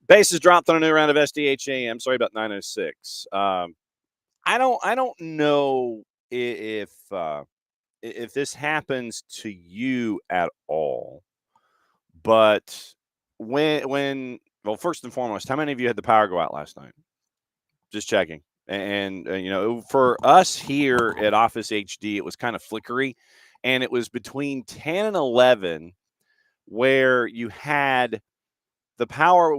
Bases dropped on a new round of SDH AM. Sorry about 906. I don't know if this happens to you at all, but well, first and foremost, how many of you had the power go out last night? Just checking. And for us here at Office HD, it was kind of flickery, and it was between 10 and 11 where you had the power.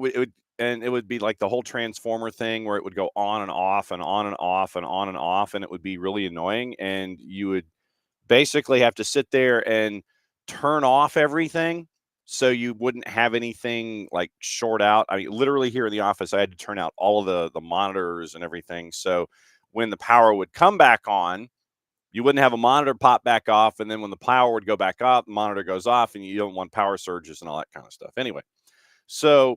It would be like the whole transformer thing where it would go on and off and on and off and on and off, and it would be really annoying. And you would basically have to sit there and turn off everything so you wouldn't have anything like short out. I mean, literally here in the office, I had to turn out all of the monitors and everything. So when the power would come back on, you wouldn't have a monitor pop back off. And then when the power would go back up, the monitor goes off, and you don't want power surges and all that kind of stuff. Anyway, so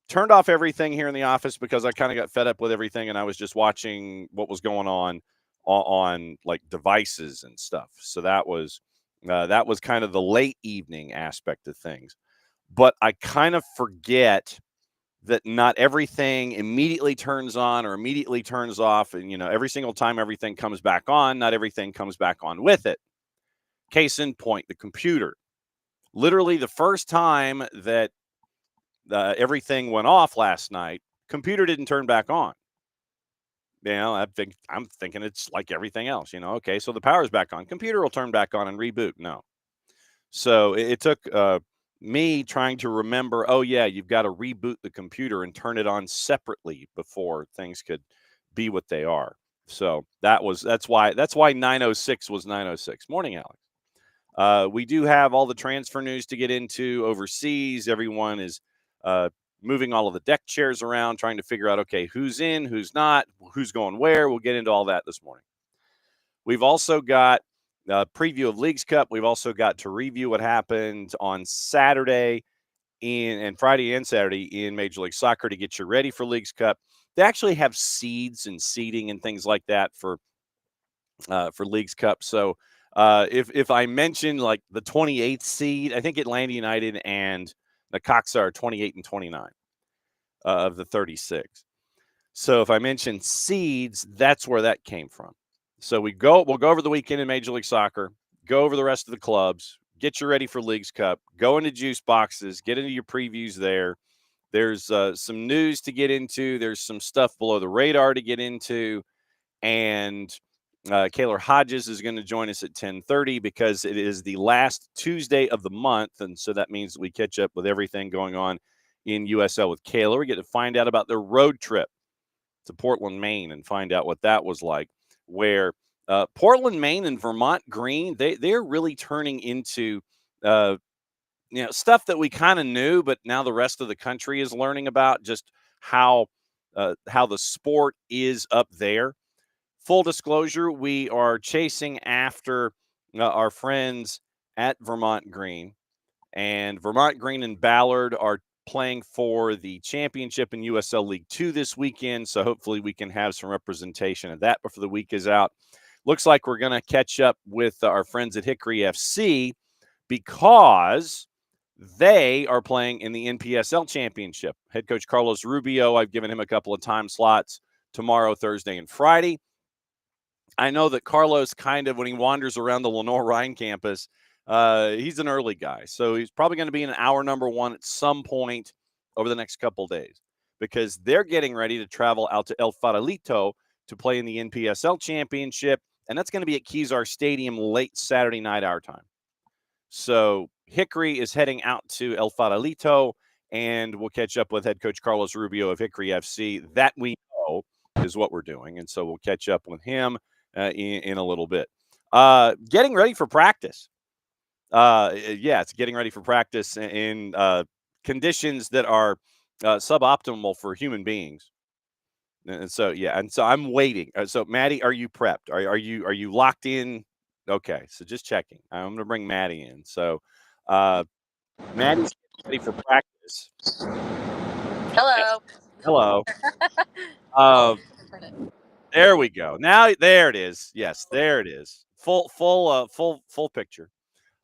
turned off everything here in the office because I kind of got fed up with everything, and I was just watching what was going on like devices and stuff. So that was kind of the late evening aspect of things. But I kind of forget that not everything immediately turns on or immediately turns off, and every single time everything comes back on, not everything comes back on with it. Case in point, the computer. Literally the first time that everything went off last night, computer didn't turn back on. I'm thinking it's like everything else, okay, so the power's back on, computer will turn back on and reboot. No. So it took me trying to remember, oh yeah, you've got to reboot the computer and turn it on separately before things could be what they are. So that's why 906 was 906. Morning, Alex. We do have all the transfer news to get into overseas. Everyone is moving all of the deck chairs around, trying to figure out, okay, who's in, who's not, who's going where. We'll get into all that this morning. We've also got a preview of Leagues Cup. We've also got to review what happened on Saturday and Friday and Saturday in Major League Soccer to get you ready for Leagues Cup. They actually have seeds and seeding and things like that for Leagues Cup. So if I mention like the 28th seed, I think Atlanta United and Necaxa are 28 and 29 of the 36. So if I mention seeds, that's where that came from. So we'll go over the weekend in Major League Soccer, go over the rest of the clubs, get you ready for Leagues Cup, go into juice boxes, get into your previews there. There's some news to get into. There's some stuff below the radar to get into. And Kaylor Hodges is going to join us at 10:30 because it is the last Tuesday of the month. And so that means we catch up with everything going on in USL with Kaylor. We get to find out about their road trip to Portland, Maine, and find out what that was like, where Portland, Maine and Vermont Green, they're really turning into stuff that we kind of knew, but now the rest of the country is learning about just how the sport is up there. Full disclosure, we are chasing after our friends at Vermont Green, and Vermont Green and Ballard are playing for the championship in USL League 2 this weekend, so hopefully we can have some representation of that before the week is out. Looks like we're going to catch up with our friends at Hickory FC because they are playing in the NPSL championship. Head coach Carlos Rubio, I've given him a couple of time slots tomorrow, Thursday, and Friday. I know that Carlos kind of, when he wanders around the Lenore-Rhine campus, he's an early guy. So he's probably going to be in hour number one at some point over the next couple of days because they're getting ready to travel out to El Farolito to play in the NPSL championship. And that's going to be at Kezar Stadium late Saturday night, our time. So Hickory is heading out to El Farolito, and we'll catch up with head coach Carlos Rubio of Hickory FC. That we know is what we're doing. And so we'll catch up with him in a little bit. Getting ready for practice. It's getting ready for practice in conditions that are suboptimal for human beings. And so, yeah, and so I'm waiting. So, Maddie, are you prepped? Are you locked in? Okay, so just checking. I'm going to bring Maddie in. So, Maddie's ready for practice. Hello. Hello. There we go. Now there it is. Yes, there it is. Full picture.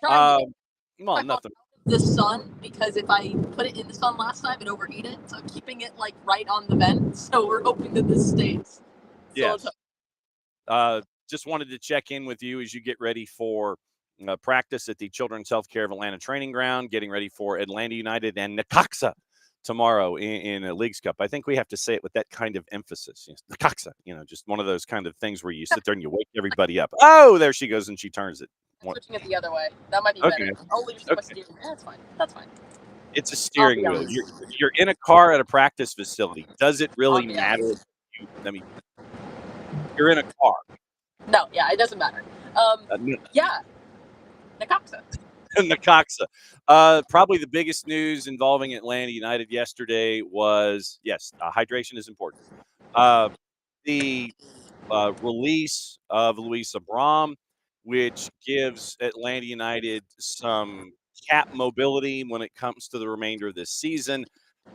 Well, nothing. The sun, because if I put it in the sun last time, it overheated. So I'm keeping it like right on the vent. So we're hoping that this stays. Yes. Just wanted to check in with you as you get ready for practice at the Children's Healthcare of Atlanta Training Ground, getting ready for Atlanta United and Necaxa tomorrow in a Leagues Cup. I think we have to say it with that kind of emphasis. Yes, Necaxa, just one of those kind of things where you sit there and you wake everybody up. Oh, there she goes, and she turns it. Switching it the other way. That might be better. Oh, you're still steering. That's fine. That's fine. It's a steering wheel. You're in a car at a practice facility. Does it really matter? You're in a car. No, yeah, it doesn't matter. Yeah, Necaxa. Necaxa. Probably the biggest news involving Atlanta United yesterday was, yes, hydration is important. The release of Luis Abram, which gives Atlanta United some cap mobility when it comes to the remainder of this season.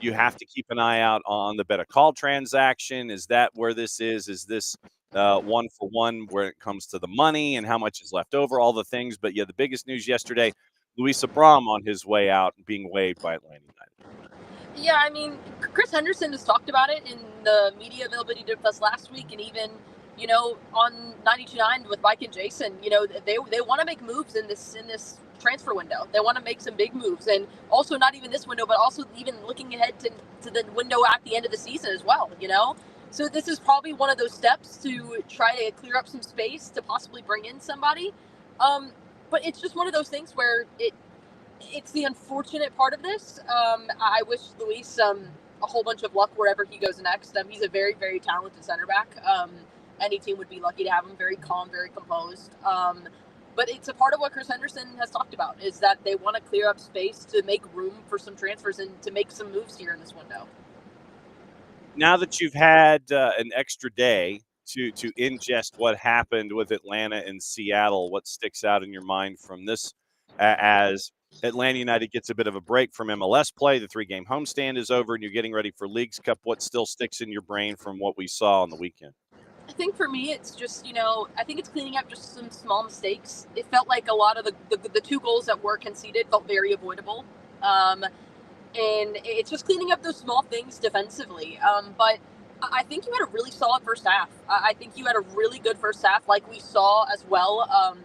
You have to keep an eye out on the better call transaction. Is that where this is? Is this one for one where it comes to the money and how much is left over, all the things? But yeah, the biggest news yesterday, Luis Abram on his way out and being waived by Atlanta United. Yeah, I mean, Chris Henderson has talked about it in the media availability to us last week, and even on 92.9 with Mike and Jason. They want to make moves in this transfer window. They want to make some big moves, and also not even this window, but also even looking ahead to the window at the end of the season as well. So this is probably one of those steps to try to clear up some space to possibly bring in somebody. But it's just one of those things where it's the unfortunate part of this. I wish Luis a whole bunch of luck wherever he goes next. He's a very, very talented center back. Any team would be lucky to have him. Very calm, very composed. But it's a part of what Chris Henderson has talked about, is that they want to clear up space to make room for some transfers and to make some moves here in this window. Now that you've had an extra day to ingest what happened with Atlanta and Seattle, what sticks out in your mind from this as Atlanta United gets a bit of a break from MLS play? The 3-game homestand is over and you're getting ready for Leagues Cup. What still sticks in your brain from what we saw on the weekend? I think for me, it's just, I think it's cleaning up just some small mistakes. It felt like a lot of the 2 goals that were conceded felt very avoidable. And it's just cleaning up those small things defensively. But I think you had a really solid first half. I think you had a really good first half, like we saw as well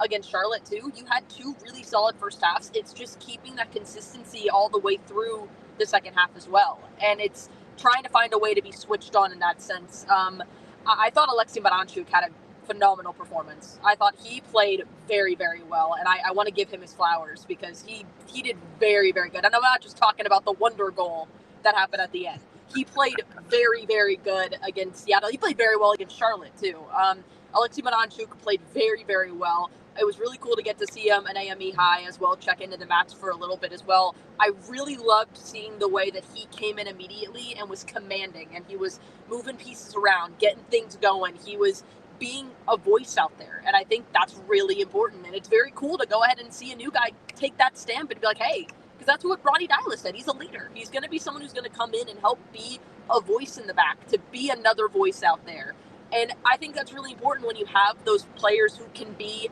against Charlotte, too. You had 2 really solid first halves. It's just keeping that consistency all the way through the second half as well. And it's trying to find a way to be switched on in that sense. I thought Alexi Maranchuk had a phenomenal performance. I thought he played very, very well, and I want to give him his flowers because he did very, very good. And I'm not just talking about the wonder goal that happened at the end. He played very, very good against Seattle. He played very well against Charlotte, too. Alexi Maranchuk played very, very well. It was really cool to get to see him and AME High as well, check into the match for a little bit as well. I really loved seeing the way that he came in immediately and was commanding, and he was moving pieces around, getting things going. He was being a voice out there, and I think that's really important. And it's very cool to go ahead and see a new guy take that stamp and be like, hey, because that's what Ronnie Dyla said. He's a leader. He's going to be someone who's going to come in and help be a voice in the back, to be another voice out there. And I think that's really important when you have those players who can be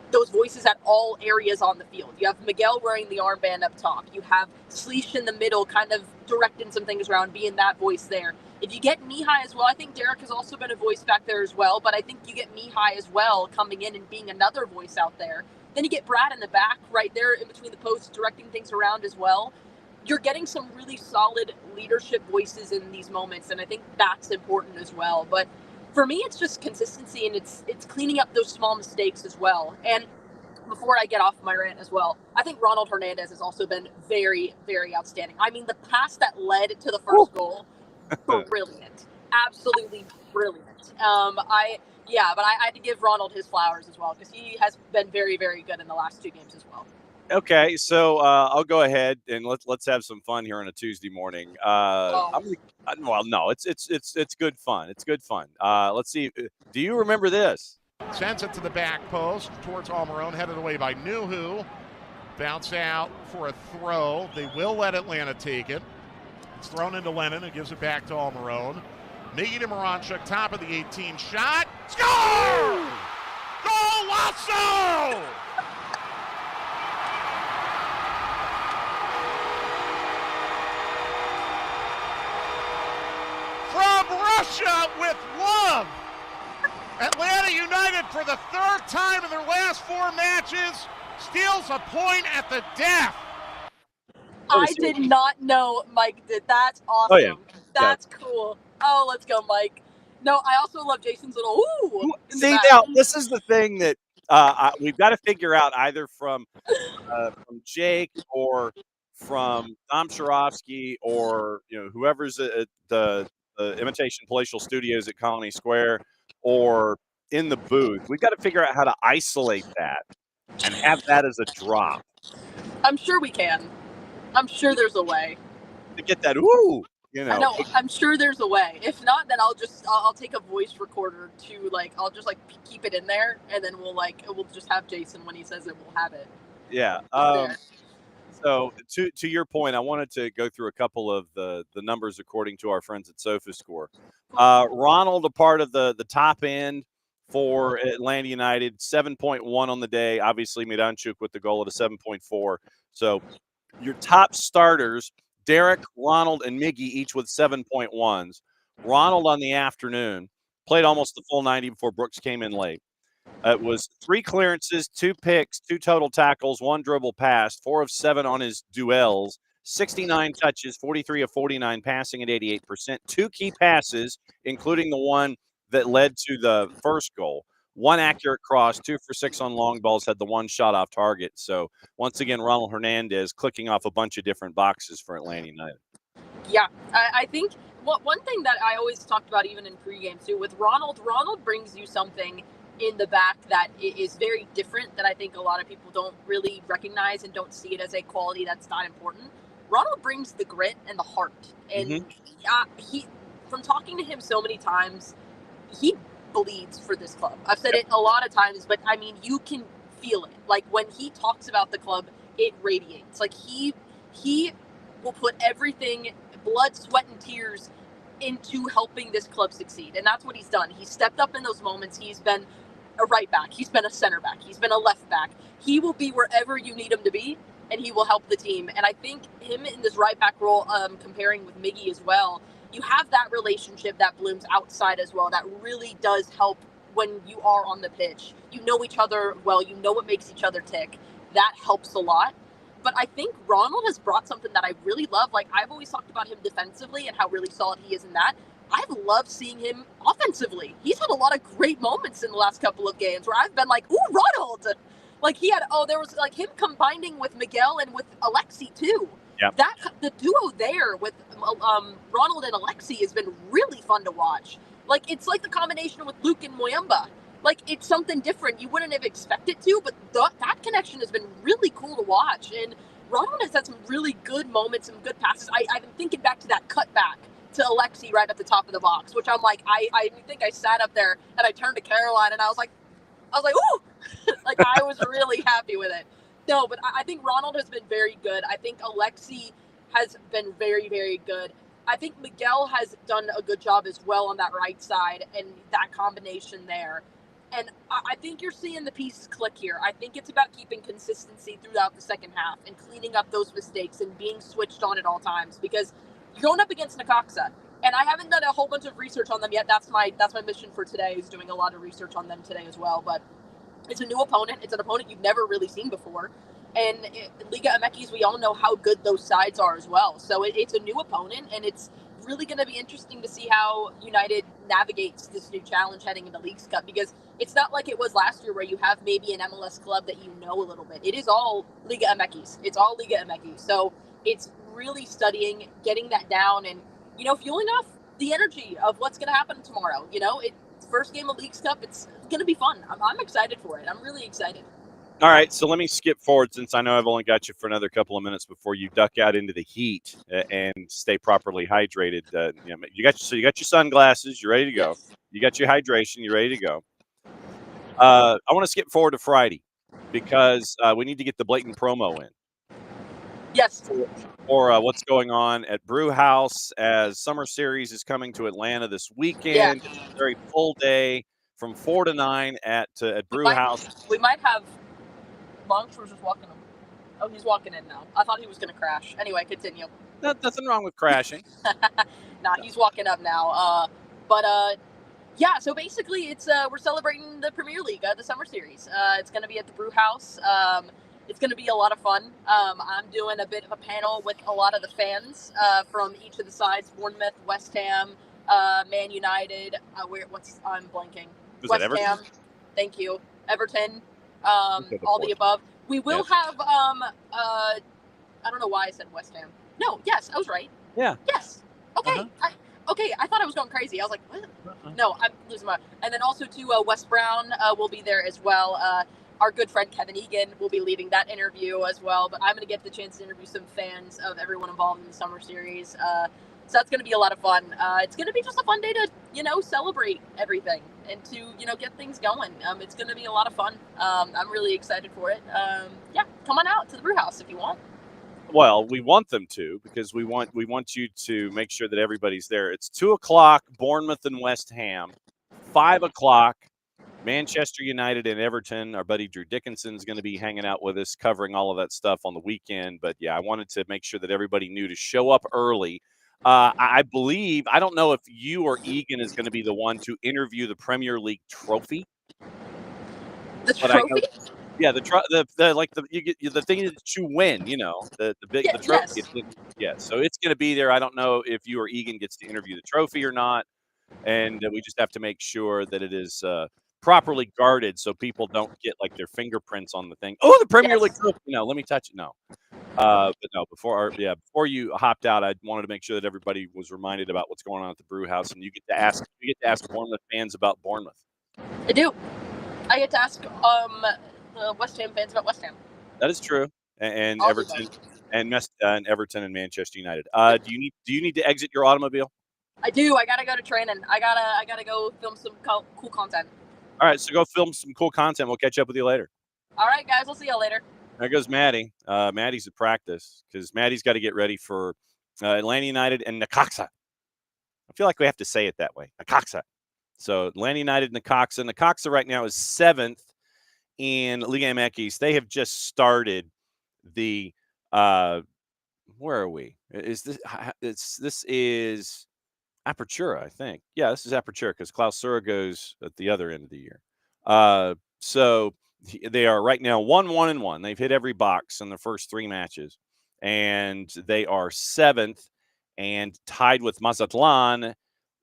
those voices at all areas on the field. You have Miguel wearing the armband up top. You have Sleesh in the middle, kind of directing some things around, being that voice there. If you get Mihai as well, I think Derek has also been a voice back there as well, but I think you get Mihai as well coming in and being another voice out there. Then you get Brad in the back right there in between the posts, directing things around as well. You're getting some really solid leadership voices in these moments, and I think that's important as well. But for me, it's just consistency, and it's cleaning up those small mistakes as well. And before I get off my rant as well, I think Ronald Hernandez has also been very, very outstanding. I mean, the pass that led to the first goal, brilliant. Absolutely brilliant. I had to give Ronald his flowers as well, because he has been very, very good in the last 2 games as well. Okay, so I'll go ahead and let's have some fun here on a Tuesday morning. Well, no, it's good fun. It's good fun. Let's see. Do you remember this? Sends it to the back post towards Almirone, headed away by Nuhu. Bounce out for a throw. They will let Atlanta take it. It's thrown into Lennon, who gives it back to Almirone. Miggy to Moranchuk, top of the 18 shot. Score! Goal, Lasso! From Russia with love. Atlanta United, for the third time in their last 4 matches, steals a point at the death. I did not know Mike did. That's awesome. Oh, yeah. That's cool. Oh, let's go, Mike. No, I also love Jason's little ooh. See, now this is the thing that we've got to figure out, either from Jake or from Tom Sharofsky, or whoever's at the Imitation Palatial Studios at Colony Square, or in the booth. We've got to figure out how to isolate that and have that as a drop. I'm sure we can. I'm sure there's a way to get that ooh. I know. I'm sure there's a way. If not, then I'll take a voice recorder to I'll just keep it in there, and then we'll just have Jason, when he says it, we'll have it. Yeah. So to your point, I wanted to go through a couple of the numbers according to our friends at SofaScore. Ronald, a part of the top end for Atlanta United, 7.1 on the day. Obviously, Miranchuk with the goal at a 7.4. So your top starters, Derek, Ronald, and Miggy, each with 7.1s. Ronald on the afternoon played almost the full 90 before Brooks came in late. It was 3 clearances, 2 picks, 2 total tackles, 1 dribble pass, 4 of 7 on his duels, 69 touches, 43 of 49 passing at 88%, 2 key passes, including the one that led to the first goal. 1 accurate cross, 2 for 6 on long balls, had the 1 shot off target. So once again, Ronald Hernandez clicking off a bunch of different boxes for Atlanta United. Yeah, I think one thing that I always talked about, even in pregame too, with Ronald brings you something in the back that is very different, that I think a lot of people don't really recognize and don't see it as a quality that's not important. Ronald brings the grit and the heart, and he from talking to him so many times, he bleeds for this club. I've said it a lot of times, but I mean, you can feel it. Like, when he talks about the club, it radiates. Like, he will put everything, blood, sweat, and tears, into helping this club succeed. And that's what he's done. He's stepped up in those moments. He's been a right back. He's been a center back. He's been a left back. He will be wherever you need him to be, and he will help the team. And I think him in this right back role, comparing with Miggy as well, you have that relationship that blooms outside as well. That really does help when you are on the pitch. You know each other well. You know what makes each other tick. That helps a lot. But I think Ronald has brought something that I really love. Like, I've always talked about him defensively and how really solid he is in that. I've loved seeing him offensively. He's had a lot of great moments in the last couple of games where I've been like, ooh, Ronald. Like, there was like him combining with Miguel and with Alexi too. Yep. The duo there with Ronald and Alexi has been really fun to watch. Like, it's like the combination with Luke and Moyemba. Like, it's something different. You wouldn't have expected to, but that connection has been really cool to watch. And Ronald has had some really good moments, some good passes. I've been thinking back to that cutback to Alexi right at the top of the box, which I'm like, I think I sat up there and I turned to Caroline and I was like, ooh! Like, I was really happy with it. No, but I think Ronald has been very good. I think Alexi has been very, very good. I think Miguel has done a good job as well on that right side and that combination there. And I think you're seeing the pieces click here. I think it's about keeping consistency throughout the second half and cleaning up those mistakes and being switched on at all times, because you're going up against Necaxa. And I haven't done a whole bunch of research on them yet. That's my mission for today, is doing a lot of research on them today as well. But it's a new opponent. It's an opponent you've never really seen before. And Liga MX, we all know how good those sides are as well. So it's a new opponent, and it's really going to be interesting to see how United navigates this new challenge heading into Leagues Cup, because it's not like it was last year where you have maybe an MLS club that you know a little bit. It is all Liga MX. It's all Liga MX. So it's really studying, getting that down, and, fueling off the energy of what's going to happen tomorrow. It's first game of Leagues Cup. It's going to be fun. I'm excited for it. I'm really excited. All right, so let me skip forward since I know I've only got you for another couple of minutes before you duck out into the heat and stay properly hydrated. You got your sunglasses. You're ready to go. Yes. You got your hydration. You're ready to go. I want to skip forward to Friday because we need to get the blatant promo in Yes. for what's going on at Brew House as Summer Series is coming to Atlanta this Yeah. weekend. It's a very full day from 4 to 9 at Brew House. We might have lunch. We're just walking him. Oh, he's walking in now. I thought he was going to crash. Anyway, continue. Nothing wrong with crashing. He's walking up now. Yeah, so basically it's we're celebrating the Premier League, the Summer Series. It's going to be at the Brew House. It's going to be a lot of fun. I'm doing a bit of a panel with a lot of the fans from each of the sides: Bournemouth, West Ham, Man United. I'm blanking. Was West it Everton? Ham. Thank you. Everton. All the above. We will have. I don't know why I said West Ham. No. Yes, I was right. Yeah. Yes. Okay. Okay, I thought I was going crazy. I was like, what? No, I'm losing my. And then also to West Brown will be there as well. Our good friend Kevin Egan will be leading that interview as well. But I'm going to get the chance to interview some fans of everyone involved in the Summer Series. So that's going to be a lot of fun. It's going to be just a fun day to, celebrate everything and to, get things going. It's going to be a lot of fun. I'm really excited for it. Yeah, come on out to the Brew House if you want. Well, we want them to because we want you to make sure that everybody's there. It's 2:00, Bournemouth and West Ham. 5:00, Manchester United and Everton. Our buddy Drew Dickinson is going to be hanging out with us, covering all of that stuff on the weekend. But yeah, I wanted to make sure that everybody knew to show up early. I believe, I don't know if you or Egan is going to be the one to interview the Premier League trophy. The trophy? Yeah, the you get the thing that you win, the trophy. Yes. Yeah, so it's going to be there. I don't know if you or Egan gets to interview the trophy or not, and we just have to make sure that it is properly guarded so people don't get like their fingerprints on the thing. Oh, the Premier League trophy! No, let me touch it. No, but no. Before you hopped out, I wanted to make sure that everybody was reminded about what's going on at the Brew House, and you get to ask Bournemouth fans about Bournemouth. I do. I get to ask West Ham fans about West Ham. That is true, and All Everton and Everton and Manchester United. Do you need to exit your automobile? I do. I gotta go to training. I gotta go film some cool content. All right, so go film some cool content. We'll catch up with you later. All right, guys. We'll see you later. There goes Maddie. Maddie's at practice because Maddie's got to get ready for Atlanta United and Necaxa. I feel like we have to say it that way, Necaxa. So Atlanta United, Necaxa. Necaxa right now is 7th in Liga MX. They have just started the where are we? This is Apertura, I think. Yeah, this is Apertura because Clausura goes at the other end of the year. So they are right now 1-1-1. They've hit every box in the first 3 matches, and they are 7th and tied with Mazatlan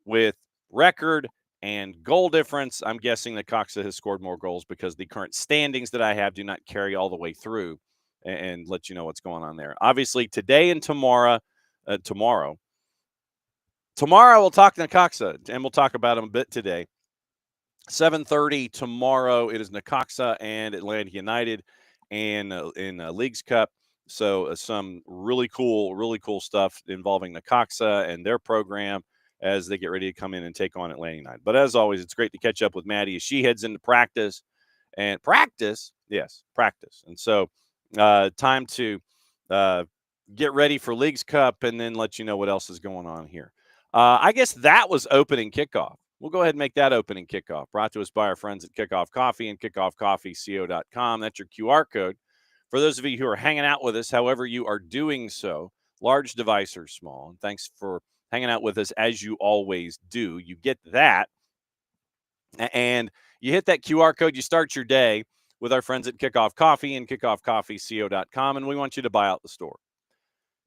with record and goal difference. I'm guessing that Coxa has scored more goals because the current standings that I have do not carry all the way through and let you know what's going on there. Obviously, today and tomorrow we'll talk Necaxa, and we'll talk about them a bit today. 7:30 tomorrow, it is Necaxa and Atlanta United and in Leagues Cup. So some really cool stuff involving Necaxa and their program as they get ready to come in and take on Atlanta United. But as always, it's great to catch up with Maddie as she heads into practice. And practice. And so time to get ready for Leagues Cup and then let you know what else is going on here. I guess that was opening kickoff. We'll go ahead and make that opening kickoff. Brought to us by our friends at Kickoff Coffee and kickoffcoffeeco.com. That's your QR code. For those of you who are hanging out with us, however you are doing so, large device or small, and thanks for hanging out with us as you always do. You get that, and you hit that QR code. You start your day with our friends at Kickoff Coffee and kickoffcoffeeco.com, and we want you to buy out the store.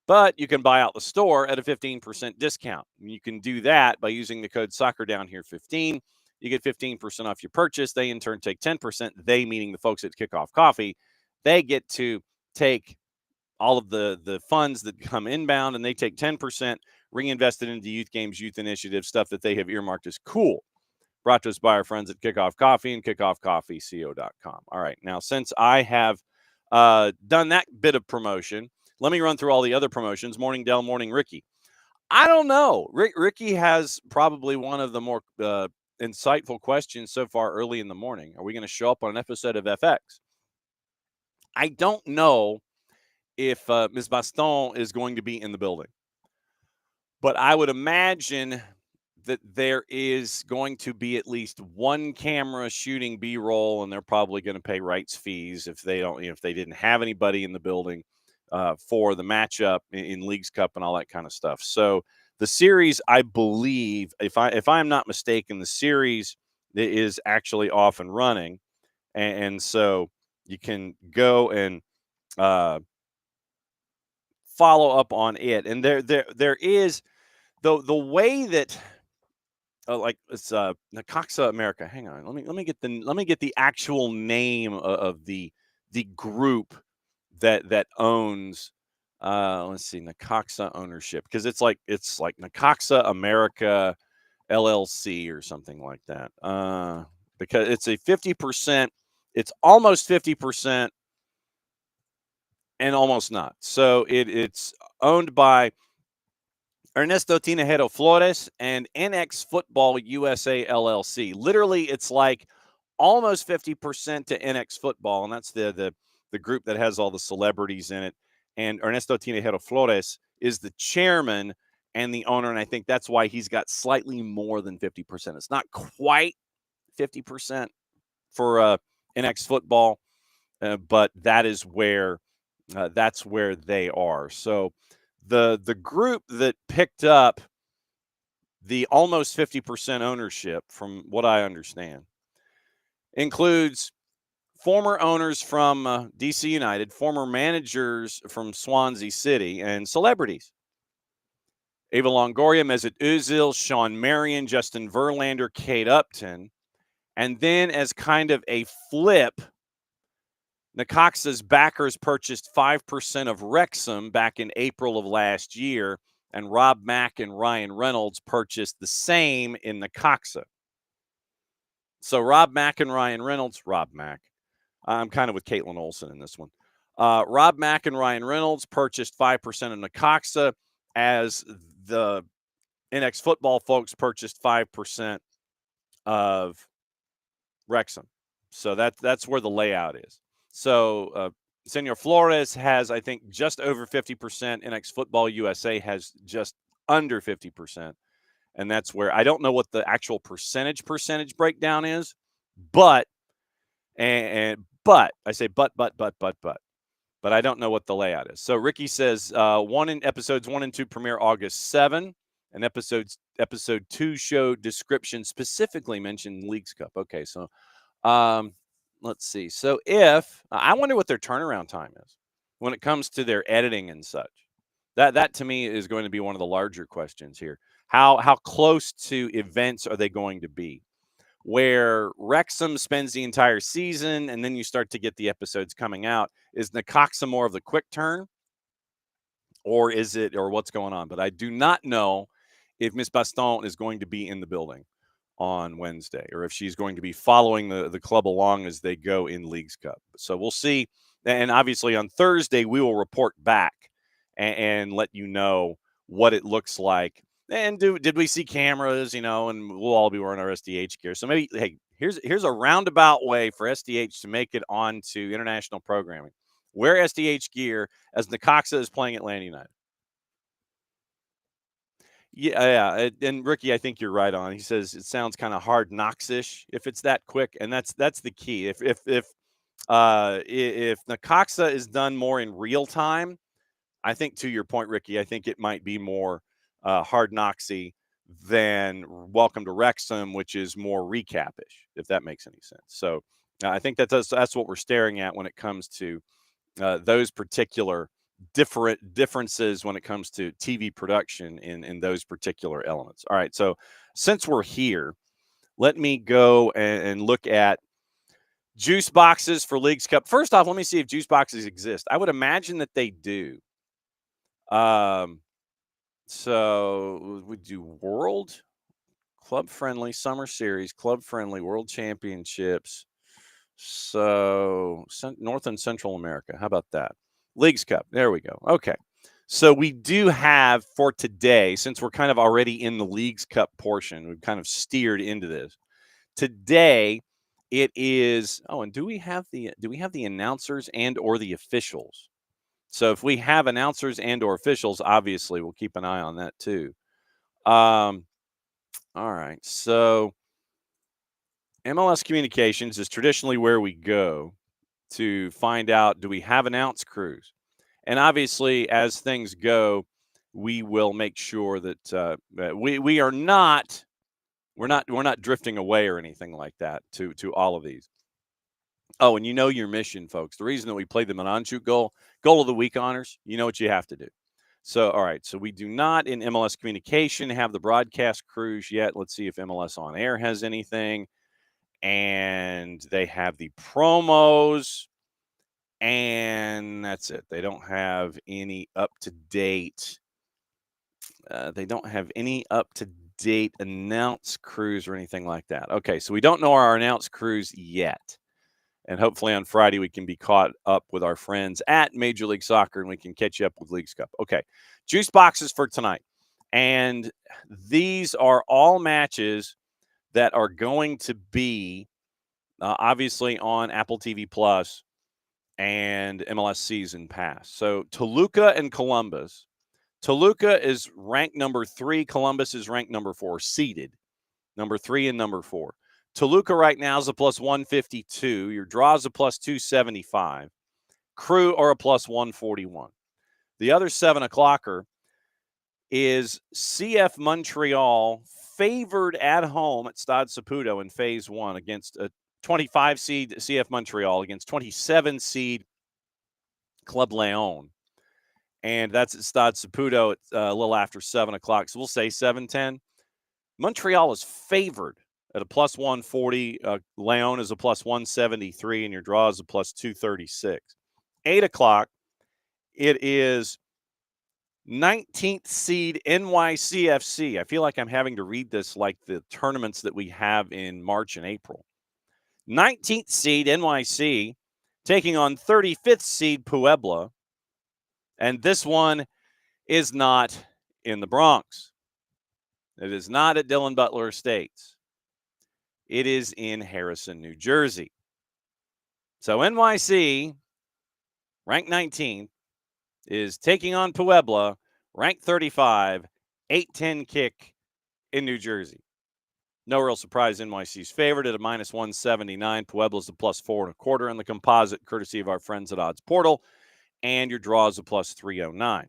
But you can buy out the store at a 15% discount. And you can do that by using the code SoccerDownHere15. You get 15% off your purchase. They, in turn, take 10%. They, meaning the folks at Kickoff Coffee, they get to take all of the funds that come inbound, and they take 10%, reinvest it into youth games, youth initiatives, stuff that they have earmarked as cool. brought to us by our friends at Kickoff Coffee and kickoffcoffeeco.com. All right, now since I have done that bit of promotion, let me run through all the other promotions. Morning Dell, morning Ricky. I don't know. Ricky has probably one of the more insightful questions so far early in the morning. Are we going to show up on an episode of FX? I don't know if Ms. Baston is going to be in the building, but I would imagine that there is going to be at least one camera shooting B-roll, and they're probably going to pay rights fees if they don't, if they didn't have anybody in the building for the matchup in Leagues Cup and all that kind of stuff. So the series, I believe, if I'm not mistaken, the series is actually off and running, and so you can go and follow up on it. And there is the way that like it's Nacoxa America. Hang on, let me get the actual name of the group that owns. Let's see, Nacoxa ownership, because it's like Nacoxa America LLC or something like that. Because it's a 50%, it's almost 50%, and almost not. So it's owned by Ernesto Tinajero Flores and NX Football USA LLC. Literally, it's like almost 50% to NX Football, and that's the group that has all the celebrities in it. And Ernesto Tinajero Flores is the chairman and the owner, and I think that's why he's got slightly more than 50%. It's not quite 50% for NX Football, but that is where that's where they are. So the group that picked up the almost 50% ownership, from what I understand, includes former owners from DC United, former managers from Swansea City, and celebrities. Eva Longoria, Mesut Özil, Sean Marion, Justin Verlander, Kate Upton. And then as kind of a flip, Nacoxa's backers purchased 5% of Wrexham back in April of last year, and Rob Mack and Ryan Reynolds purchased the same in Nacoxa. So Rob Mack and Ryan Reynolds, I'm kind of with Caitlin Olsen in this one. Rob Mack and Ryan Reynolds purchased 5% of Nacoxa, as the NX Football folks purchased 5% of Wrexham. So that's where the layout is. So Senor Flores has, I think, just over 50%. NX Football USA has just under 50%. And that's where I don't know what the actual percentage breakdown is, but I say but I don't know what the layout is. So Ricky says episodes 1 and 2 premiere August 7, and episode 2 show description specifically mentioned Leagues Cup. Okay, so let's see. So I wonder what their turnaround time is when it comes to their editing and such. That to me is going to be one of the larger questions here. How close to events are they going to be? Where Wrexham spends the entire season and then you start to get the episodes coming out. Is Nacoxa more of the quick turn? Or what's going on? But I do not know if Miss Baston is going to be in the building on Wednesday, or if she's going to be following the club along as they go in Leagues Cup. So we'll see. And obviously on Thursday, we will report back and let you know what it looks like. And did we see cameras, and we'll all be wearing our SDH gear. So maybe, hey, here's a roundabout way for SDH to make it onto international programming. Wear SDH gear as Nacoxa is playing Atlanta United. Yeah, and Ricky, I think you're right on. He says it sounds kind of hard knocks-ish if it's that quick, and that's the key. If Nacoxa is done more in real time, I think, to your point, Ricky, I think it might be more hard knocksy than Welcome to Wrexham, which is more recap-ish, if that makes any sense. So I think that's what we're staring at when it comes to those particular differences when it comes to TV production in those particular elements. All right, so since we're here, let me go and look at juice boxes for Leagues Cup. First off, let me see if juice boxes exist. I would imagine that they do. So we do World club-friendly Summer Series, club-friendly World Championships. So North and Central America. How about that? Leagues Cup. There we go. Okay. So we do have for today, since we're kind of already in the Leagues Cup portion, we've kind of steered into this. Today it is, and do we have the announcers and or the officials? So if we have announcers and or officials, obviously we'll keep an eye on that too. All right. So MLS Communications is traditionally where we go to find out, do we have announce crews? And obviously, as things go, we will make sure that we are not we're not drifting away or anything like that to all of these. Oh, and you know your mission, folks. The reason that we play the Mananchu goal of the week honors, you know what you have to do. So, all right. So we do not in MLS Communication have the broadcast crews yet. Let's see if MLS On Air has anything. And they have the promos. And that's it. They don't have any up-to-date. They don't have any up-to-date announce crews or anything like that. Okay, so we don't know our announce crews yet. And hopefully on Friday we can be caught up with our friends at Major League Soccer and we can catch you up with Leagues Cup. Okay, juice boxes for tonight. And these are all matches that are going to be obviously on Apple TV Plus and MLS Season Pass. So Toluca and Columbus. Toluca is ranked number 3. Columbus is ranked number 4, seeded. Number 3 and number 4. Toluca right now is a plus 152. Your draw is a plus 275. Crew are a plus 141. The other 7 o'clocker is CF Montreal, favored at home at Stade Saputo in Phase 1 against a 25 seed CF Montreal against 27 seed Club Leon. And that's at Stade Saputo at a little after 7 o'clock. So we'll say 7:10. Montreal is favored at a plus 140. Leon is a plus 173, and your draw is a plus 236. 8 o'clock, it is 19th seed NYCFC. I feel like I'm having to read this like the tournaments that we have in March and April. 19th seed NYC taking on 35th seed Puebla. And this one is not in the Bronx. It is not at Dillon Butler Estates. It is in Harrison, New Jersey. So NYC, ranked 19th, is taking on Puebla, ranked 35, 8-10 kick in New Jersey. No real surprise, NYC's favored at a minus 179. Puebla's a plus 4.25 in the composite, courtesy of our friends at Odds Portal. And your draw is a plus 309.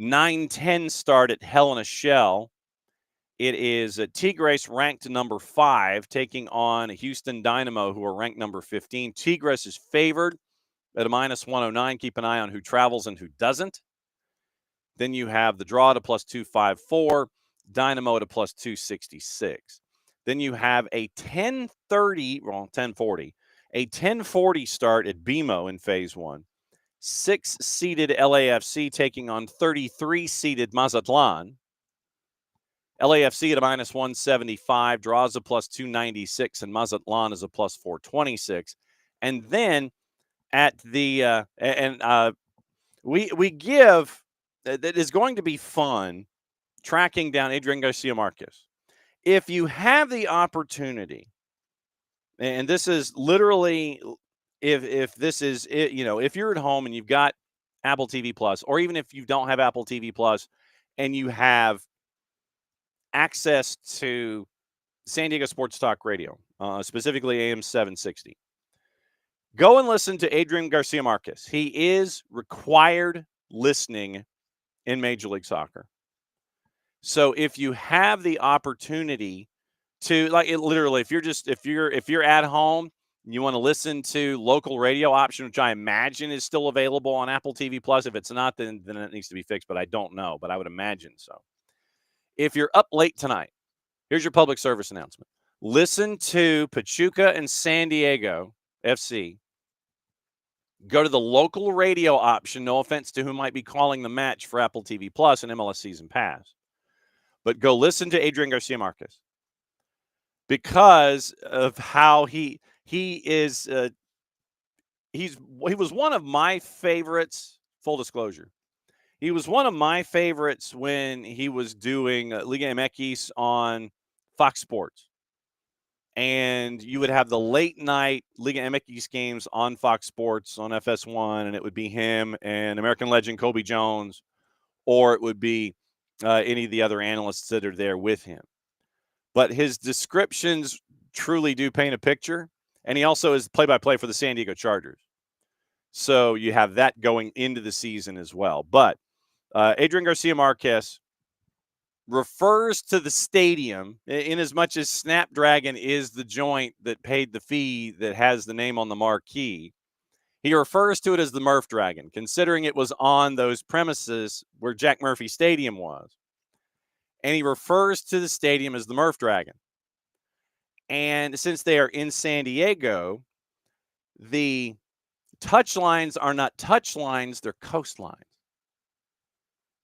9-10 start at Helena Shell. It is Tigres ranked number 5, taking on Houston Dynamo, who are ranked number 15. Tigres is favored at a minus 109. Keep an eye on who travels and who doesn't. Then you have the draw at a plus 254, Dynamo at a plus 266. Then you have a 1040 start at BMO in Phase 1. 6-seeded LAFC taking on 33-seeded Mazatlan. LAFC at a minus 175, draws a plus 296, and Mazatlan is a plus 426. And then at the we give that is going to be fun tracking down Adrian Garcia Marquez. If you have the opportunity, and this is literally if this is it, if you're at home and you've got Apple TV Plus, or even if you don't have Apple TV Plus and you have access to San Diego Sports Talk Radio, specifically AM 760, go and listen to Adrian Garcia Marquez. He is required listening in Major League Soccer. So if you have the opportunity to, like, it literally, if you're at home and you want to listen to local radio option, which I imagine is still available on Apple TV Plus. If it's not, then it needs to be fixed, but I don't know, but I would imagine so. If you're up late tonight, here's your public service announcement. Listen to Pachuca and San Diego FC. Go to the local radio option. No offense to who might be calling the match for Apple TV Plus and MLS Season Pass. But go listen to Adrian Garcia Marquez. because of how he is. He was one of my favorites. Full disclosure, he was one of my favorites when he was doing Liga MX on Fox Sports. And you would have the late night Liga MX games on Fox Sports on FS1, and it would be him and American legend Kobe Jones, or it would be any of the other analysts that are there with him. But his descriptions truly do paint a picture, and he also is play-by-play for the San Diego Chargers. So you have that going into the season as well. But Adrian Garcia Marquez refers to the stadium in as much as Snapdragon is the joint that paid the fee that has the name on the marquee. He refers to it as the Murph Dragon, considering it was on those premises where Jack Murphy Stadium was. And he refers to the stadium as the Murph Dragon. And since they are in San Diego, the touch lines are not touch lines, they're coastlines.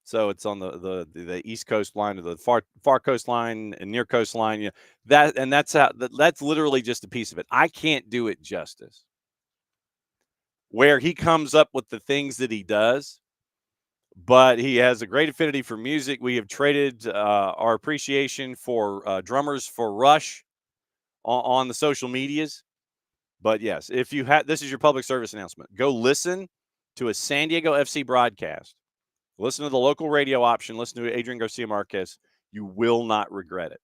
So it's on the east coast line or the far coastline and near coastline. You know, that's literally just a piece of it. I can't do it justice. Where he comes up with the things that he does, but he has a great affinity for music. We have traded our appreciation for drummers for Rush on the social medias. But yes, if you have, this is your public service announcement. Go listen to a San Diego FC broadcast. Listen to the local radio option. Listen to Adrian Garcia Marquez. You will not regret it.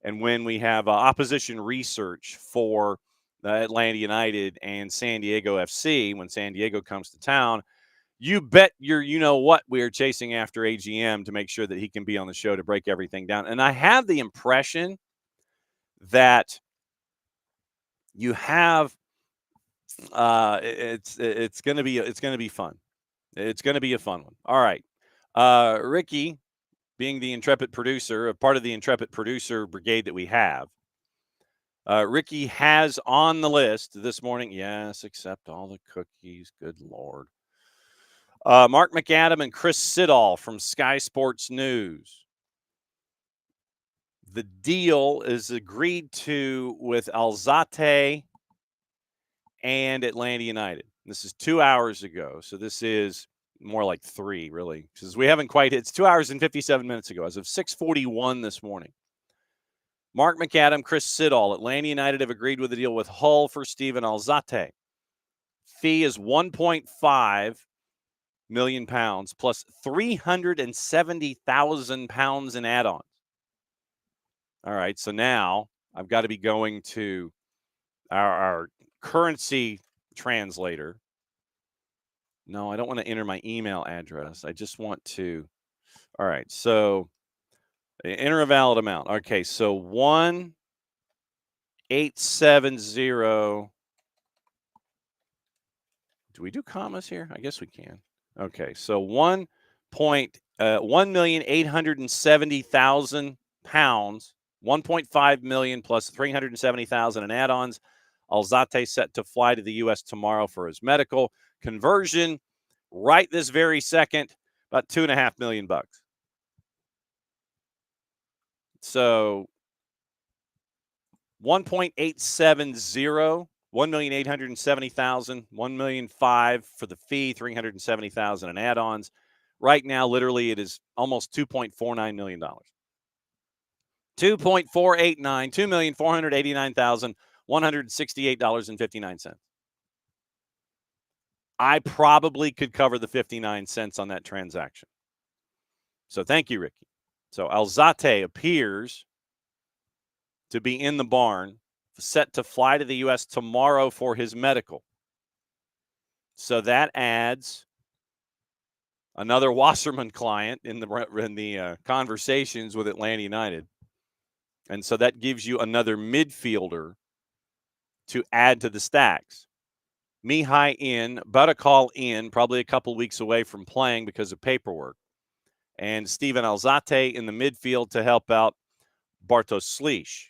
And when we have opposition research for Atlanta United and San Diego FC, when San Diego comes to town, you bet what we are chasing after AGM to make sure that he can be on the show to break everything down. And I have the impression that you have it's going to be fun. It's going to be a fun one. All right. Ricky, being the intrepid producer, a part of the intrepid producer brigade that we have, Ricky has on the list this morning. Yes, accept all the cookies. Good Lord. Mark McAdam and Chris Siddall from Sky Sports News. The deal is agreed to with ATLUTD and Atlanta United. This is 2 hours ago, so this is more like 3, really, because we haven't quite hit. It's 2 hours and 57 minutes ago, as of 6:41 this morning. Mark McAdam, Chris Siddall, Atlanta United have agreed with a deal with Hull for Steven ATLUTD. Fee is £1.5 million plus 370,000 pounds in add-ons. All right, so now I've got to be going to our currency translator. No, I don't want to enter my email address. I just want to. All right, so enter a valid amount. Okay, so 1,870. Do we do commas here? I guess we can. Okay, so 1,870,000 pounds, 1.5 million plus 370,000 in add-ons. ATLUTD set to fly to the U.S. tomorrow for his medical. Conversion right this very second, about $2.5 million. So 1.870, 1,870,000, 1,000,005 for the fee, 370,000 in add-ons. Right now, literally, it is almost $2.49 million. 2.489, $2,489,168.59. I probably could cover the 59 cents on that transaction. So thank you, Ricky. So ATLUTD appears to be in the barn, set to fly to the U.S. tomorrow for his medical. So that adds another Wasserman client in the conversations with Atlanta United. And so that gives you another midfielder to add to the stacks. Mihai in, Budakal in, probably a couple weeks away from playing because of paperwork. And Steven ATLUTD in the midfield to help out Bartosz Slisz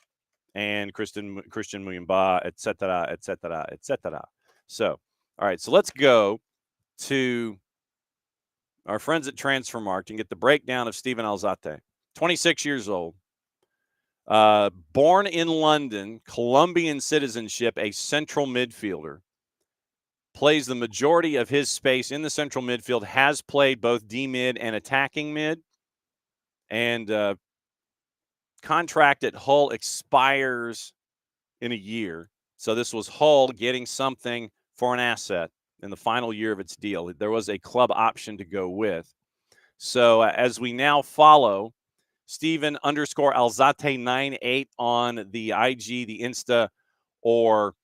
and Christian Muyumba, et cetera, et cetera, et cetera. So, all right, so let's go to our friends at Transfermarkt and get the breakdown of Steven ATLUTD. 26 years old. Born in London, Colombian citizenship, a central midfielder. Plays the majority of his space in the central midfield, has played both D-mid and attacking mid. And contract at Hull expires in a year. So this was Hull getting something for an asset in the final year of its deal. There was a club option to go with. So as we now follow Stephen_Alzate98 on the IG, the Insta, or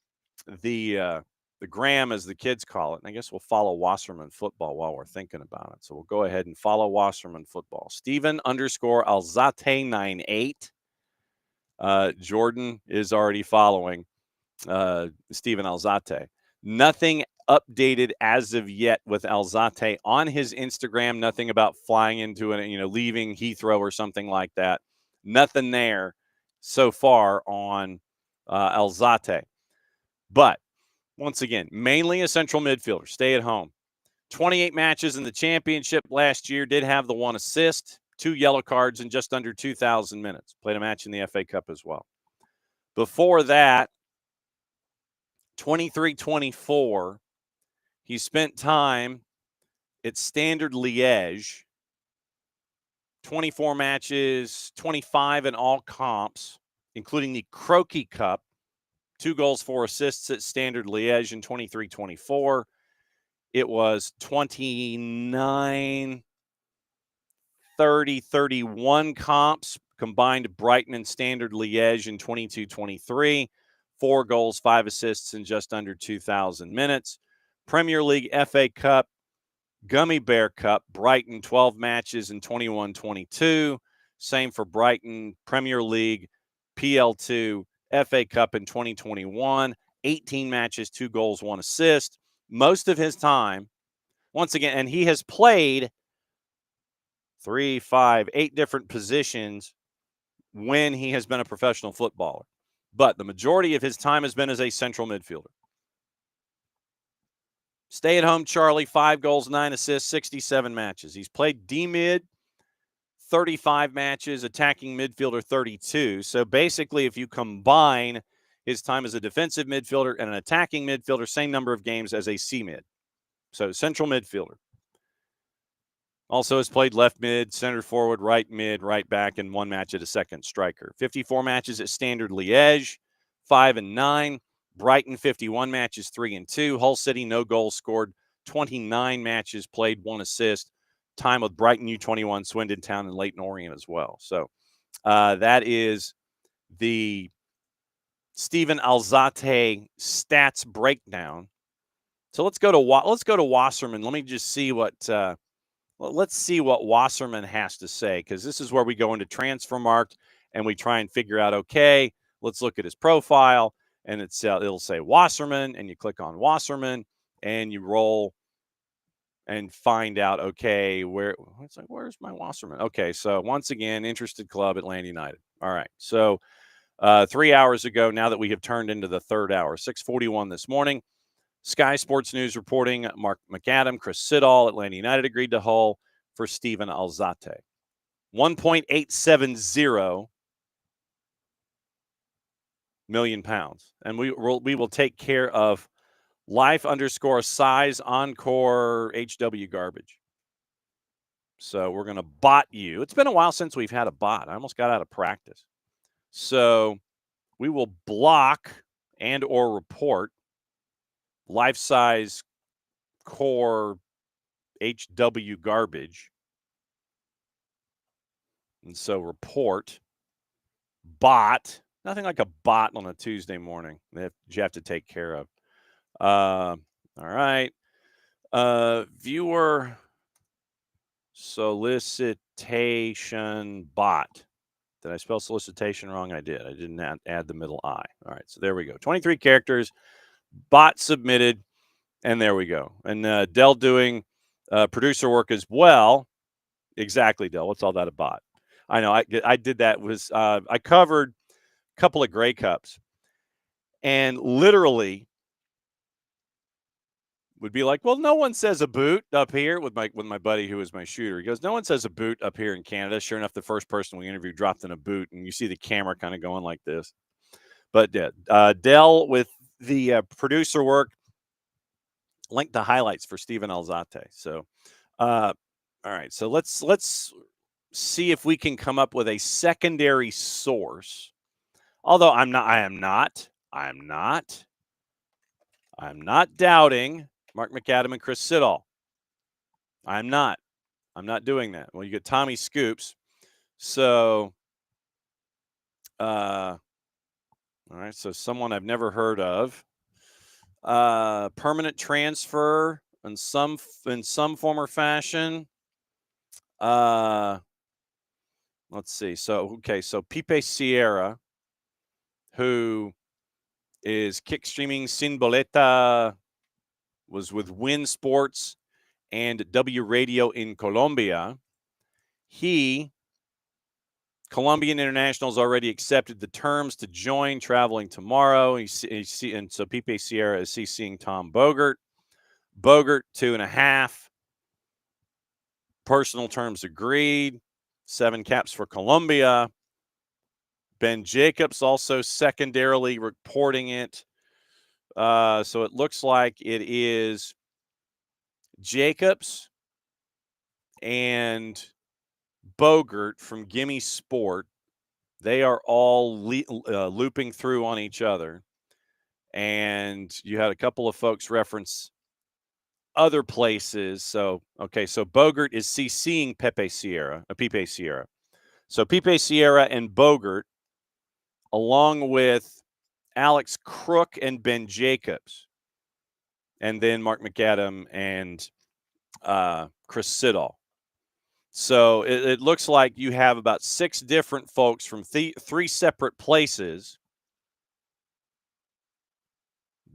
the gram, as the kids call it. And I guess we'll follow Wasserman Football while we're thinking about it. So we'll go ahead and follow Wasserman Football. Stephen_Alzate98. Jordan is already following Stephen Alzate. Nothing updated as of yet with Alzate on his Instagram. Nothing about flying into it, leaving Heathrow or something like that. Nothing there so far on Alzate. But once again, mainly a central midfielder. Stay at home. 28 matches in the championship last year. Did have the 1 assist, 2 yellow cards in just under 2,000 minutes. Played a match in the FA Cup as well. Before that, 23-24, he spent time at Standard Liège. 24 matches, 25 in all comps, including the Croquis Cup. 2 goals, 4 assists at Standard Liège in 23-24. It was 29, 30, 31 comps, combined Brighton and Standard Liège in 22-23. 4 goals, 5 assists in just under 2,000 minutes. Premier League, FA Cup, Gummy Bear Cup, Brighton, 12 matches in 21-22. Same for Brighton, Premier League, PL2, FA Cup in 2021. 18 matches, 2 goals, 1 assist. Most of his time, once again, and he has played 3, 5, 8 different positions when he has been a professional footballer. But the majority of his time has been as a central midfielder. Stay at home, Charlie, 5 goals, 9 assists, 67 matches. He's played D-mid, 35 matches, attacking midfielder, 32. So basically, if you combine his time as a defensive midfielder and an attacking midfielder, same number of games as a C-mid. So central midfielder. Also has played left mid, center forward, right mid, right back, and 1 match at a second striker. 54 matches at Standard Liège, 5 and 9. Brighton, 51 matches, 3 and 2. Hull City, no goals scored. 29 matches played, 1 assist. Time with Brighton U21, Swindon Town, and Leyton Orient as well. So that is the Stephen Alzate stats breakdown. So let's go to Wasserman. Let me just see what let's see what Wasserman has to say, because this is where we go into Transfermarkt and we try and figure out, okay, let's look at his profile, and it'll say Wasserman, and you click on Wasserman and you roll and find out, okay, where's my Wasserman? Okay, so once again, interested club, Atlanta United. All right, so 3 hours ago, now that we have turned into the third hour, 6:41 this morning, Sky Sports News reporting Mark McAdam, Chris Siddall, Atlanta United agreed to Hull for Stephen Alzate. 1.870 million pounds. And we will take care of life_size encore HW garbage. So we're going to bot you. It's been a while since we've had a bot. I almost got out of practice. So we will block and or report life-size core HW garbage. And so report bot, nothing like a bot on a Tuesday morning that you have to take care of. All right. Viewer solicitation bot. Did I spell solicitation wrong? I did. I didn't add the middle I. All right. So there we go. 23 characters. Bot submitted. And there we go. And Dell doing producer work as well. Exactly, Dell. What's all that about? I know. I did that. I covered a couple of Grey Cups. And literally, would be like, well, no one says a boot up here with my buddy who was my shooter. He goes, no one says a boot up here in Canada. Sure enough, the first person we interviewed dropped in a boot, and you see the camera kind of going like this. But Dell with the producer work, link the highlights for Steven Alzate. So, all right. So let's see if we can come up with a secondary source. Although I am not doubting Mark McAdam and Chris Siddall. I'm not doing that. Well, you get Tommy Scoops. So, all right. So someone I've never heard of. Permanent transfer in some form or fashion. Let's see. So Pipe Sierra, who is kick streaming Sin Boleta, was with Win Sports and W Radio in Colombia. Colombian International's already accepted the terms to join, traveling tomorrow. And so Pipe Sierra is CCing Tom Bogert. Bogert, 2.5. Personal terms agreed. 7 caps for Colombia. Ben Jacobs also secondarily reporting it. So it looks like it is Jacobs and Bogert from Gimme Sport. They are all looping through on each other. And you had a couple of folks reference other places. So Bogert is CCing Pipe Sierra. So Pipe Sierra and Bogert, along with Alex Crook and Ben Jacobs, and then Mark McAdam and Chris Siddall. So it looks like you have about 6 different folks from 3 separate places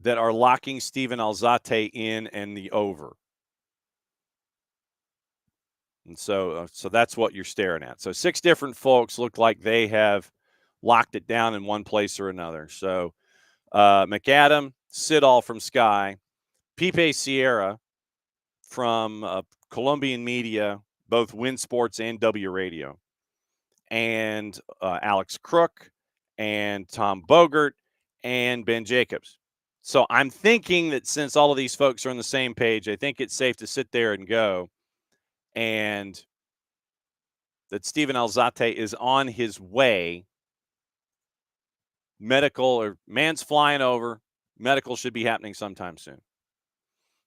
that are locking Steven Alzate in and the over. And so that's what you're staring at. So 6 different folks look like they have locked it down in one place or another. So McAdam, Siddall from Sky, Pipe Sierra from Colombian media, both Win Sports and W Radio, and Alex Crook and Tom Bogert and Ben Jacobs. So I'm thinking that since all of these folks are on the same page, I think it's safe to sit there and go, and that Steven Alzate is on his way. Medical or man's flying over. Medical should be happening sometime soon.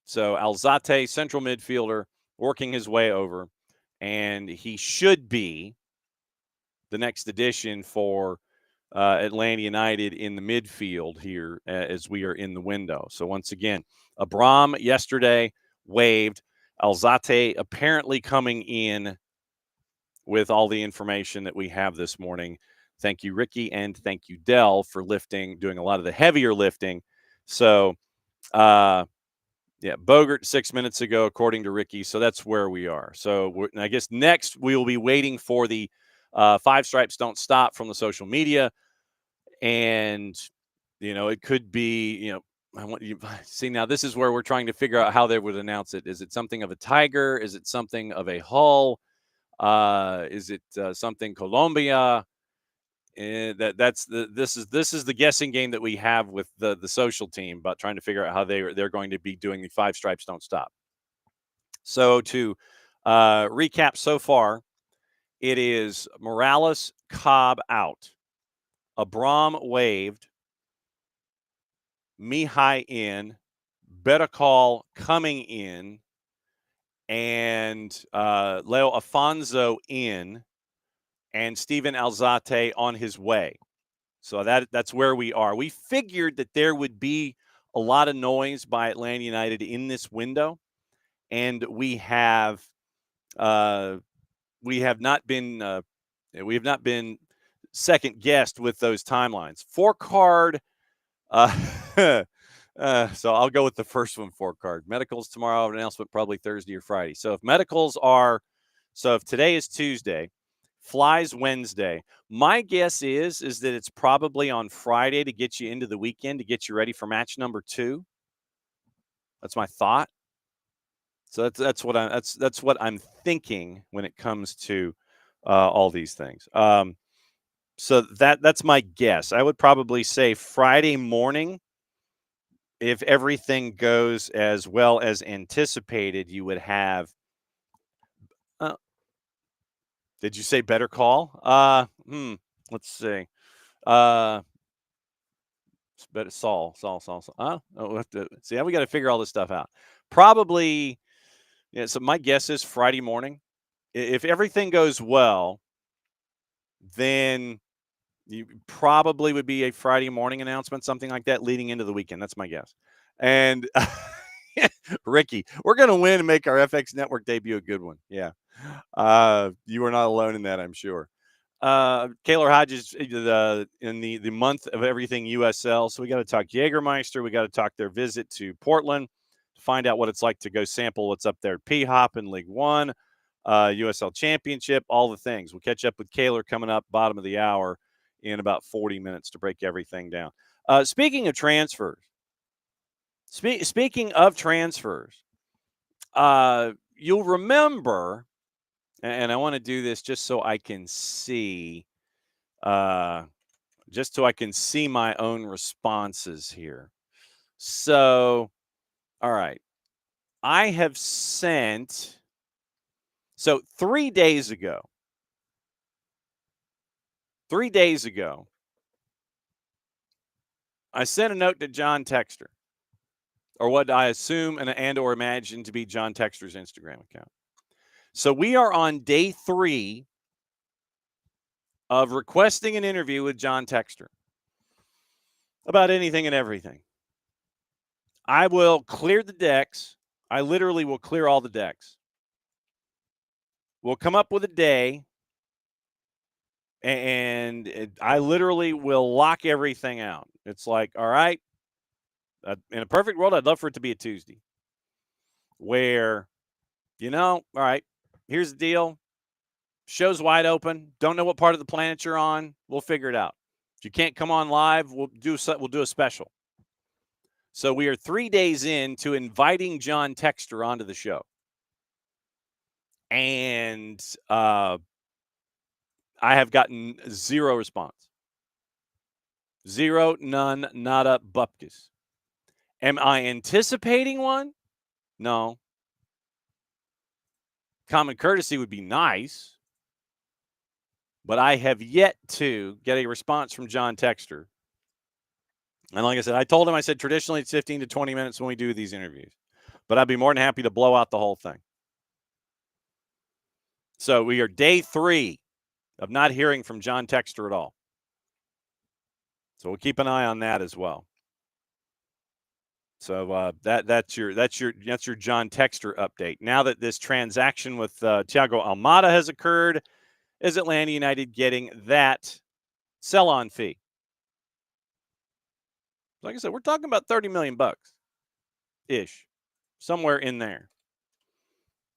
So Alzate, central midfielder, working his way over, and he should be the next addition for Atlanta United in the midfield here as we are in the window. So once again, Abram yesterday waived. Alzate apparently coming in with all the information that we have this morning. Thank you, Ricky, and thank you, Dell, for doing a lot of the heavier lifting. So, Bogert 6 minutes ago, according to Ricky. So that's where we are. So I guess next we will be waiting for the 5 stripes don't stop from the social media. And, it could be, I want you see now this is where we're trying to figure out how they would announce it. Is it something of a tiger? Is it something of a hull? Is it something Colombia? This is the guessing game that we have with the social team about trying to figure out how they're going to be doing the 5 stripes don't stop. So to recap so far, it is Morales, Cobb out, Abram waived, Mihai in, Betakal coming in, and Leo Afonso in, and Steven Alzate on his way. So that's where we are. We figured that there would be a lot of noise by Atlanta United in this window, and we have not been second guessed with those timelines. 4-card. So I'll go with the first one. 4-card. Medicals tomorrow. Announcement probably Thursday or Friday. So if today is Tuesday, flies Wednesday. My guess is that it's probably on Friday to get you into the weekend, to get you ready for match number 2. That's my thought. So that's what I'm thinking when it comes to all these things. So that's my guess. I would probably say Friday morning, if everything goes as well as anticipated, you would have. Did you say better call? Let's see. Better Saul. We'll have to see. We got to figure all this stuff out. Probably. Yeah. So my guess is Friday morning. If everything goes well, then you probably would be a Friday morning announcement, something like that, leading into the weekend. That's my guess. And Ricky, we're going to win and make our FX Network debut a good one. Yeah. You are not alone in that, I'm sure. Kaylor Hodges in the month of everything USL. So we got to talk Jägermeister. We got to talk their visit to Portland to find out what it's like to go sample what's up there at P-Hop in League One, USL Championship, all the things. We'll catch up with Kaylor coming up bottom of the hour in about 40 minutes to break everything down. Speaking of transfers, you'll remember, and I want to do this just so I can see, my own responses here. So, all right, I have sent. So 3 days ago, I sent a note to John Texter, or what I assume and or imagine to be John Texter's Instagram account. So we are on day 3 of requesting an interview with John Texter about anything and everything. I will clear the decks. I literally will clear all the decks. We'll come up with a day, and I literally will lock everything out. It's like, all right, in a perfect world, I'd love for it to be a Tuesday where, all right, here's the deal. Show's wide open. Don't know what part of the planet you're on. We'll figure it out. If you can't come on live, we'll do a special. So we are 3 days into inviting John Texter onto the show. And I have gotten zero response. Zero, none, nada, bupkis. Am I anticipating one? No. Common courtesy would be nice. But I have yet to get a response from John Texter. And like I said, I told him, I said, traditionally it's 15 to 20 minutes when we do these interviews. But I'd be more than happy to blow out the whole thing. So we are day 3 of not hearing from John Texter at all. So we'll keep an eye on that as well. So that's your John Texter update. Now that this transaction with Thiago Almada has occurred, is Atlanta United getting that sell-on fee? Like I said, we're talking about $30 million ish, somewhere in there,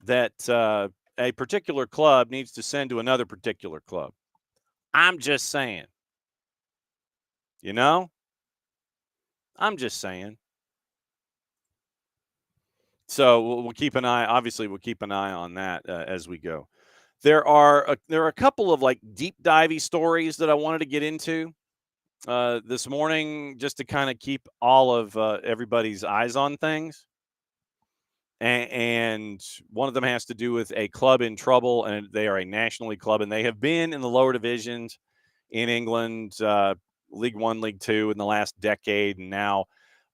that a particular club needs to send to another particular club. I'm just saying. I'm just saying. So we'll keep an eye. Obviously, we'll keep an eye on that as we go. There are a couple of like deep divey stories that I wanted to get into this morning, just to kind of keep all of everybody's eyes on things. And one of them has to do with a club in trouble, and they are a National League club, and they have been in the lower divisions in England, League One, League Two in the last decade, and now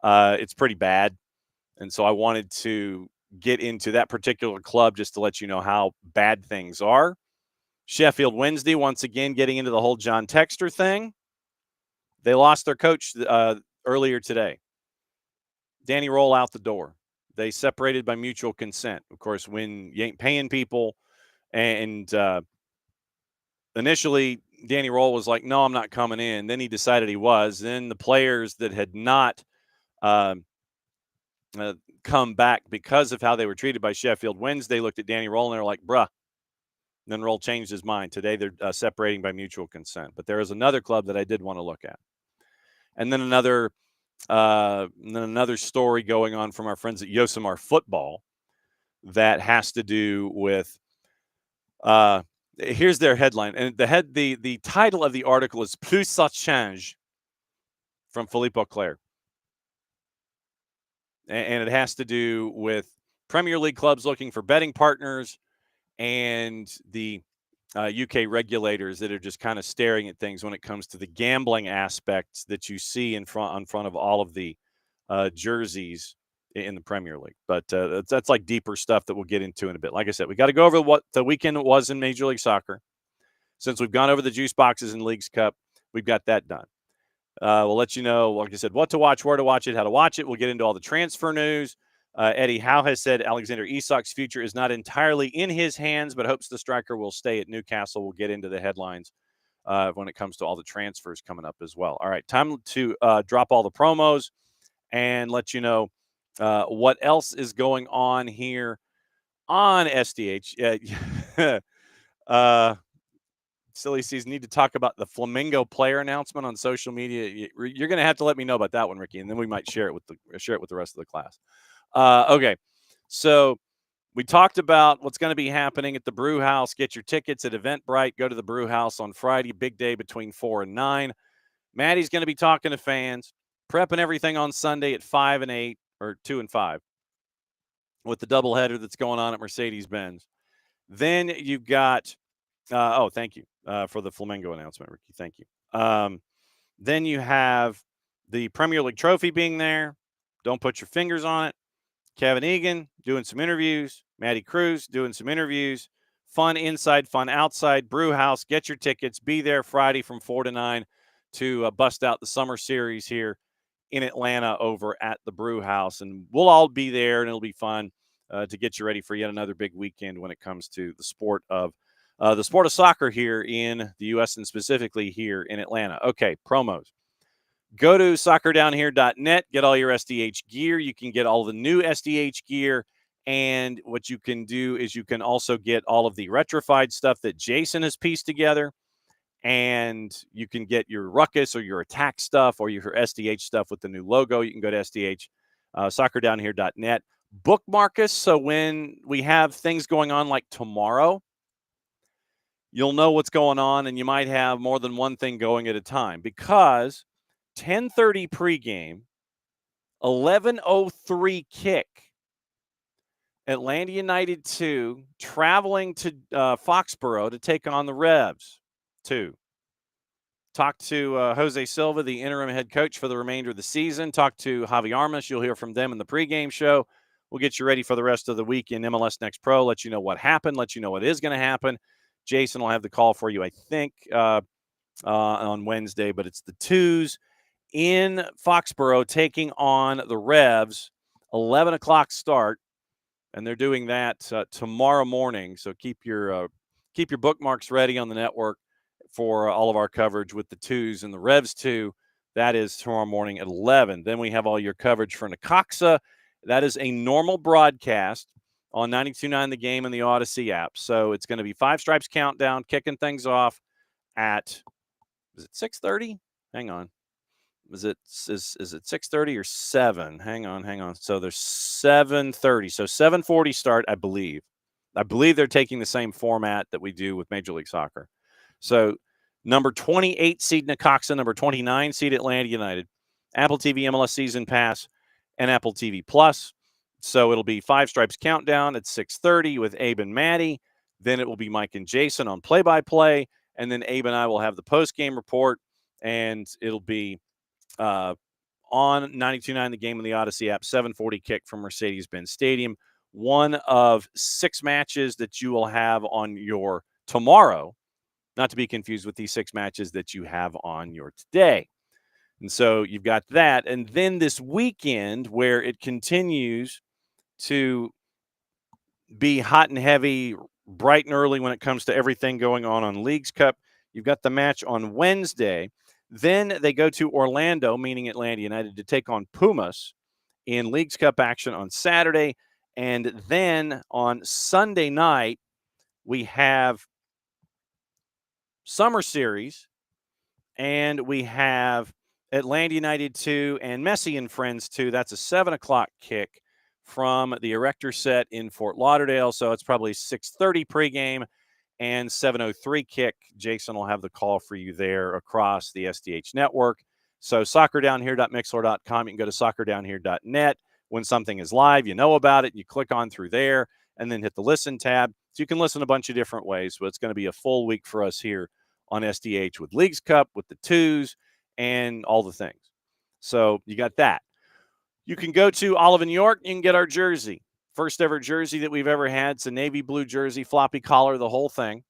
it's pretty bad. And so I wanted to get into that particular club just to let you know how bad things are. Sheffield Wednesday, once again, getting into the whole John Texter thing. They lost their coach earlier today. Danny Roll out the door. They separated by mutual consent. Of course, when you ain't paying people, and initially Danny Roll was like, no, I'm not coming in. Then he decided he was. Then the players that had not come back because of how they were treated by Sheffield Wednesday looked at Danny Roll and they're like, bruh. And then Roll changed his mind. Today they're separating by mutual consent. But there is another club that I did want to look at. And then another And then another story going on from our friends at Yosemite Football that has to do with here's their headline. And the title of the article is Plus ça change from Philippe Auclair. And it has to do with Premier League clubs looking for betting partners and the UK regulators that are just kind of staring at things when it comes to the gambling aspects that you see in front of all of the jerseys in the Premier League. But that's like deeper stuff that we'll get into in a bit. Like I said, we got to go over what the weekend was in Major League Soccer. Since we've gone over the juice boxes in Leagues Cup, we've got that done. We'll let you know, like I said, what to watch, where to watch it, how to watch it. We'll get into all the transfer news. Eddie Howe has said Alexander Isak's future is not entirely in his hands, but hopes the striker will stay at Newcastle. We'll get into the headlines when it comes to all the transfers coming up as well. All right, time to drop all the promos and let you know what else is going on here on SDH. Silly Seas need to talk about the Flamingo player announcement on social media. You're going to have to let me know about that one, Ricky, and then we might share it with the rest of the class. Okay, so we talked about what's going to be happening at the Brew House. Get your tickets at Eventbrite. Go to the Brew House on Friday, big day between 4 and 9. Maddie's going to be talking to fans, prepping everything on Sunday at 5 and 8, or 2 and 5, with the doubleheader that's going on at Mercedes-Benz. Then you've got thank you for the Flamingo announcement, Ricky. Thank you. Then you have the Premier League trophy being there. Don't put your fingers on it. Kevin Egan doing some interviews. Maddie Cruz doing some interviews. Fun inside, fun outside. Brew House. Get your tickets. Be there Friday from 4 to 9 to bust out the summer series here in Atlanta over at the Brew House. And we'll all be there, and it'll be fun to get you ready for yet another big weekend when it comes to the sport of soccer here in the U.S. and specifically here in Atlanta. Okay, promos. Go to soccerdownhere.net. Get all your SDH gear. You can get all the new SDH gear. And what you can do is you can also get all of the retrified stuff that Jason has pieced together. And you can get your Ruckus or your Attack stuff or your SDH stuff with the new logo. You can go to SDH, soccerdownhere.net. Bookmark us so when we have things going on like tomorrow, you'll know what's going on, and you might have more than one thing going at a time, because 10:30 pregame, 11:03 kick, Atlanta United 2 traveling to Foxborough to take on the Revs 2. Talk to Jose Silva, the interim head coach for the remainder of the season. Talk to Javi Armas. You'll hear from them in the pregame show. We'll get you ready for the rest of the week in MLS Next Pro, let you know what happened, let you know what is going to happen. Jason will have the call for you, I think, on Wednesday, but it's the Twos in Foxborough taking on the Revs, 11 o'clock start, and they're doing that tomorrow morning. So keep your bookmarks ready on the network for all of our coverage with the Twos and the Revs 2. That is tomorrow morning at 11. Then we have all your coverage for Necaxa. That is a normal broadcast on 92.9 The Game and the Odyssey app. So it's going to be Five Stripes Countdown, kicking things off at, is it 6:30? Hang on. Is it 6:30 or 7? Hang on. So there's 7:30. So 7:40 start, I believe. I believe they're taking the same format that we do with Major League Soccer. So number 28 seed Necaxa, number 29 seed Atlanta United, Apple TV MLS Season Pass, and Apple TV Plus. So it'll be Five Stripes Countdown at 6:30 with Abe and Maddie. Then it will be Mike and Jason on play-by-play. And then Abe and I will have the post-game report. And it'll be on 92.9 The Game and the Odyssey app, 7:40 kick from Mercedes-Benz Stadium. One of 6 matches that you will have on your tomorrow, not to be confused with these 6 matches that you have on your today. And so you've got that. And then this weekend, where it continues to be hot and heavy, bright and early when it comes to everything going on Leagues Cup, you've got the match on Wednesday. Then they go to Orlando, meaning Atlanta United, to take on Pumas in Leagues Cup action on Saturday. And then on Sunday night, we have Summer Series, and we have Atlanta United 2, and Messi and Friends 2. That's a 7 o'clock kick from the Erector Set in Fort Lauderdale. So it's probably 6:30 pregame and 7:03 kick. Jason will have the call for you there across the SDH network. So soccerdownhere.mixler.com. You can go to soccerdownhere.net. When something is live, you know about it. You click on through there and then hit the listen tab. So you can listen a bunch of different ways. But it's going to be a full week for us here on SDH with Leagues Cup, with the twos, and all the things. So you got that. You can go to Olive, New York. You can get our jersey. First ever jersey that we've ever had. It's a navy blue jersey, floppy collar, the whole thing.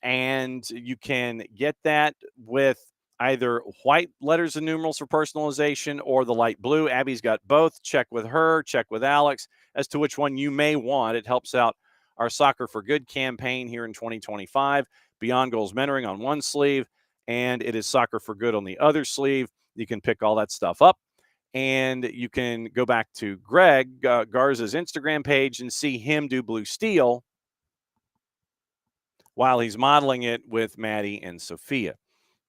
And you can get that with either white letters and numerals for personalization or the light blue. Abby's got both. Check with her, check with Alex as to which one you may want. It helps out our Soccer for Good campaign here in 2025. Beyond Goals Mentoring on one sleeve, and it is Soccer for Good on the other sleeve. You can pick all that stuff up. And you can go back to Greg Garza's Instagram page and see him do Blue Steel while he's modeling it with Maddie and Sophia.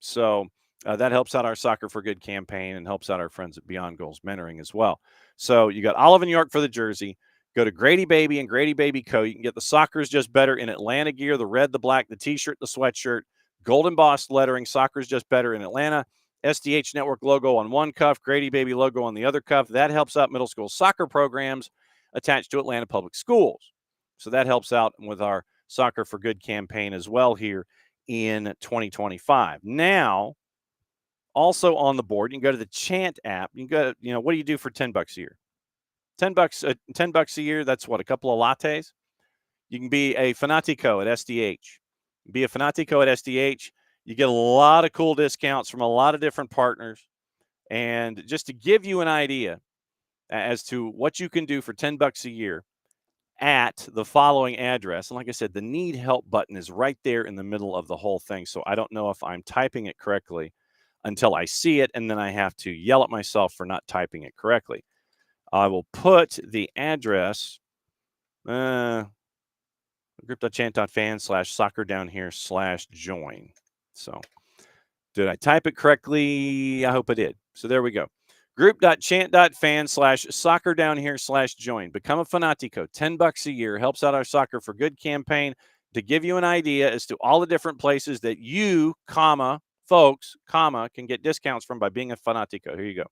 So that helps out our Soccer for Good campaign and helps out our friends at Beyond Goals Mentoring as well. So you got Olive, New York for the jersey. Go to Grady Baby and Grady Baby Co. You can get the Soccer's Just Better in Atlanta gear, the red, the black, the T-shirt, the sweatshirt, gold embossed lettering, Soccer's Just Better in Atlanta. SDH Network logo on one cuff, Grady Baby logo on the other cuff. That helps out middle school soccer programs attached to Atlanta Public Schools. So that helps out with our Soccer for Good campaign as well here in 2025. Now, also on the board, you can go to the Chant app. You can go, what do you do for $10 a year? $10 a year, that's what, a couple of lattes? You can be a Fanatico at SDH. Be a Fanatico at SDH. You get a lot of cool discounts from a lot of different partners. And just to give you an idea as to what you can do for $10 a year at the following address. And like I said, the need help button is right there in the middle of the whole thing. So I don't know if I'm typing it correctly until I see it, and then I have to yell at myself for not typing it correctly. I will put the address, group.chant.fan/soccerdownhere/join. So did I type it correctly? I hope I did. So there we go. Group.chant.fan/soccerdownhere/join. Become a Fanatico. $10 a year. Helps out our Soccer for Good campaign to give you an idea as to all the different places that you, folks, can get discounts from by being a Fanatico. Here you go.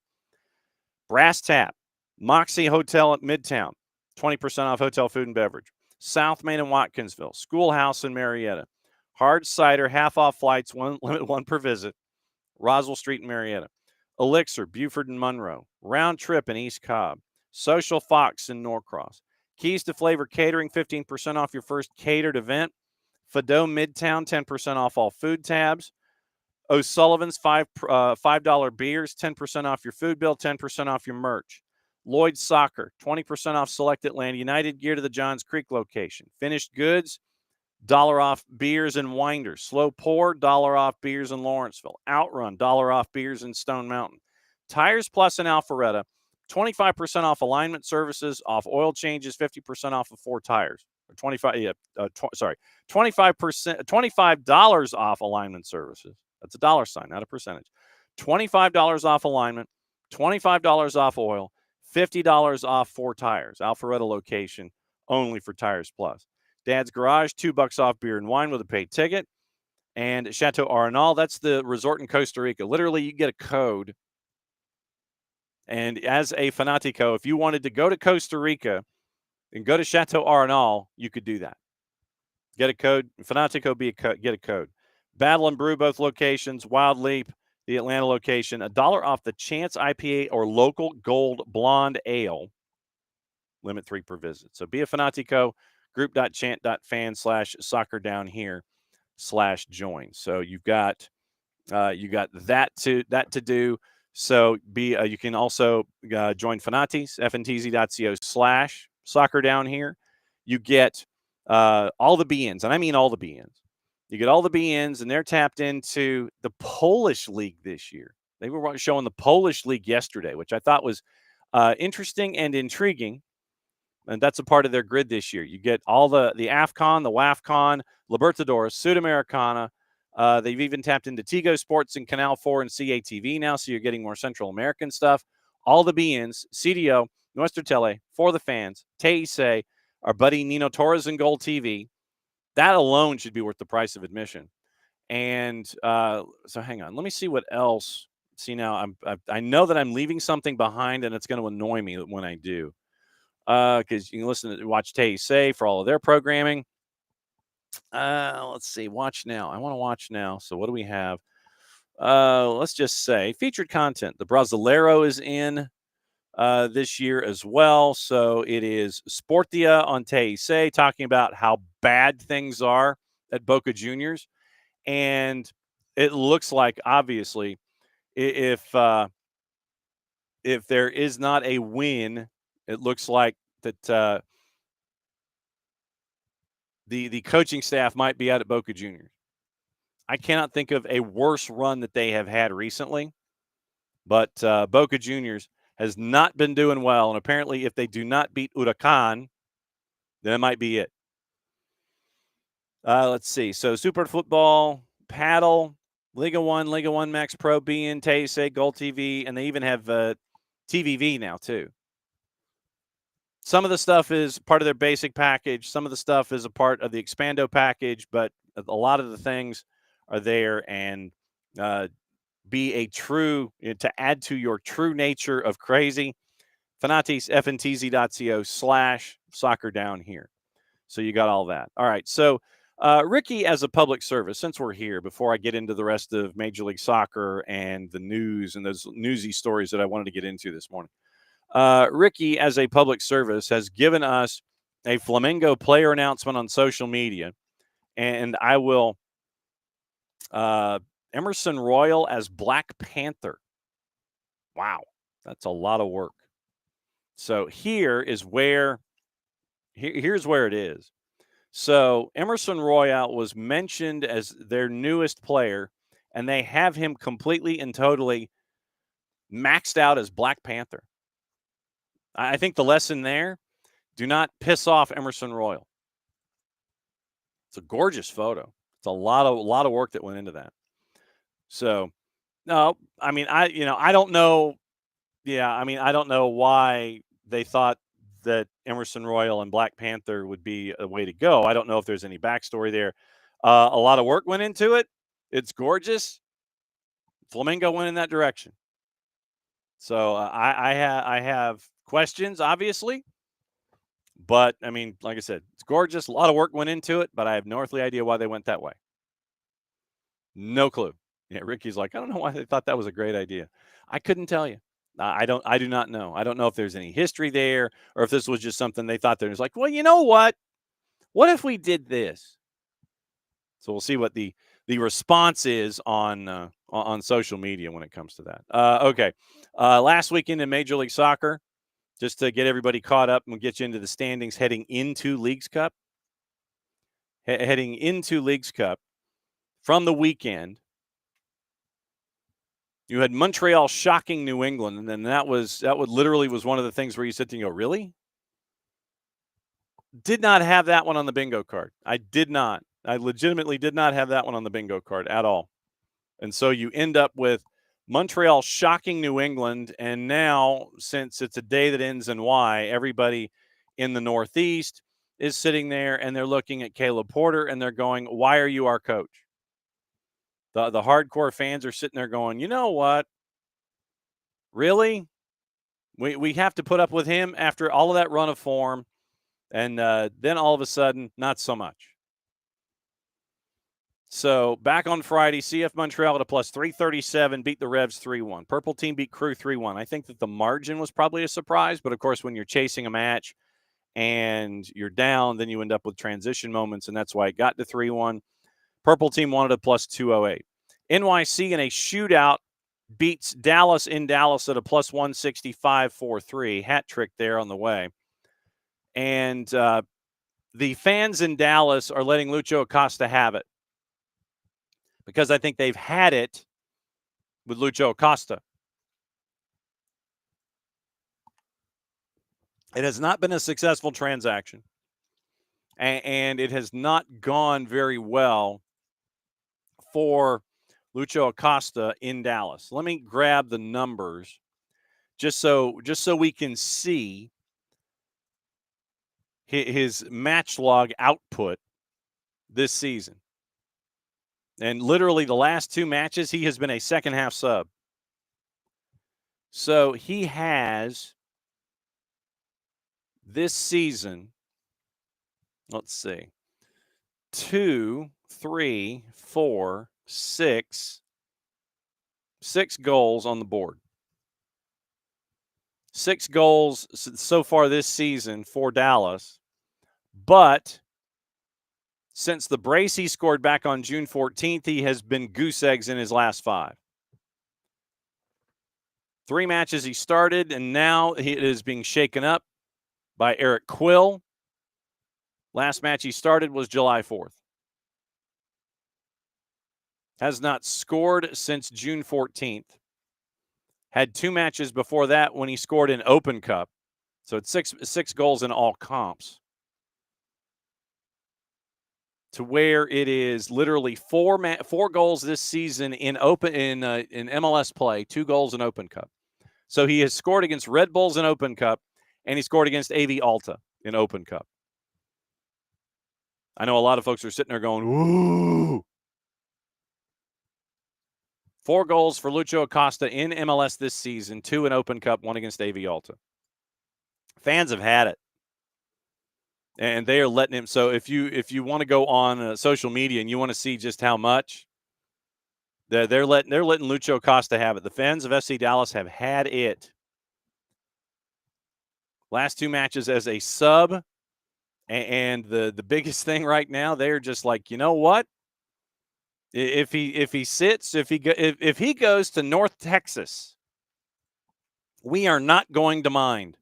Brass Tap, Moxie Hotel at Midtown, 20% off hotel food and beverage. South Main in Watkinsville, Schoolhouse in Marietta. Hard Cider, half off flights, limit one per visit. Roswell Street in Marietta. Elixir, Buford and Monroe. Round Trip in East Cobb. Social Fox in Norcross. Keys to Flavor Catering, 15% off your first catered event. Fido Midtown, 10% off all food tabs. O'Sullivan's, $5 beers, 10% off your food bill, 10% off your merch. Lloyd's Soccer, 20% off select Atlanta United gear to the Johns Creek location. Finished Goods, $1 off beers and Winders. Slow Pour, $1 off beers in Lawrenceville. Outrun, $1 off beers in Stone Mountain. Tires Plus in Alpharetta, 25% off alignment services, off oil changes, 50% off of 4 tires. Or 25% off alignment services. That's a dollar sign, not a percentage. $25 off alignment, $25 off oil, $50 off 4 tires. Alpharetta location only for Tires Plus. Dad's Garage, $2 off beer and wine with a paid ticket. And Chateau Arenal, that's the resort in Costa Rica. Literally, you get a code. And as a Fanatico, if you wanted to go to Costa Rica and go to Chateau Arenal, you could do that. Get a code. Fanatico, get a code. Battle and Brew, both locations. Wild Leap, the Atlanta location. $1 off the Chance IPA or local gold blonde ale. Limit 3 per visit. So be a Fanatico. Group.chant.fan/soccerdownhere/join. So you got that to do. So you can also join Fanatis, fntz.co/soccerdownhere. You get all the BNs, and I mean all the BNs. You get all the BNs, and they're tapped into the Polish League this year. They were showing the Polish League yesterday, which I thought was interesting and intriguing. And that's a part of their grid this year. You get all the AFCON, the WAFCON, Libertadores, Sudamericana, They've even tapped into Tigo Sports and Canal 4 and CATV now, so you're getting more Central American stuff. All the BNs, CDO, Nuestra Tele, For the Fans, Teise, our buddy Nino Torres and Gold TV. That alone should be worth the price of admission. And so hang on. Let me see what else. See, now I know that I'm leaving something behind, and it's going to annoy me when I do. Because you can watch Teise for all of their programming. Let's see. Watch now. I want to watch now. So what do we have? Let's just say featured content. The Brasileiro is in this year as well. So it is Sportia on Teise talking about how bad things are at Boca Juniors. And it looks like, obviously, if there is not a win, it looks like that the coaching staff might be out at Boca Juniors. I cannot think of a worse run that they have had recently, but Boca Juniors has not been doing well, and apparently if they do not beat Huracan, then it might be it. Let's see. So Super Football, Paddle, Liga 1 Max Pro, BN, Teise, Gold TV, and they even have TVV now too. Some of the stuff is part of their basic package. Some of the stuff is a part of the Expando package, but a lot of the things are there, and be a true, to add to your true nature of crazy, Fanatis, fntz.co/soccer down here. So you got all that. All right. So Ricky, as a public service, since we're here, before I get into the rest of Major League Soccer and the news and those newsy stories that I wanted to get into this morning, Ricky, as a public service, has given us a Flamengo player announcement on social media, and I will Emerson Royal as Black Panther. Wow, that's a lot of work. So here's where it is. So Emerson Royal was mentioned as their newest player, and they have him completely and totally maxed out as Black Panther. I think the lesson there, do not piss off Emerson Royal. It's a gorgeous photo. It's a lot of work that went into that. So, no, I mean, I don't know. Yeah, I mean, I don't know why they thought that Emerson Royal and Black Panther would be a way to go. I don't know if there's any backstory there. A lot of work went into it. It's gorgeous. Flamengo went in that direction. So I have questions, obviously. But, I mean, like I said, it's gorgeous. A lot of work went into it, but I have no earthly idea why they went that way. No clue. Yeah, Ricky's like, I don't know why they thought that was a great idea. I couldn't tell you. I do not know. I don't know if there's any history there or if this was just something they thought there was like, well, you know what? What if we did this? So we'll see what the response is on social media when it comes to that. Okay. Last weekend in Major League Soccer, just to get everybody caught up and get you into the standings heading into Leagues Cup. Heading into Leagues Cup from the weekend, you had Montreal shocking New England, and then that literally was one of the things where you sit there and go, really? Did not have that one on the bingo card. I did not. I legitimately did not have that one on the bingo card at all. And so you end up with Montreal shocking New England, and now, since it's a day that ends in Y, everybody in the Northeast is sitting there, and they're looking at Caleb Porter, and they're going, why are you our coach? The hardcore fans are sitting there going, you know what? Really? We have to put up with him after all of that run of form, and then all of a sudden, not so much. So back on Friday, CF Montreal at a plus 337 beat the Revs 3-1. Purple team beat Crew 3-1. I think that the margin was probably a surprise, but of course, when you're chasing a match and you're down, then you end up with transition moments, and that's why it got to 3-1. Purple team wanted a plus 208. NYC in a shootout beats Dallas in Dallas at a plus 165 4-3. Hat trick there on the way. And the fans in Dallas are letting Lucho Acosta have it, because I think they've had it with Lucho Acosta. It has not been a successful transaction, and it has not gone very well for Lucho Acosta in Dallas. Let me grab the numbers just so we can see his match log output this season. And literally the last 2 matches, he has been a second half sub. So he has this season, let's see, 2, 3, 4, 6 goals on the board. 6 goals so far this season for Dallas. But since the brace he scored back on June 14th, he has been goose eggs in his last 5. 3 matches he started, and now it is being shaken up by Eric Quill. Last match he started was July 4th. Has not scored since June 14th. Had 2 matches before that when he scored in Open Cup. So it's 6 goals in all comps. To where it is literally 4 goals this season in MLS play, 2 goals in Open Cup. So he has scored against Red Bulls in Open Cup, and he scored against AV Alta in Open Cup. I know a lot of folks are sitting there going, "Woo!" 4 goals for Lucho Acosta in MLS this season, 2 in Open Cup, 1 against AV Alta. Fans have had it. And they are letting him. So if you want to go on social media and you want to see just how much, they're letting Lucho Acosta have it. The fans of FC Dallas have had it. Last 2 matches as a sub, and the biggest thing right now, they're just like, you know what? If he sits, if he goes to North Texas, we are not going to mind.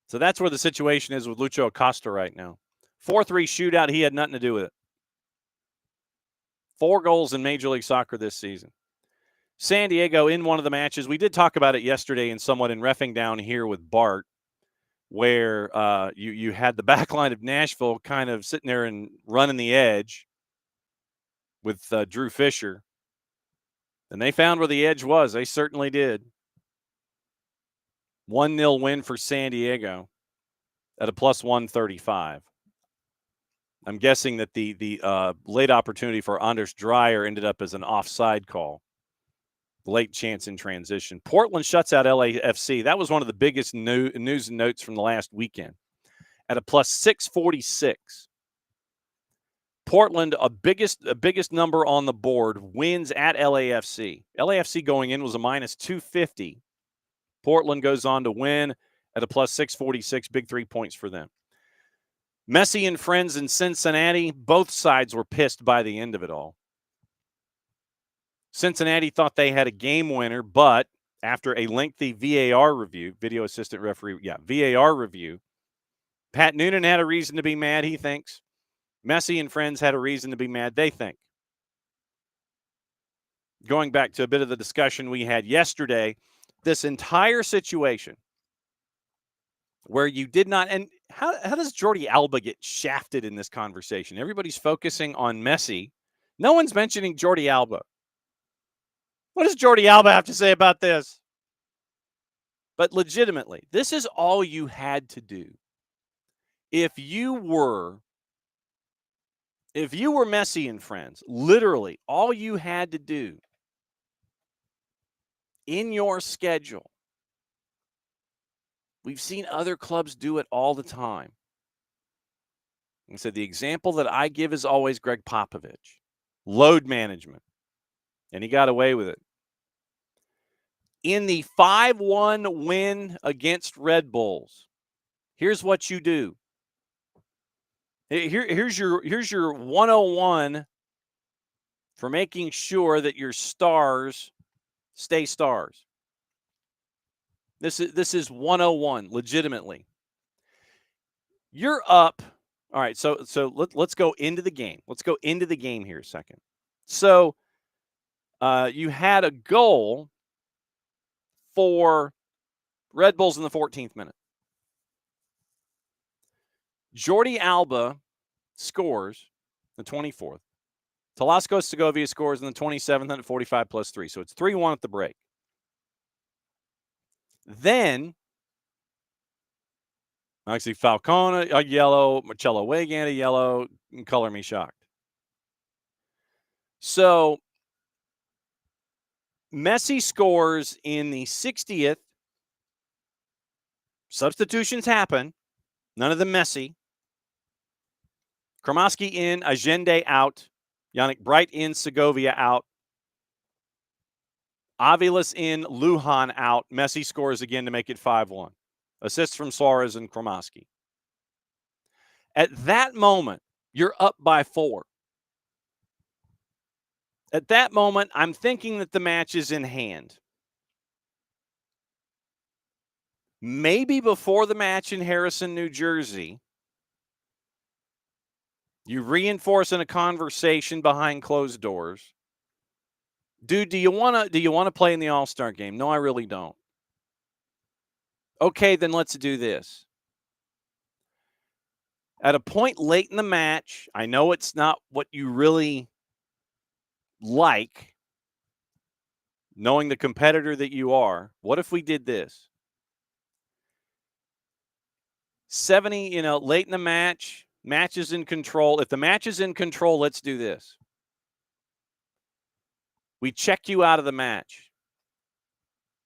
So that's where the situation is with Lucho Acosta right now. 4-3 shootout, he had nothing to do with it. 4 goals in Major League Soccer this season. San Diego in one of the matches. We did talk about it yesterday and somewhat in reffing down here with Bart, where you had the back line of Nashville kind of sitting there and running the edge with Drew Fisher. And they found where the edge was. They certainly did. 1-0 win for San Diego at a plus 135. I'm guessing that the late opportunity for Anders Dreyer ended up as an offside call. Late chance in transition. Portland shuts out LAFC. That was one of the biggest news and notes from the last weekend at a plus 646. Portland, a biggest number on the board, wins at LAFC. LAFC going in was a minus 250. Portland goes on to win at a plus 646. Big 3 points for them. Messi and friends in Cincinnati, both sides were pissed by the end of it all. Cincinnati thought they had a game winner, but after a lengthy VAR review, video assistant referee, VAR review, Pat Noonan had a reason to be mad, he thinks. Messi and friends had a reason to be mad, they think. Going back to a bit of the discussion we had yesterday, this entire situation where you did not, and how does Jordi Alba get shafted in this conversation? Everybody's focusing on Messi. No one's mentioning Jordi Alba. What does Jordi Alba have to say about this? But legitimately, this is all you had to do. If you were Messi and friends, literally all you had to do in your schedule, we've seen other clubs do it all the time. And so the example that I give is always Greg Popovich. Load management. And he got away with it. In the 5-1 win against Red Bulls, here's what you do. Here's your 101 for making sure that your stars stay stars. This is 101, legitimately. You're up. All right, so let's go into the game. Let's go into the game here a second. So you had a goal for Red Bulls in the 14th minute. Jordi Alba scores the 24th. Telesco Segovia scores in the 27th at 45 plus 3. So it's 3-1 at the break. Then, actually, Falcone, a yellow, Marcello Weigand, a yellow, and color me shocked. So, Messi scores in the 60th. Substitutions happen. None of them Messi. Kromaski in, Allende out. Yannick Bright in, Segovia out. Avilas in, Lujan out. Messi scores again to make it 5-1. Assists from Suarez and Kromaski. At that moment, you're up by 4. At that moment, I'm thinking that the match is in hand. Maybe before the match in Harrison, New Jersey, you reinforce in a conversation behind closed doors. Dude, do you want to play in the All-Star game? No, I really don't. Okay, then let's do this. At a point late in the match, I know it's not what you really like, knowing the competitor that you are. What if we did this? 70, late in the match, match is in control. If the match is in control, let's do this. We check you out of the match.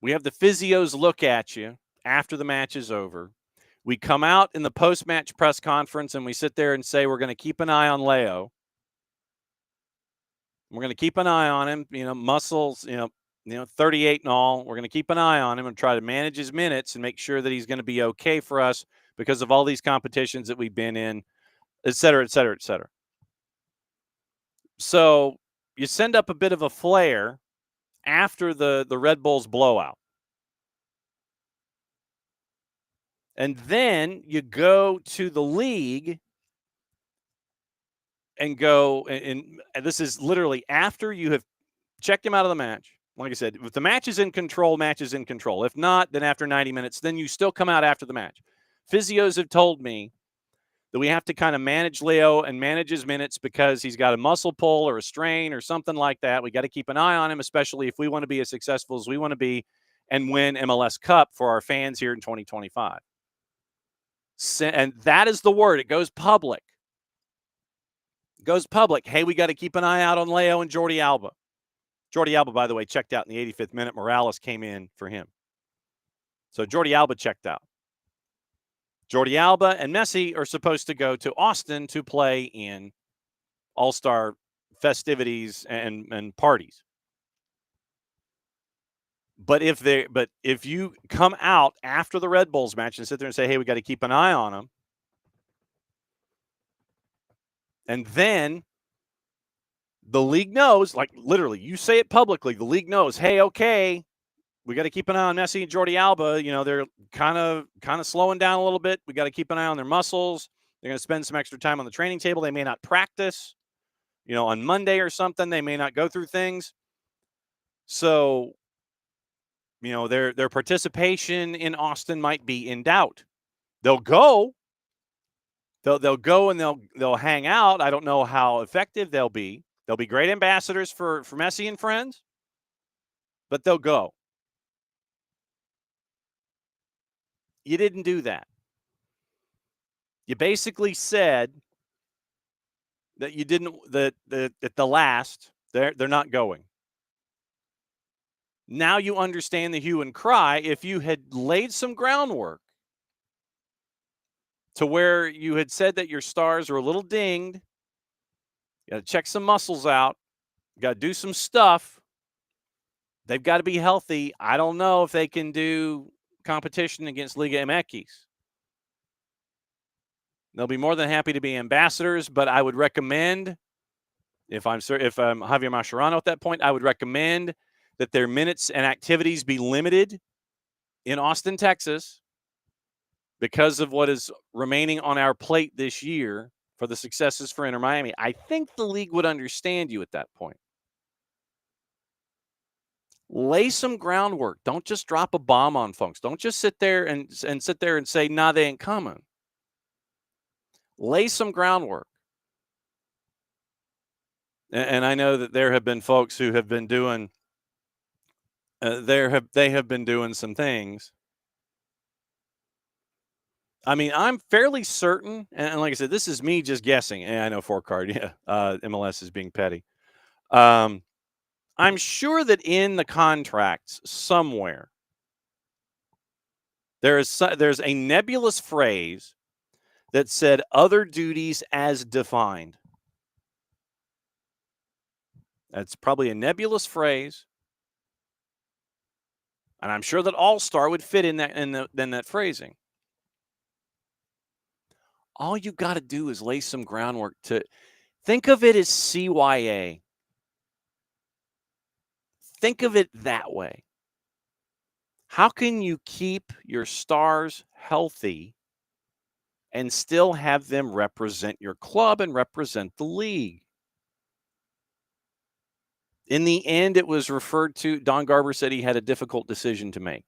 We have the physios look at you after the match is over. We come out in the post-match press conference and we sit there and say, we're going to keep an eye on Leo. We're going to keep an eye on him, muscles, 38 and all. We're going to keep an eye on him and try to manage his minutes and make sure that he's going to be okay for us because of all these competitions that we've been in, et cetera, et cetera, et cetera. So you send up a bit of a flare after the Red Bulls blowout. And then you go to the league and go, and this is literally after you have checked him out of the match. Like I said, if the match is in control, match is in control. If not, then after 90 minutes, then you still come out after the match. Physios have told me that we have to kind of manage Leo and manage his minutes because he's got a muscle pull or a strain or something like that. We got to keep an eye on him, especially if we want to be as successful as we want to be and win MLS Cup for our fans here in 2025. And that is the word. It goes public. It goes public. Hey, we got to keep an eye out on Leo and Jordi Alba. Jordi Alba, by the way, checked out in the 85th minute. Morales came in for him. So Jordi Alba checked out. Jordi Alba and Messi are supposed to go to Austin to play in all-star festivities and parties. But if you come out after the Red Bulls match and sit there and say, hey, we got to keep an eye on them, and then the league knows, like literally, you say it publicly, the league knows, hey, okay, we got to keep an eye on Messi and Jordi Alba. They're kind of slowing down a little bit. We got to keep an eye on their muscles. They're going to spend some extra time on the training table. They may not practice, on Monday or something. They may not go through things. So, their participation in Austin might be in doubt. They'll go. They'll go and they'll hang out. I don't know how effective they'll be. They'll be great ambassadors for Messi and friends, but they'll go. You didn't do that. You basically said that you didn't, that at the last, they're not going. Now you understand the hue and cry. If you had laid some groundwork to where you had said that your stars are a little dinged, you got to check some muscles out, you got to do some stuff, they've got to be healthy. I don't know if they can do competition against Liga MX. They'll be more than happy to be ambassadors, but I would recommend, if I'm Javier Mascherano at that point, I would recommend that their minutes and activities be limited in Austin, Texas, because of what is remaining on our plate this year for the successes for Inter Miami. I think the league would understand you at that point. Lay some groundwork. Don't just drop a bomb on folks. Don't just sit there and say, nah, they ain't coming. Lay some groundwork. And I know that there have been folks who have been doing they have been doing some things. I mean, I'm fairly certain, and like I said, this is me just guessing. And I know 4Card, yeah, MLS is being petty. I'm sure that in the contracts somewhere there's a nebulous phrase that said other duties as defined. That's probably a nebulous phrase, and I'm sure that All-Star would fit in that phrasing. All you got to do is lay some groundwork to think of it as CYA. Think of it that way. How can you keep your stars healthy and still have them represent your club and represent the league? In the end, it was referred to, Don Garber said he had a difficult decision to make.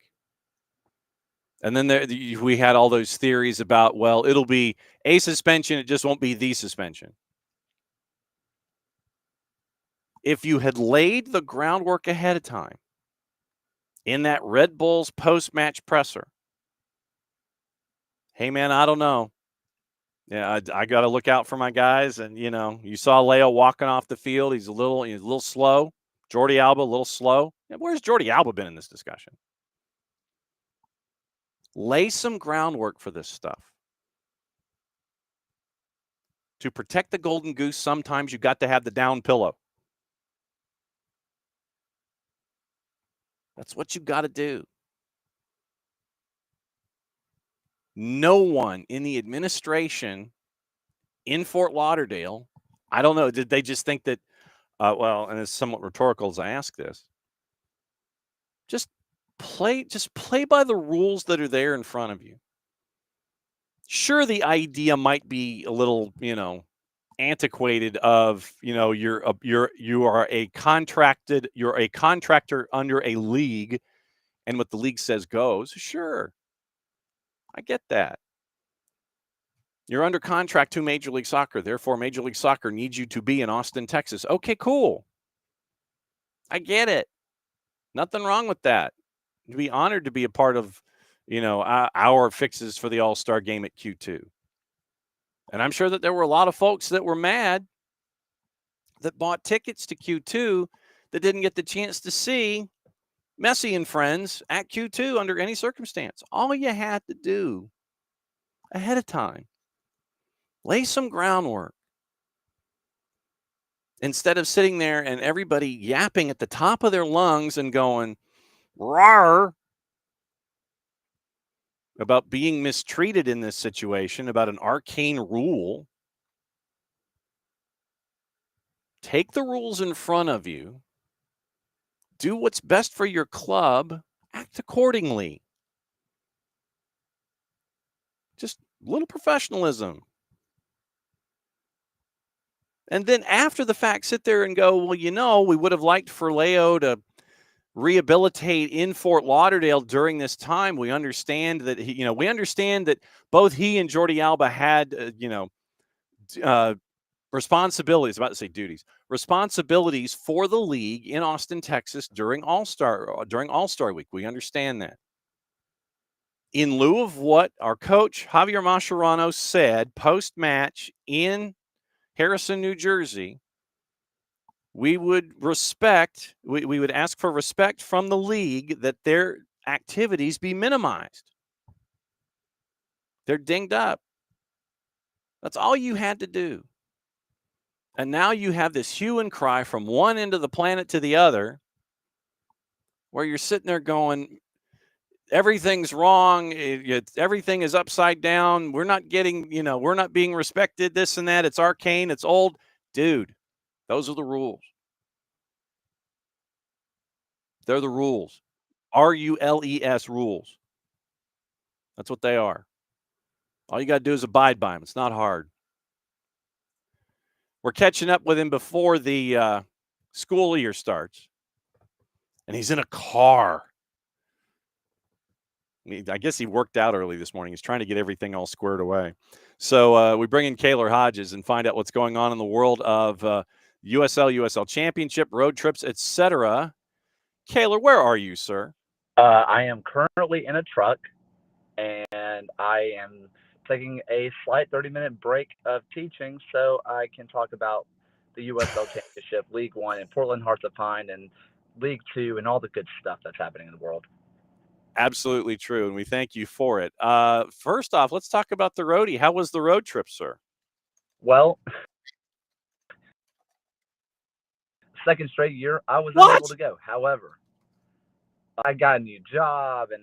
And then we had all those theories about, well, it'll be a suspension, it just won't be the suspension. If you had laid the groundwork ahead of time in that Red Bulls post-match presser, hey, man, I don't know. Yeah, I got to look out for my guys. And, you saw Leo walking off the field. He's a little slow. Jordi Alba, a little slow. Where's Jordi Alba been in this discussion? Lay some groundwork for this stuff. To protect the Golden Goose, sometimes you got to have the down pillow. That's what you got to do. No one in the administration in Fort Lauderdale, I don't know, did they just think that, and it's somewhat rhetorical as I ask this, just play by the rules that are there in front of you. Sure, the idea might be a little, antiquated of, you're a contractor under a league, and what the league says goes. Sure, I get that. You're under contract to Major League Soccer, therefore Major League Soccer needs you to be in Austin, Texas. Okay, cool. I get it. Nothing wrong with that. To be honored to be a part of, our fixes for the All-Star game at Q2. And I'm sure that there were a lot of folks that were mad that bought tickets to Q2 that didn't get the chance to see Messi and friends at Q2 under any circumstance. All you had to do ahead of time, lay some groundwork. Instead of sitting there and everybody yapping at the top of their lungs and going, rawr, about being mistreated in this situation, about an arcane rule. Take the rules in front of you. Do what's best for your club. Act accordingly. Just a little professionalism. And then after the fact, sit there and go, well, we would have liked for Leo to rehabilitate in Fort Lauderdale during this time. We understand that that both he and Jordi Alba had, responsibilities, about to say duties, responsibilities for the league in Austin, Texas during All-Star Week. We understand that. In lieu of what our coach, Javier Mascherano, said post-match in Harrison, New Jersey, we would we would ask for respect from the league that their activities be minimized. They're dinged up. That's all you had to do. And now you have this hue and cry from one end of the planet to the other, where you're sitting there going, everything's wrong. Everything is upside down. We're not getting, we're not being respected, this and that. It's arcane. It's old. Dude, those are the rules. They're the rules. RULES rules. That's what they are. All you got to do is abide by them. It's not hard. We're catching up with him before the school year starts. And he's in a car. I guess he worked out early this morning. He's trying to get everything all squared away. So we bring in Kaylor Hodges and find out what's going on in the world of USL Championship, road trips, etc. Kaylor, where are you, sir? I am currently in a truck, and I am taking a slight 30-minute break of teaching so I can talk about the USL Championship, League One, and Portland Hearts of Pine, and League Two, and all the good stuff that's happening in the world. Absolutely true, and we thank you for it. First off, let's talk about the roadie. How was the road trip, sir? Well, second straight year, I was What? unable to go. However, I got a new job, and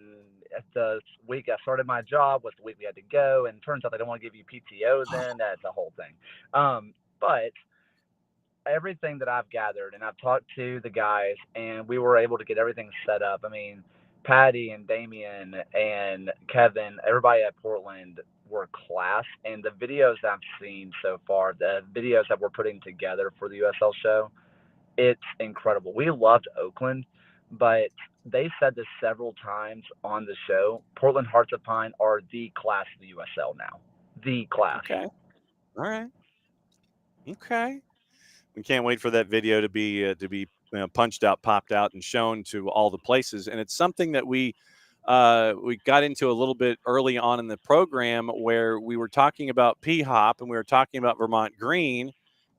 the week I started my job was the week we had to go, and it turns out they don't want to give you PTO then. That's a whole thing. But everything that I've gathered, and I've talked to the guys, and we were able to get everything set up. I mean, Patty and Damien and Kevin, everybody at Portland were class, and the videos I've seen so far, the videos that we're putting together for the USL show, it's incredible. We loved Oakland, but they said this several times on the show. Portland Hearts of Pine are the class of the USL now. The class. Okay. All right. Okay. We can't wait for that video to be punched out, popped out, and shown to all the places. And it's something that we got into a little bit early on in the program, where we were talking about P-Hop and we were talking about Vermont Green,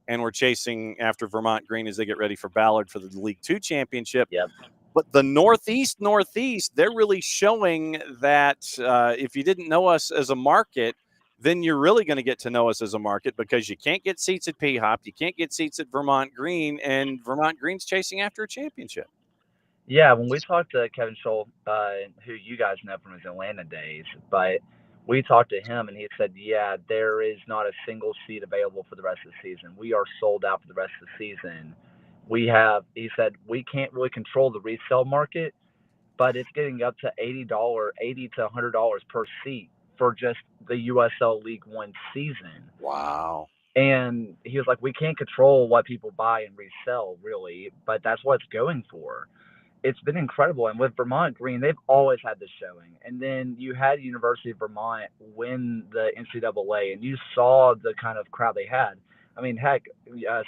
and we're chasing after Vermont Green as they get ready for Ballard for the League Two championship. Yep. But the Northeast, they're really showing that if you didn't know us as a market, then you're really going to get to know us as a market, because you can't get seats at P-Hop, you can't get seats at Vermont Green, and Vermont Green's chasing after a championship. Yeah, when we talked to Kevin Scholl, who you guys know from his Atlanta days, but we talked to him, and he said, yeah, there is not a single seat available for the rest of the season. We are sold out for the rest of the season. He said, we can't really control the resale market, but it's getting up to $80 to $100 per seat for just the USL League One season. Wow. And he was like, we can't control what people buy and resell, really, but that's what it's going for. It's been incredible. And with Vermont Green, they've always had this showing. And then you had University of Vermont win the NCAA, and you saw the kind of crowd they had. I mean, heck,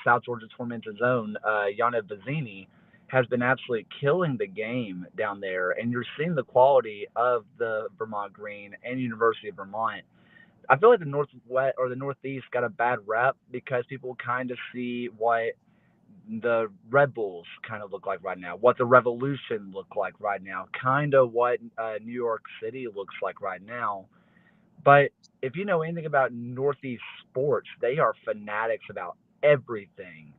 South Georgia Tormented Zone, Yana Bazzini has been absolutely killing the game down there. And you're seeing the quality of the Vermont Green and University of Vermont. I feel like the Northwest or the Northeast got a bad rep because people kind of see what the Red Bulls kind of look like right now, what the Revolution look like right now, kind of what New York City looks like right now. But if you know anything about Northeast sports, they are fanatics about everything.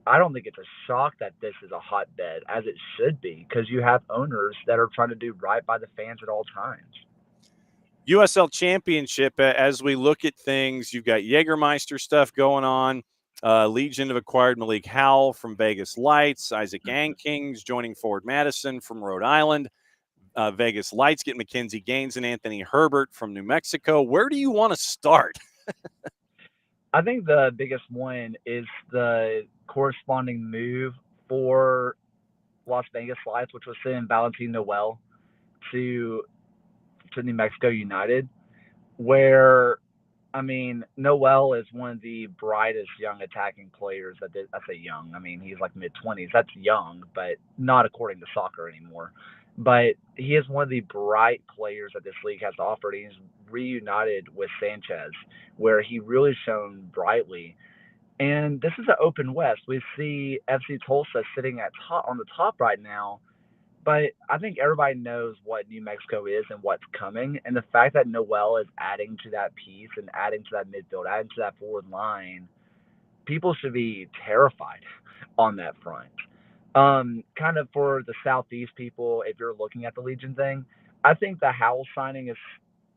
I don't think it's a shock that this is a hotbed, as it should be, because you have owners that are trying to do right by the fans at all times. USL Championship, as we look at things, you've got Jägermeister stuff going on. Legion have acquired Malik Howell from Vegas Lights. Isaac Ankings joining Forward Madison from Rhode Island. Vegas Lights get Mackenzie Gaines and Anthony Herbert from New Mexico. Where do you want to start? I think the biggest one is the corresponding move for Las Vegas Lights, which was sending Valentin Noel to New Mexico United, where, I mean, Noel is one of the brightest young attacking players. I say young. I mean, he's like mid-20s. That's young, but not according to soccer anymore. But he is one of the bright players that this league has offered. He's reunited with Sanchez, where he really shone brightly. And this is an open West. We see FC Tulsa sitting on the top right now. But I think everybody knows what New Mexico is and what's coming. And the fact that Noel is adding to that piece and adding to that midfield, adding to that forward line, people should be terrified on that front. Kind of for the Southeast people, if you're looking at the Legion thing, I think the Howell signing is,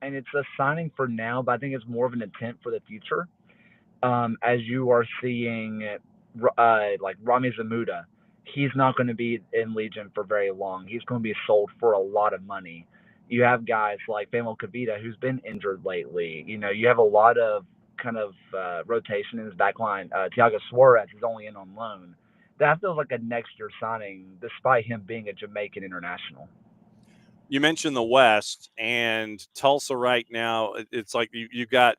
and it's a signing for now, but I think it's more of an intent for the future. As you are seeing, like Rami Zamuda, he's not going to be in Legion for very long. He's going to be sold for a lot of money. You have guys like Famo Kavita, who's been injured lately. You know, you have a lot of kind of rotation in his back line. Thiago Suarez is only in on loan. That feels like a next year signing, despite him being a Jamaican international. You mentioned the West and Tulsa right now. It's like you got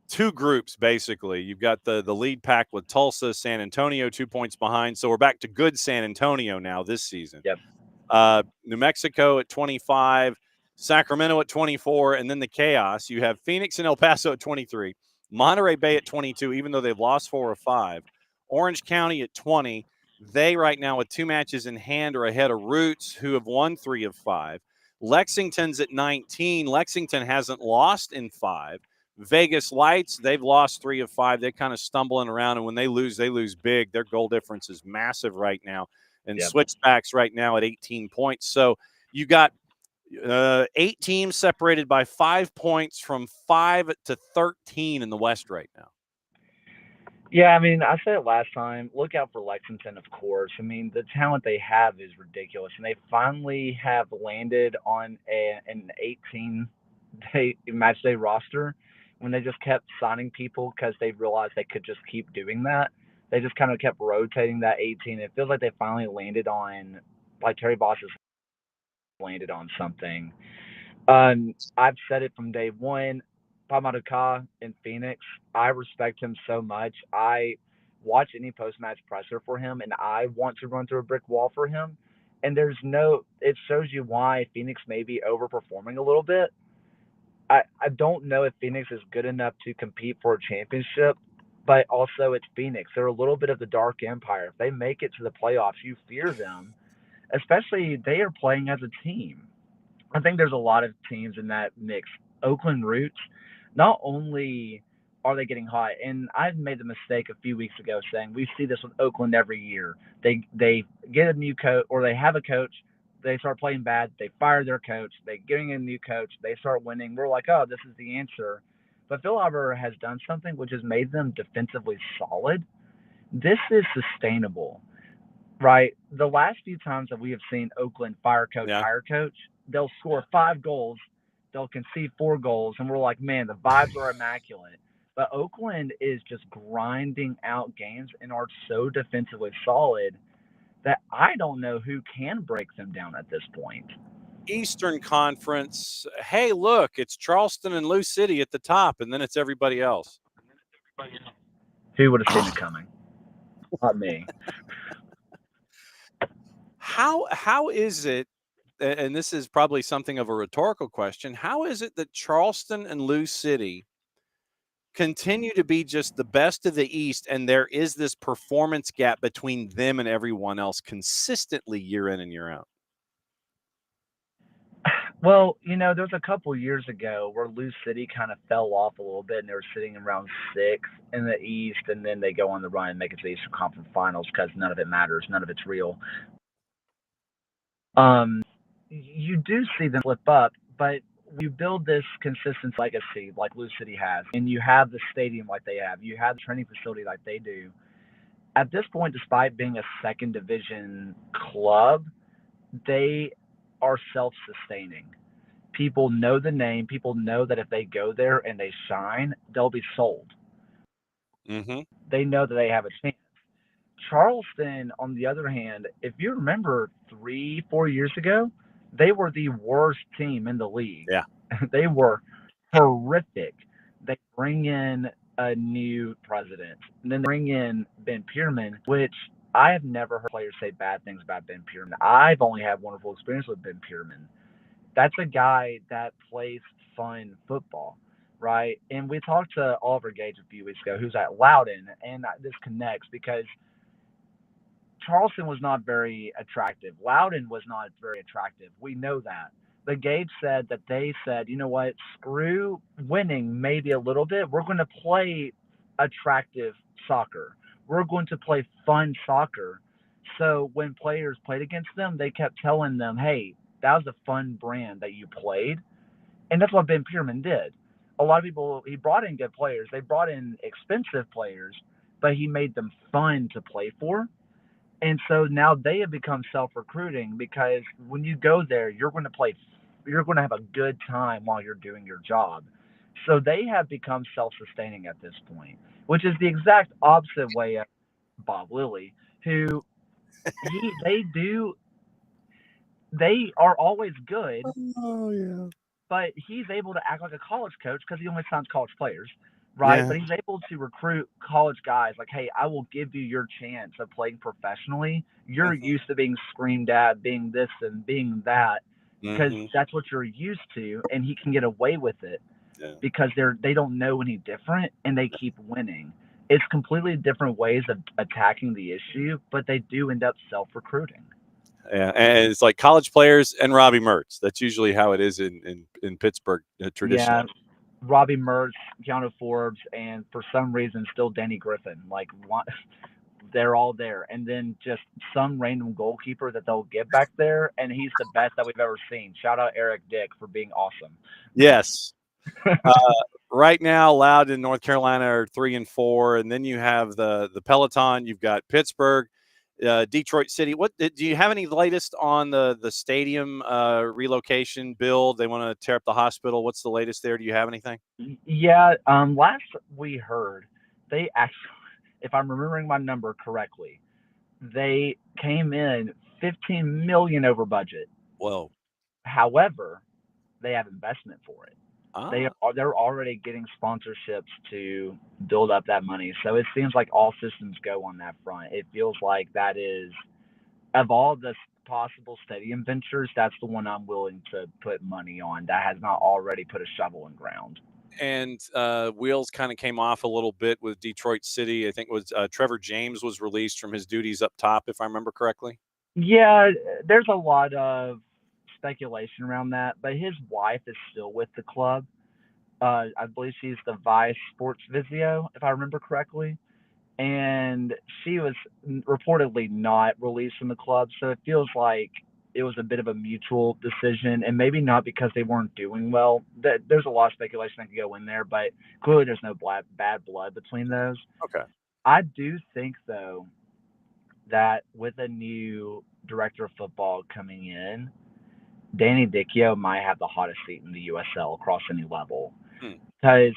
two groups, basically. You've got the lead pack with Tulsa, San Antonio, 2 points behind. So we're back to good San Antonio now this season. Yep. New Mexico at 25, Sacramento at 24, and then the chaos. You have Phoenix and El Paso at 23, Monterey Bay at 22, even though they've lost 4 of 5, Orange County at 20. They right now with 2 matches in hand are ahead of Roots, who have won 3 of 5. Lexington's at 19. Lexington hasn't lost in 5. Vegas Lights, they've lost 3 of 5. They're kind of stumbling around, and when they lose big. Their goal difference is massive right now. And Yep. Switchbacks right now at 18 points. So you got 8 teams separated by 5 points from 5 to 13 in the West right now. Yeah, I mean, I said it last time. Look out for Lexington, of course. I mean, the talent they have is ridiculous, and they finally have landed on an 18-day match day roster. When they just kept signing people because they realized they could just keep doing that, they just kind of kept rotating that 18. It feels like they finally landed on, like Terry Boss has landed on something. I've said it from day one. Pamaduka in Phoenix, I respect him so much. I watch any post-match presser for him, and I want to run through a brick wall for him. And it shows you why Phoenix may be overperforming a little bit. I don't know if Phoenix is good enough to compete for a championship, but also it's Phoenix. They're a little bit of the dark empire. If they make it to the playoffs, you fear them, especially they are playing as a team. I think there's a lot of teams in that mix. Oakland Roots, not only are they getting hot, and I made the mistake a few weeks ago saying we see this with Oakland every year. They get a new coach, or they have a coach, they start playing bad, they fire their coach, they getting a new coach, they start winning. We're like, oh, this is the answer. But Phil Albert has done something which has made them defensively solid. This is sustainable, right? The last few times that we have seen Oakland fire coach, hire coach, they'll score 5 goals, they'll concede 4 goals, and we're like, man, the vibes are immaculate. But Oakland is just grinding out games and are so defensively solid that I don't know who can break them down at this point. Eastern Conference, hey, look, it's Charleston and Lou City at the top, and then it's everybody else. Who would have seen it coming? Not me. How is it, and this is probably something of a rhetorical question, how is it that Charleston and Lou City continue to be just the best of the East, and there is this performance gap between them and everyone else consistently year in and year out? Well, there's a couple years ago where Lou City kind of fell off a little bit, and they were sitting around 6th in the East, and then they go on the run and make it to the Eastern Conference Finals because none of it matters, none of it's real. You do see them flip up, but you build this consistent legacy like Lou City has, and you have the stadium like they have, you have the training facility like they do. At this point, despite being a second division club, they are self-sustaining. People know the name. People know that if they go there and they shine, they'll be sold. Mm-hmm. They know that they have a chance. Charleston, on the other hand, if you remember 3-4 years ago, they were the worst team in the league. Yeah. They were horrific. They bring in a new president, and then they bring in Ben Pierman, which I have never heard players say bad things about Ben Pierman. I've only had wonderful experience with Ben Pierman. That's a guy that plays fun football, right? And we talked to Oliver Gage a few weeks ago, who's at Loudon, and this connects because Charleston was not very attractive. Loudon was not very attractive. We know that. But Gage said that they said, you know what, screw winning maybe a little bit. We're going to play attractive soccer. We're going to play fun soccer. So when players played against them, they kept telling them, hey, that was a fun brand that you played. And that's what Ben Pierman did. A lot of people, he brought in good players. They brought in expensive players, but he made them fun to play for. And so now they have become self-recruiting because when you go there, you're going to have a good time while you're doing your job. So they have become self-sustaining at this point, which is the exact opposite way of Bob Lilly, who they are always good. Oh, yeah. But he's able to act like a college coach because he only signs college players. right? Yeah. But he's able to recruit college guys like, hey, I will give you your chance of playing professionally. You're Mhm. used to being screamed at, being this and being that, because Mhm. that's what you're used to, and he can get away with it Yeah. because they don't know any different and they keep winning. It's completely different ways of attacking the issue, but they do end up self-recruiting. Yeah, and it's like college players and Robbie Mertz. That's usually how it is in Pittsburgh traditionally. Yeah, Robbie Mertz, Keanu Forbes, and for some reason still Danny Griffin. Like they're all there, and then just some random goalkeeper that they'll get back there, and he's the best that we've ever seen. Shout out Eric Dick for being awesome. Yes. Uh, right now, Loud in North Carolina are 3-4, and then you have the Peloton. You've got Pittsburgh, Detroit City. What do you have any latest on the stadium relocation build? They want to tear up the hospital. What's the latest there? Do you have anything? Yeah, last we heard, they actually, if I'm remembering my number correctly, they came in 15 million over budget. Whoa. However, they have investment for it. Ah. They're already getting sponsorships to build up that money. So it seems like all systems go on that front. It feels like that is, of all the possible stadium ventures, that's the one I'm willing to put money on that has not already put a shovel in ground. And wheels kind of came off a little bit with Detroit City. I think it was Trevor James was released from his duties up top, if I remember correctly. Yeah, there's a lot of speculation around that, but his wife is still with the club. I believe she's the vice sports physio, if I remember correctly. And she was reportedly not released from the club. So it feels like it was a bit of a mutual decision, and maybe not because they weren't doing well. There's a lot of speculation that could go in there, but clearly there's no bad blood between those. Okay. I do think, though, that with a new director of football coming in, Danny Dichio might have the hottest seat in the USL across any level. Hmm. Because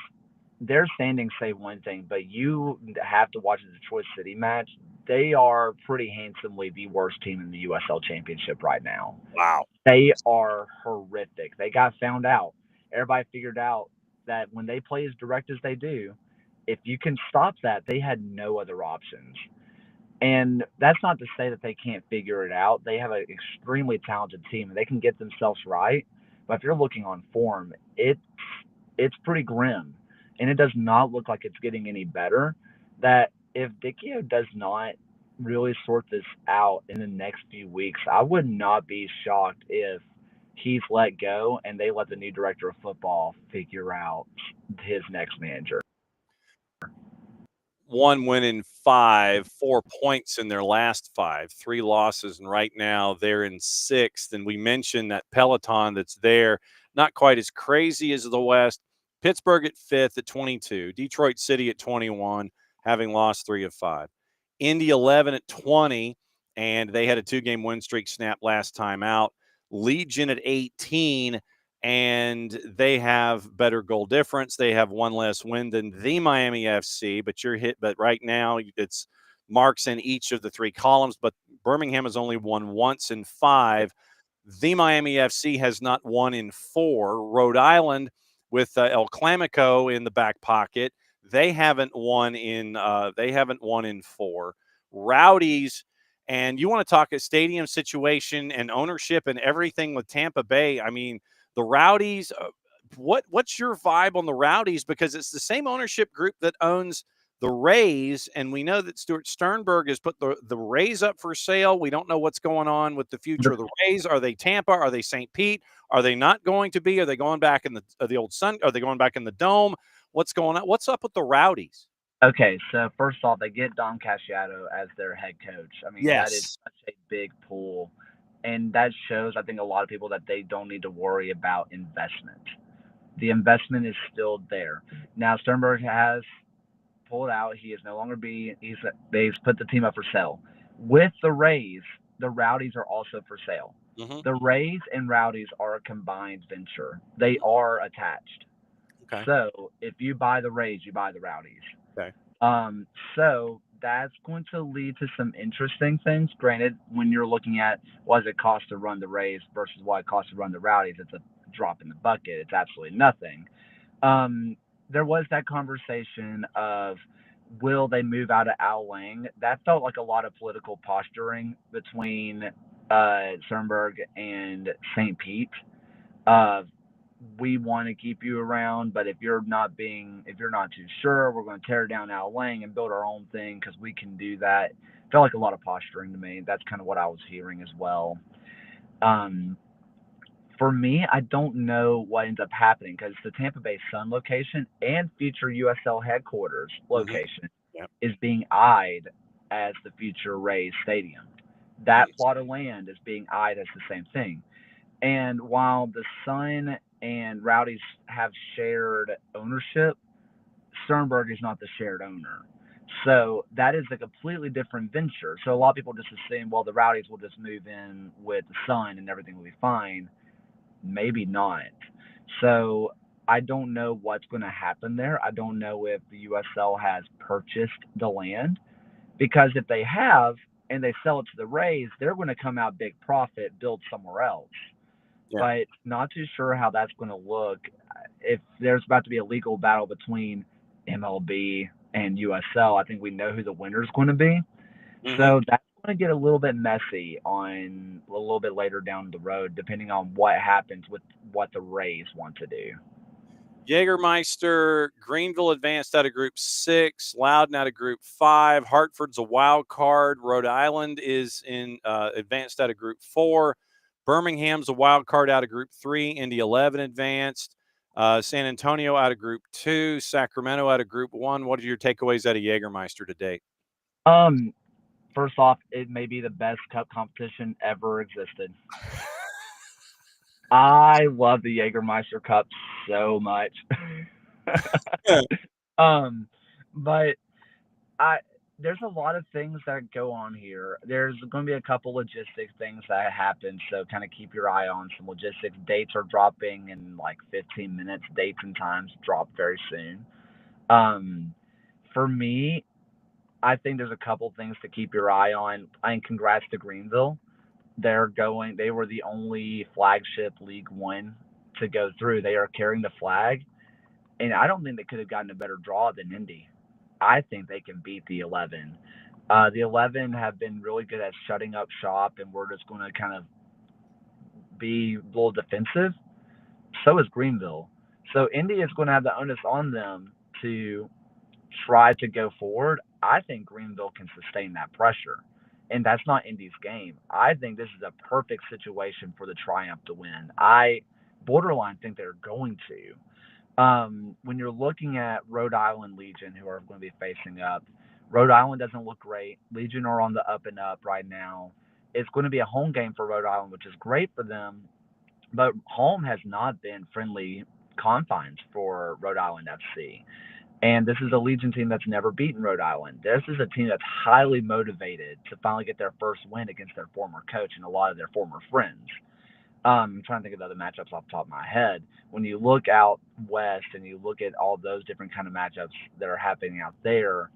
their standings say one thing, but you have to watch the Detroit City match. They are pretty handsomely the worst team in the USL Championship right now. Wow. They are horrific. They got found out. Everybody figured out that when they play as direct as they do, if you can stop that, they had no other options. And that's not to say that they can't figure it out. They have an extremely talented team and they can get themselves right. But if you're looking on form, it's pretty grim, and it does not look like it's getting any better. That if Dickio does not really sort this out in the next few weeks, I would not be shocked if he's let go and they let the new director of football figure out his next manager. 1 win in 5, 4 points in their last 5, 3 losses, and right now they're in 6th. And we mentioned that Peloton that's there, not quite as crazy as the West. Pittsburgh at 5th at 22, Detroit City at 21, having lost 3 of 5. Indy 11 at 20, and they had a 2-game win streak snap last time out. Legion at 18, and they have better goal difference. They have 1 less win than the Miami FC, but right now it's marks in each of the 3 columns, but Birmingham has only won once in 5. The Miami FC has not won in 4. Rhode Island with El Clamico in the back pocket, they haven't won in 4. Rowdies, and you want to talk a stadium situation and ownership and everything with Tampa Bay. I mean, the Rowdies, what's your vibe on the Rowdies? Because it's the same ownership group that owns the Rays, and we know that Stuart Sternberg has put the Rays up for sale. We don't know what's going on with the future of the Rays. Are they Tampa? Are they St. Pete? Are they not going to be? Are they going back in the old Sun? Are they going back in the Dome? What's going on? What's up with the Rowdies? Okay, so first off, they get Dom Casciato as their head coach. I mean, that is Yes. such a big pull. And that shows, I think, a lot of people that they don't need to worry about investment. The investment is still there. Now, Sternberg has pulled out. He is no longer they've put the team up for sale. With the Rays, the Rowdies are also for sale. Mm-hmm. The Rays and Rowdies are a combined venture. They are attached. Okay. So if you buy the Rays, you buy the Rowdies. Okay. So that's going to lead to some interesting things. Granted, when you're looking at what does it cost to run the Rays versus what it costs to run the Rowdies, it's a drop in the bucket. It's absolutely nothing. Um, there was that conversation of will they move out of Al Lang? That felt like a lot of political posturing between Sternberg and St. Pete. Uh, we want to keep you around, but if you're not too sure, we're going to tear down Al Lang and build our own thing because we can do that. Felt like a lot of posturing to me. That's kind of what I was hearing as well. Um, for me, I don't know what ends up happening because the Tampa Bay Sun location and future USL headquarters location Yep. is being eyed as the future Rays stadium. That plot of land is being eyed as the same thing. And while the Sun and Rowdies have shared ownership, Sternberg is not the shared owner. So that is a completely different venture. So a lot of people just assume, well, the Rowdies will just move in with the Sun and everything will be fine. Maybe not. So I don't know what's going to happen there. I don't know if the USL has purchased the land because if they have and they sell it to the Rays, they're going to come out big profit, build somewhere else. Yeah. But not too sure how that's going to look. If there's about to be a legal battle between MLB and USL, I think we know who the winner is going to be. So that's going to get a little bit messy on a little bit later down the road, depending on what happens with what the Rays want to do. Jägermeister, Greenville advanced out of Group 6, Loudon out of Group 5, Hartford's a wild card, Rhode Island is in advanced out of Group 4, Birmingham's a wild card out of Group 3, Indy 11 advanced, San Antonio out of Group 2, Sacramento out of Group 1. What are your takeaways out of Jägermeister to date? First off, it may be the best cup competition ever existed. I love the Jägermeister Cup so much. But there's a lot of things that go on here. There's going to be a couple logistic things that happen, so kind of keep your eye on some logistics. Dates are dropping in like 15 minutes. Dates and times drop very soon. For me, I think there's a couple things to keep your eye on. And congrats to Greenville. They were the only flagship League One to go through. They are carrying the flag, and I don't think they could have gotten a better draw than Indy. I think they can beat the 11. The 11 have been really good at shutting up shop, and we're just going to kind of be a little defensive. So is Greenville. So Indy is going to have the onus on them to try to go forward. I think Greenville can sustain that pressure. And that's not Indy's game. I think this is a perfect situation for the Triumph to win. I borderline think they're going to. When you're looking at Rhode Island Legion, who are going to be facing up, Rhode Island doesn't look great. Legion are on the up and up right now. It's going to be a home game for Rhode Island, which is great for them. But home has not been friendly confines for Rhode Island FC. And this is a Legion team that's never beaten Rhode Island. This is a team that's highly motivated to finally get their first win against their former coach and a lot of their former friends. I'm trying to think of the other matchups off the top of my head. When you look out west and you look at all those different kind of matchups that are happening out there,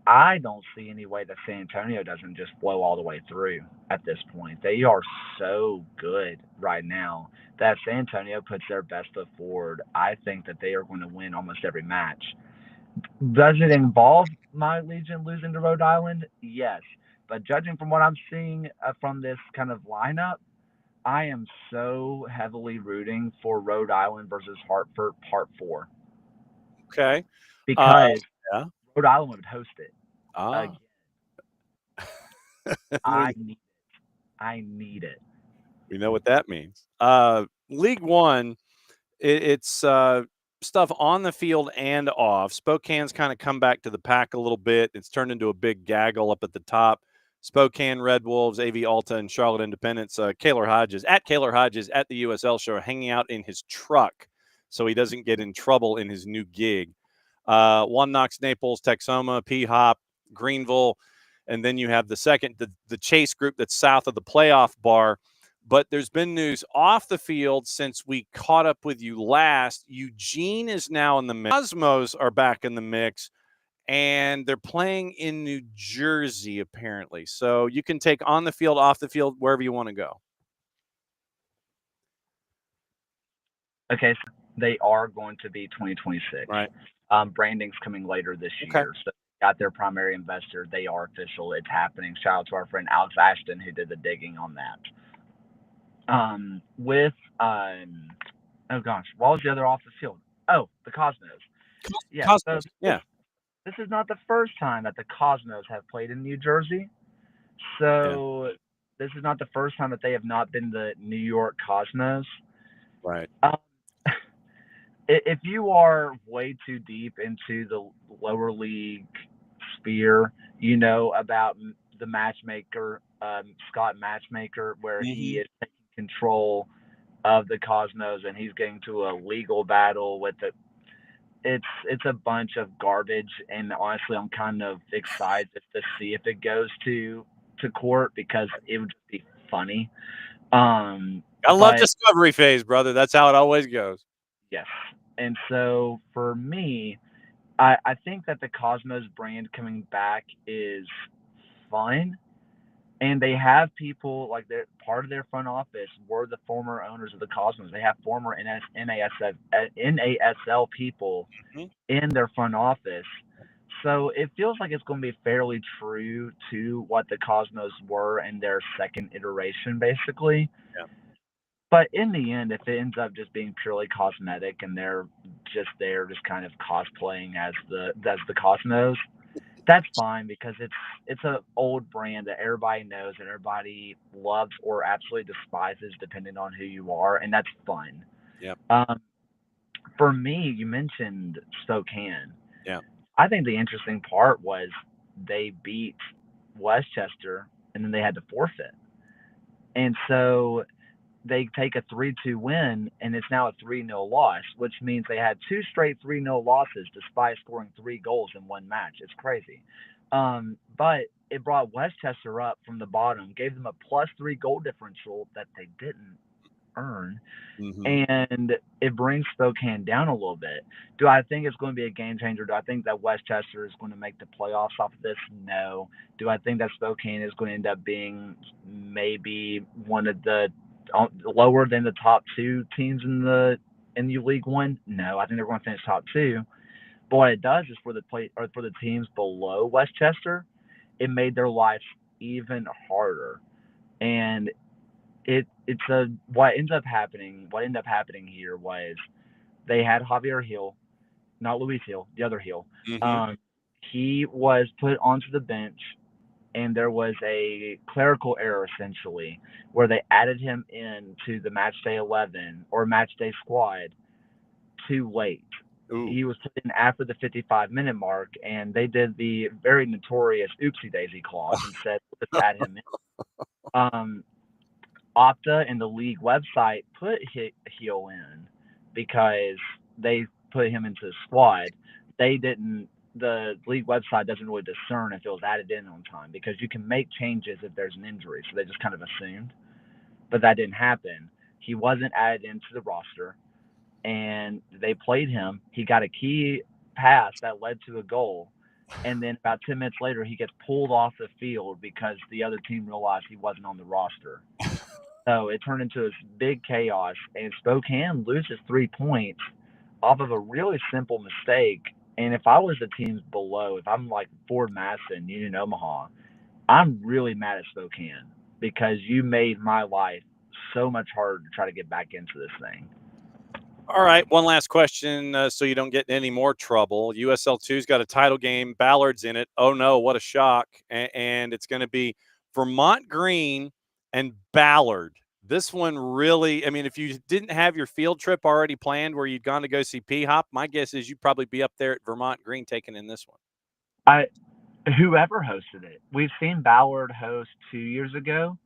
I don't see any way that San Antonio doesn't just blow all the way through at this point. They are so good right now that San Antonio puts their best foot forward. I think that they are going to win almost every match. Does it involve my Legion losing to Rhode Island? Yes. But judging from what I'm seeing from this kind of lineup, I am so heavily rooting for Rhode Island versus Hartford Part 4. Okay. Because yeah. Rhode Island would host it. Ah. I need it. We know what that means. League One, it's stuff on the field and off. Spokane's kind of come back to the pack a little bit. It's turned into a big gaggle up at the top. Spokane Red Wolves, AV Alta, and Charlotte Independence. Kaylor Hodges at the USL show, hanging out in his truck so he doesn't get in trouble in his new gig. One Knox, Naples, Texoma, P-Hop, Greenville, and then you have the second, the Chase group that's south of the playoff bar. But there's been news off the field since we caught up with you last. Eugene is now in the mix. Cosmos are back in the mix, and they're playing in New Jersey, apparently. So you can take on the field, off the field, wherever you want to go. Okay, so they are going to be 2026. Right. Branding's coming later this Okay. year, so got their primary investor. They are official. It's happening. Shout out to our friend Alex Ashton who did the digging on that. With oh gosh, what was the other off the field? Oh, the Cosmos. Yeah. So Cosmos. Yeah. this is not the first time that the Cosmos have played in New Jersey. Yeah. So this is not the first time that they have not been the New York Cosmos. Right. Um, if you are way too deep into the lower league sphere, you know about the matchmaker, Scott Matchmaker, where he Mhm. is taking control of the Cosmos and he's getting to a legal battle with it. It's a bunch of garbage, and honestly, I'm kind of excited to see if it goes to court because it would just be funny. I love But discovery phase, brother. That's how it always goes. yes, and so for me, I think that the Cosmos brand coming back is fun, and they have people like they're part of their front office were the former owners of the Cosmos. They have former NASL people Mhm. in their front office. So it feels like it's going to be fairly true to what the Cosmos were in their second iteration, basically. Yeah. But in the end, if it ends up just being purely cosmetic and they're just there, just kind of cosplaying as the Cosmos, that's fine because it's an old brand that everybody knows and everybody loves or absolutely despises, depending on who you are, and that's fun. Yeah. Um, for me, you mentioned Spokane. Yeah. I think the interesting part was they beat Westchester and then they had to forfeit. And so they take a 3-2 win and it's now a 3-0 loss, which means they had two straight 3-0 losses despite scoring 3 goals in one match. It's crazy. But it brought Westchester up from the bottom, gave them a +3 goal differential that they didn't earn, Mhm. and it brings Spokane down a little bit. Do I think it's going to be a game changer? Do I think that Westchester is going to make the playoffs off of this? No. Do I think that Spokane is going to end up being maybe one of the lower than the top two teams in the League One? No, I think they're going to finish top two. But what it does is for the teams below Westchester, it made their lives even harder. And it's a what ended up happening here was they had Javier Hill, not Luis Hill, the other Hill. Mhm. Um, he was put onto the bench, and there was a clerical error essentially where they added him in to the match day 11 or match day squad too late. Ooh. He was put in after the 55-minute mark, and they did the very notorious oopsie daisy clause and said, let's add him in. Opta and the league website put Heel in because they put him into the squad. They didn't. The league website doesn't really discern if it was added in on time because you can make changes if there's an injury. So they just kind of assumed, but that didn't happen. He wasn't added into the roster, and they played him. He got a key pass that led to a goal, and then about 10 minutes later, he gets pulled off the field because the other team realized he wasn't on the roster. So it turned into this big chaos, and Spokane loses 3 points off of a really simple mistake. And if I was the teams below, if I'm like Ford Madison, Union Omaha, I'm really mad at Spokane because you made my life so much harder to try to get back into this thing. All right, one last question so you don't get in any more trouble. USL2's got a title game. Ballard's in it. Oh, no, what a shock. And it's going to be Vermont Green and Ballard. This one really, I mean, if you didn't have your field trip already planned where you'd gone to go see P-Hop, my guess is you'd probably be up there at Vermont Green taking in this one. Whoever hosted it, we've seen Ballard host 2 years ago,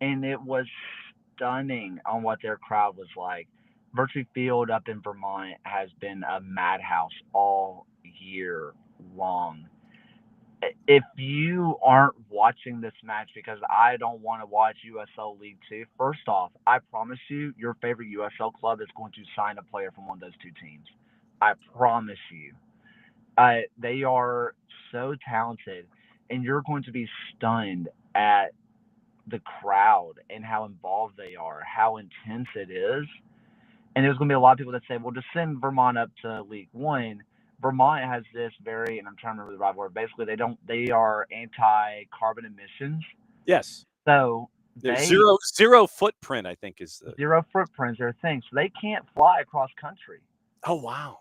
and it was stunning on what their crowd was like. Virtue Field up in Vermont has been a madhouse all year long. If you aren't watching this match because I don't want to watch USL League Two, first off, I promise you, your favorite USL club is going to sign a player from one of those two teams. I promise you. They are so talented, and you're going to be stunned at the crowd and how involved they are, how intense it is. And there's going to be a lot of people that say, well, just send Vermont up to League One. Vermont has this very, and I'm trying to remember the right word. Basically, they are anti-carbon emissions. Yes. So There's they zero footprint, I think, is the zero footprints are a thing. So they can't fly across country Oh wow.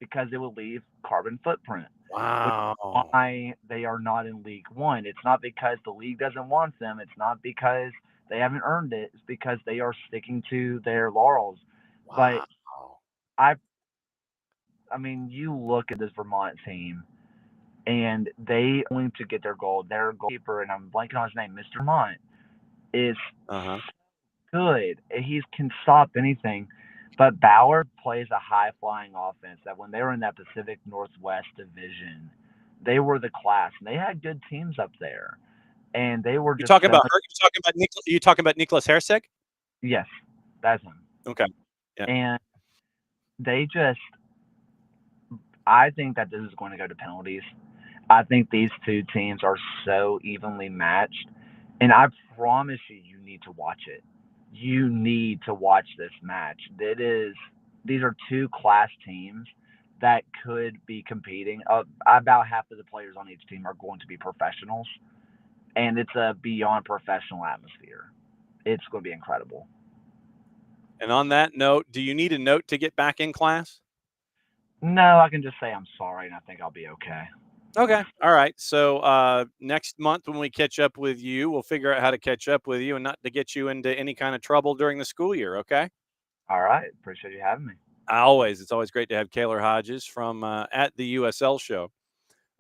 because it will leave carbon footprint. Wow. Which is why they are not in League One. It's not because the league doesn't want them. It's not because they haven't earned it. It's because they are sticking to their laurels. Wow. But I mean, you look at this Vermont team, and they going to get their goal. Their goalkeeper, and I'm blanking on his name, Mr. Vermont, is good. He can stop anything. But Ballard plays a high-flying offense that when they were in that Pacific Northwest division, they were the class, and they had good teams up there. And they were You just talking about you talking about Nicholas Hersek? Yes, that's him. Okay. Yeah. And they just, I think that this is going to go to penalties. I think these two teams are so evenly matched, and I promise you, you need to watch it. You need to watch this match. These are two class teams that could be competing. About half of the players on each team are going to be professionals, and it's a beyond professional atmosphere. It's going to be incredible. And on that note, do you need a note to get back in class? No, I can just say I'm sorry, and I think I'll be okay. Okay. All right. So next month when we catch up with you, we'll figure out how to catch up with you and not to get you into any kind of trouble during the school year. Okay. All right. Appreciate you having me. It's always great to have Kaylor Hodges from at the USL show.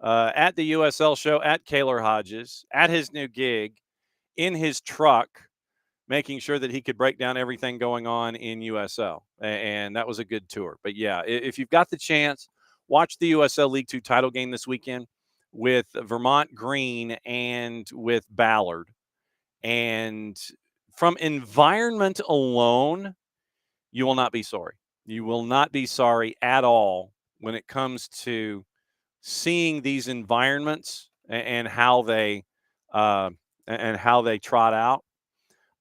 At the USL show, at Kaylor Hodges, at his new gig, in his truck, making sure that he could break down everything going on in USL. And that was a good tour. But yeah, if you've got the chance, watch the USL League Two title game this weekend with Vermont Green and with Ballard. And from environment alone, you will not be sorry. You will not be sorry at all when it comes to seeing these environments and how they trot out.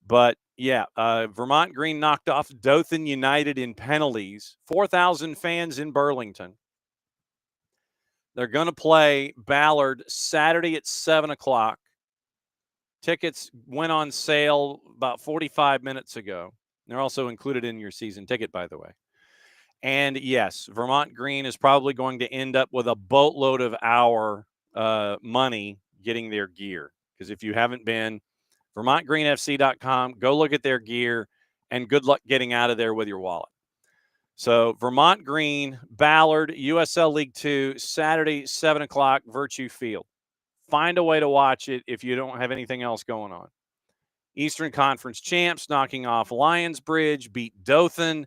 But yeah, Vermont Green knocked off Dothan United in penalties. 4,000 fans in Burlington. They're going to play Ballard Saturday at 7:00. Tickets went on sale about 45 minutes ago. They're also included in your season ticket, by the way. And yes, Vermont Green is probably going to end up with a boatload of our money getting their gear. Because if you haven't been, VermontGreenFC.com, go look at their gear, and good luck getting out of there with your wallet. So Vermont Green, Ballard, USL League Two, Saturday, 7:00, Virtue Field. Find a way to watch it if you don't have anything else going on. Eastern Conference champs knocking off Lions Bridge, beat Dothan,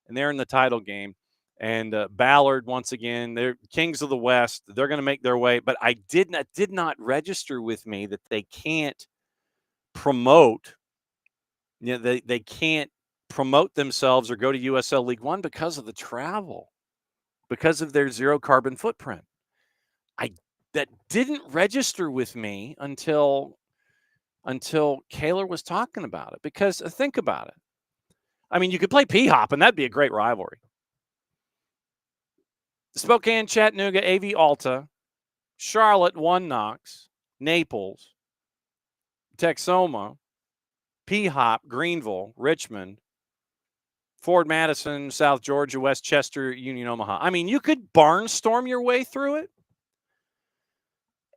and they're in the title game. And Ballard, once again, they're Kings of the West. They're going to make their way. But I did not register with me that they can't promote. They can't promote themselves or go to USL League One because of the travel, because of their zero carbon footprint. That didn't register with me until Kaylor was talking about it. Because think about it. I mean, you could play P-Hop, and that'd be a great rivalry. Spokane, Chattanooga, AV Alta, Charlotte, One Knox, Naples, Texoma, P-Hop, Greenville, Richmond, Ford Madison, South Georgia, West Chester, Union, Omaha. I mean, you could barnstorm your way through it.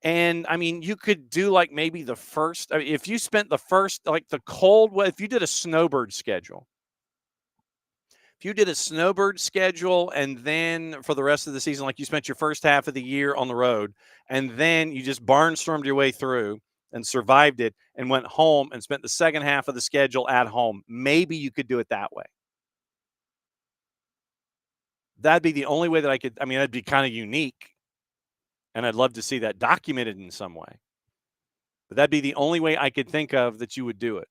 And, I mean, you could do like maybe the first, if you spent the first, like the cold, if you did a snowbird schedule, and then for the rest of the season, like you spent your first half of the year on the road, and then you just barnstormed your way through and survived it and went home and spent the second half of the schedule at home, maybe you could do it that way. That'd be the only way that I could. I mean, that'd be kind of unique. And I'd love to see that documented in some way. But that'd be the only way I could think of that you would do it.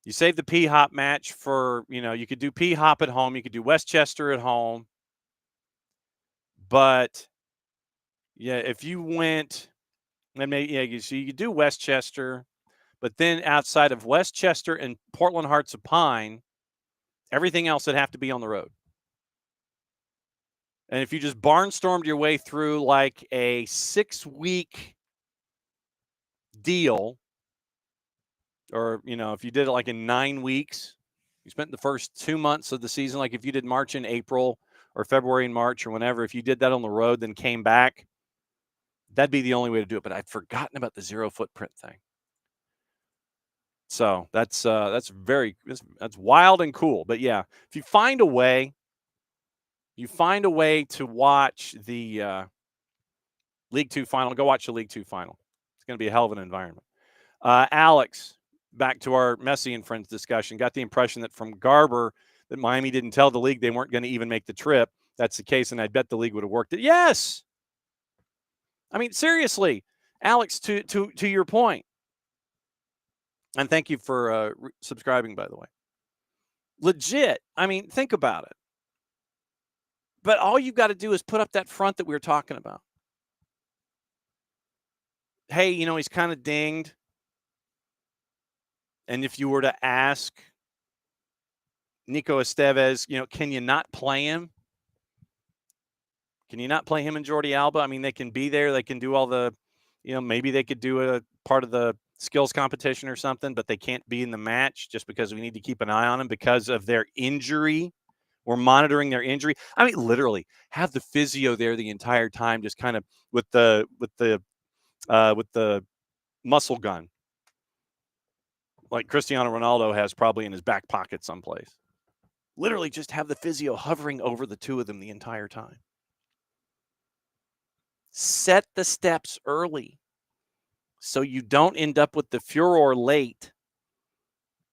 You save the P-Hop match for, you could do P-Hop at home. You could do Westchester at home. But, yeah, if you went, so you could do Westchester. But then outside of Westchester and Portland Hearts of Pine Everything else would have to be on the road. And if you just barnstormed your way through like a 6-week deal, or, if you did it like in 9 weeks, you spent the first 2 months of the season, like if you did March and April or February and March or whenever, if you did that on the road, then came back, that'd be the only way to do it. But I'd forgotten about the 0 footprint thing. So that's wild and cool. But yeah, if you find a way to watch the League Two final, go watch the League Two final. It's going to be a hell of an environment. Alex, back to our Messi and friends discussion, got the impression that from Garber that Miami didn't tell the league they weren't going to even make the trip. That's the case, and I bet the league would have worked it. Yes. I mean, seriously, Alex, to your point. And thank you for subscribing, by the way. Legit. I mean, think about it. But all you've got to do is put up that front that we were talking about. Hey, he's kind of dinged. And if you were to ask Nico Estevez, can you not play him? Can you not play him and Jordi Alba? I mean, they can be there. They can do all the, maybe they could do a part of the skills competition or something, but they can't be in the match just because we need to keep an eye on them because of their injury. We're monitoring their injury. I mean, literally have the physio there the entire time, just kind of with the muscle gun, like Cristiano Ronaldo has probably in his back pocket someplace. Literally just have the physio hovering over the two of them the entire time. Set the steps early so you don't end up with the furor late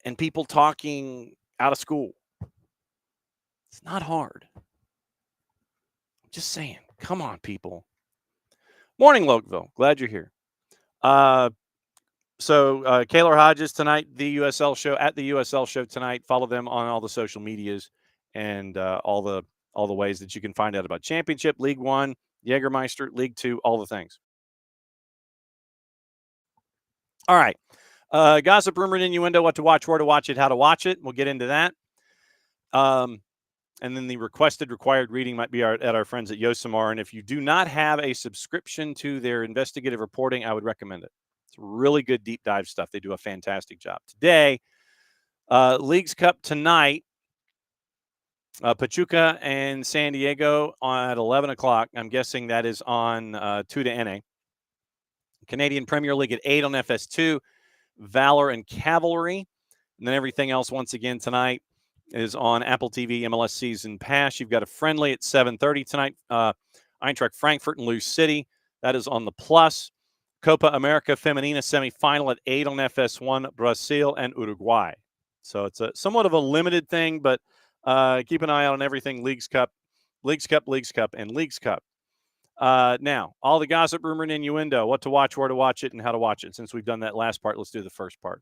and people talking out of school. It's not hard. Just saying. Come on, people. Morning, Lokeville. Glad you're here. So Kaylor Hodges tonight, the USL show, at the USL show tonight. Follow them on all the social medias and all the ways that you can find out about Championship, League One, Jägermeister, League Two, all the things. All right. Gossip, rumor, and innuendo, what to watch, where to watch it, how to watch it. We'll get into that. And then the required reading might be at our friends at Yosemar. And if you do not have a subscription to their investigative reporting, I would recommend it. It's really good deep dive stuff. They do a fantastic job. Today, Leagues Cup tonight, Pachuca and San Diego at 11 o'clock. I'm guessing that is on 2 to NA. Canadian Premier League at 8 on FS2, Valor and Cavalry. And then everything else, once again, tonight is on Apple TV, MLS Season Pass. You've got a friendly at 7:30 tonight. Eintracht Frankfurt and Lou City. That is on the Plus. Copa America Femenina semifinal at 8 on FS1, Brazil and Uruguay. So it's a somewhat of a limited thing, but keep an eye out on everything Leagues Cup, and Leagues Cup. Now, all the gossip, rumor, and innuendo, what to watch, where to watch it, and how to watch it. Since we've done that last part, let's do the first part.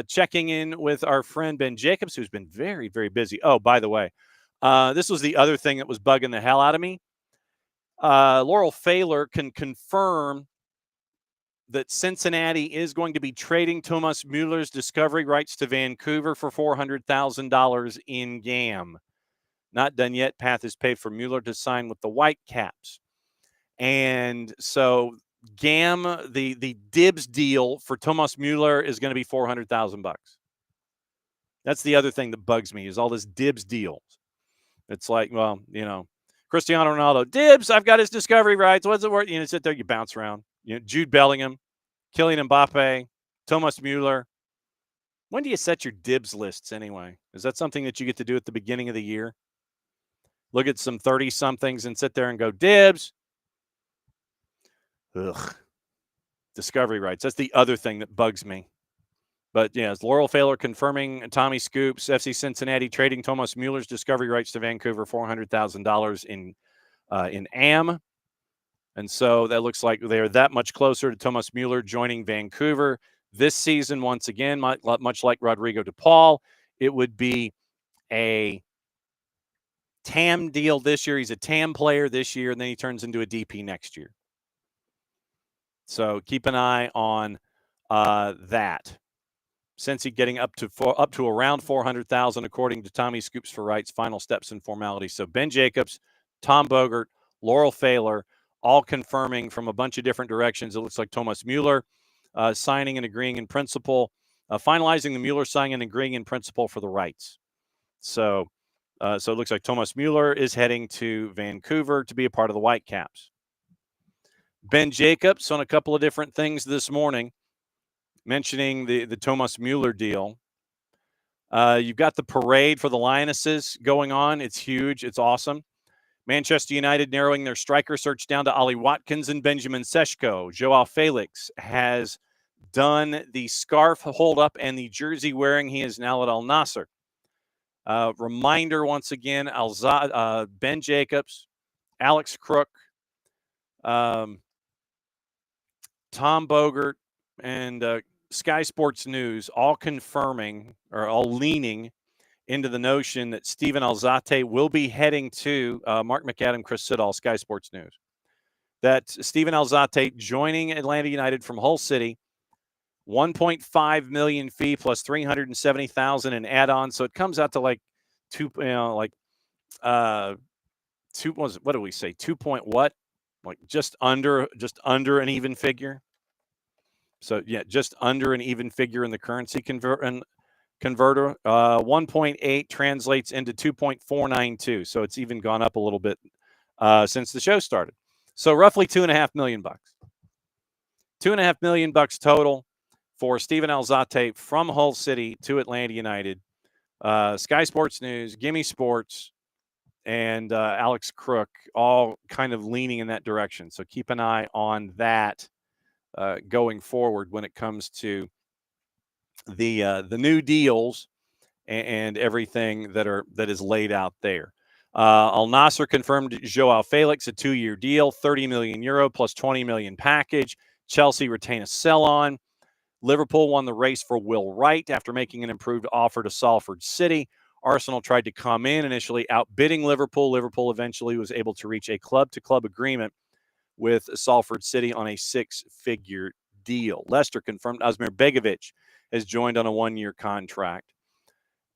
Checking in with our friend Ben Jacobs, who's been very, very busy. Oh, by the way, this was the other thing that was bugging the hell out of me. Laurel Faylor can confirm that Cincinnati is going to be trading Thomas Mueller's discovery rights to Vancouver for $400,000 in GAM. Not done yet. Path is paid for Mueller to sign with the Whitecaps. And so GAM, the dibs deal for Thomas Mueller is going to be $400,000. That's the other thing that bugs me is all this dibs deals. It's like, well, Cristiano Ronaldo, dibs, I've got his discovery rights. What's it worth? Sit there, you bounce around. Jude Bellingham, Kylian Mbappe, Thomas Mueller. When do you set your dibs lists anyway? Is that something that you get to do at the beginning of the year? Look at some 30-somethings and sit there and go, dibs. Ugh. Discovery rights. That's the other thing that bugs me. But, it's Laurel Faylor confirming Tommy Scoops, FC Cincinnati trading Thomas Mueller's discovery rights to Vancouver, $400,000 in AM. And so that looks like they are that much closer to Thomas Mueller joining Vancouver this season. Once again, much like Rodrigo de Paul, it would be a TAM deal this year. He's a TAM player this year, and then he turns into a DP next year. So keep an eye on that. Cincy getting up to around 400,000, according to Tommy Scoops for Rights. Final steps and formalities. So Ben Jacobs, Tom Bogert, Laurel Pfahler, all confirming from a bunch of different directions. It looks like Thomas Mueller signing and agreeing in principle, finalizing the Mueller signing and agreeing in principle for the rights. So it looks like Thomas Mueller is heading to Vancouver to be a part of the Whitecaps. Ben Jacobs on a couple of different things this morning, mentioning the Thomas Mueller deal. You've got the parade for the Lionesses going on. It's huge. It's awesome. Manchester United narrowing their striker search down to Ollie Watkins and Benjamin Sesko. Joao Felix has done the scarf hold up and the jersey wearing. He is now at Al Nassr. Reminder once again, Ben Jacobs, Alex Crook, Tom Bogert, and Sky Sports News all confirming or all leaning into the notion that Steven Alzate will be heading to Mark McAdam, Chris Siddall, Sky Sports News. That Steven Alzate joining Atlanta United from Hull City, 1.5 million fee plus 370,000 in add-ons. So it comes out to like what do we say? 2 point what? Like just under an even figure. So yeah, just under an even figure in the currency converter. 1.8 translates into 2.492. So it's even gone up a little bit since the show started. So roughly $2.5 million. $2.5 million total for Steven Alzate from Hull City to Atlanta United. Sky Sports News, Gimme Sports, and Alex Crook all kind of leaning in that direction. So keep an eye on that going forward when it comes to the new deals and everything that is laid out there. Al Nassr confirmed Joao Felix a 2-year deal, 30 million euro plus 20 million package. Chelsea retain a sell-on. Liverpool won the race for Will Wright after making an improved offer to Salford City. Arsenal tried to come in, initially outbidding Liverpool. Liverpool eventually was able to reach a club-to-club agreement with Salford City on a 6-figure deal. Leicester confirmed Asmir Begovic has joined on a 1-year contract.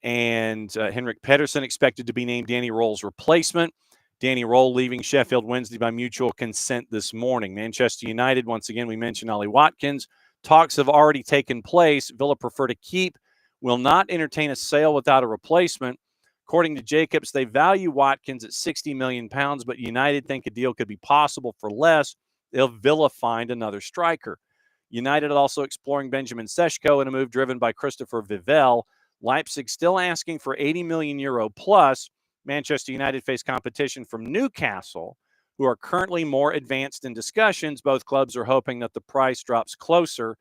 And Henrik Pedersen expected to be named Danny Roll's replacement. Danny Roll leaving Sheffield Wednesday by mutual consent this morning. Manchester United, once again, we mentioned Ollie Watkins. Talks have already taken place. Villa prefer to keep, will not entertain a sale without a replacement. According to Jacobs, they value Watkins at £60 million, but United think a deal could be possible for less if Villa find another striker. United also exploring Benjamin Sesko in a move driven by Christopher Vivell. Leipzig still asking for 80 million euro plus. Manchester United face competition from Newcastle, who are currently more advanced in discussions. Both clubs are hoping that the price drops closer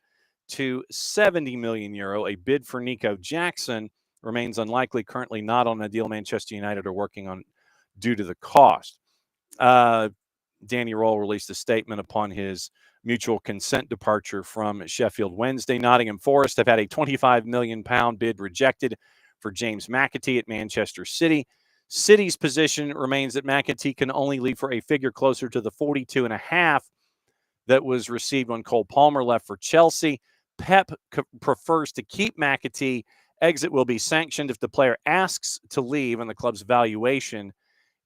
to 70 million euro. A bid for Nico Jackson remains unlikely, currently not on a deal Manchester United are working on due to the cost. Danny Roll released a statement upon his mutual consent departure from Sheffield Wednesday. Nottingham Forest have had a £25 million bid rejected for James McAtee at Manchester City. City's position remains that McAtee can only leave for a figure closer to the 42.5 that was received when Cole Palmer left for Chelsea. Pep prefers to keep McAtee. Exit will be sanctioned if the player asks to leave and the club's valuation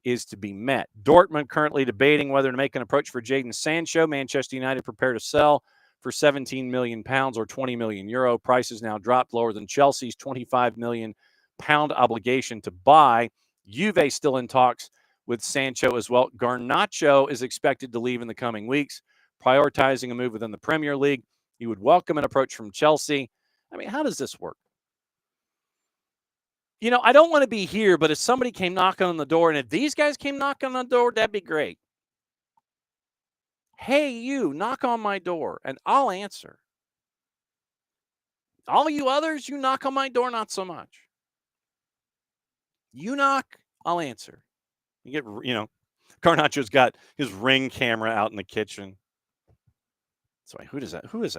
is to be met. Dortmund currently debating whether to make an approach for Jadon Sancho. Manchester United prepare to sell for £17 million or 20 million euro. Price is now dropped lower than Chelsea's £25 million obligation to buy. Juve still in talks with Sancho as well. Garnacho is expected to leave in the coming weeks, prioritizing a move within the Premier League. He would welcome an approach from Chelsea. I mean, how does this work? You know, I don't want to be here, but if somebody came knocking on the door, and if these guys came knocking on the door, that'd be great. Hey, you, knock on my door, and I'll answer. All you others, you knock on my door, not so much. You knock, I'll answer. You get, Garnacho's got his Ring camera out in the kitchen. Sorry, who is that? Is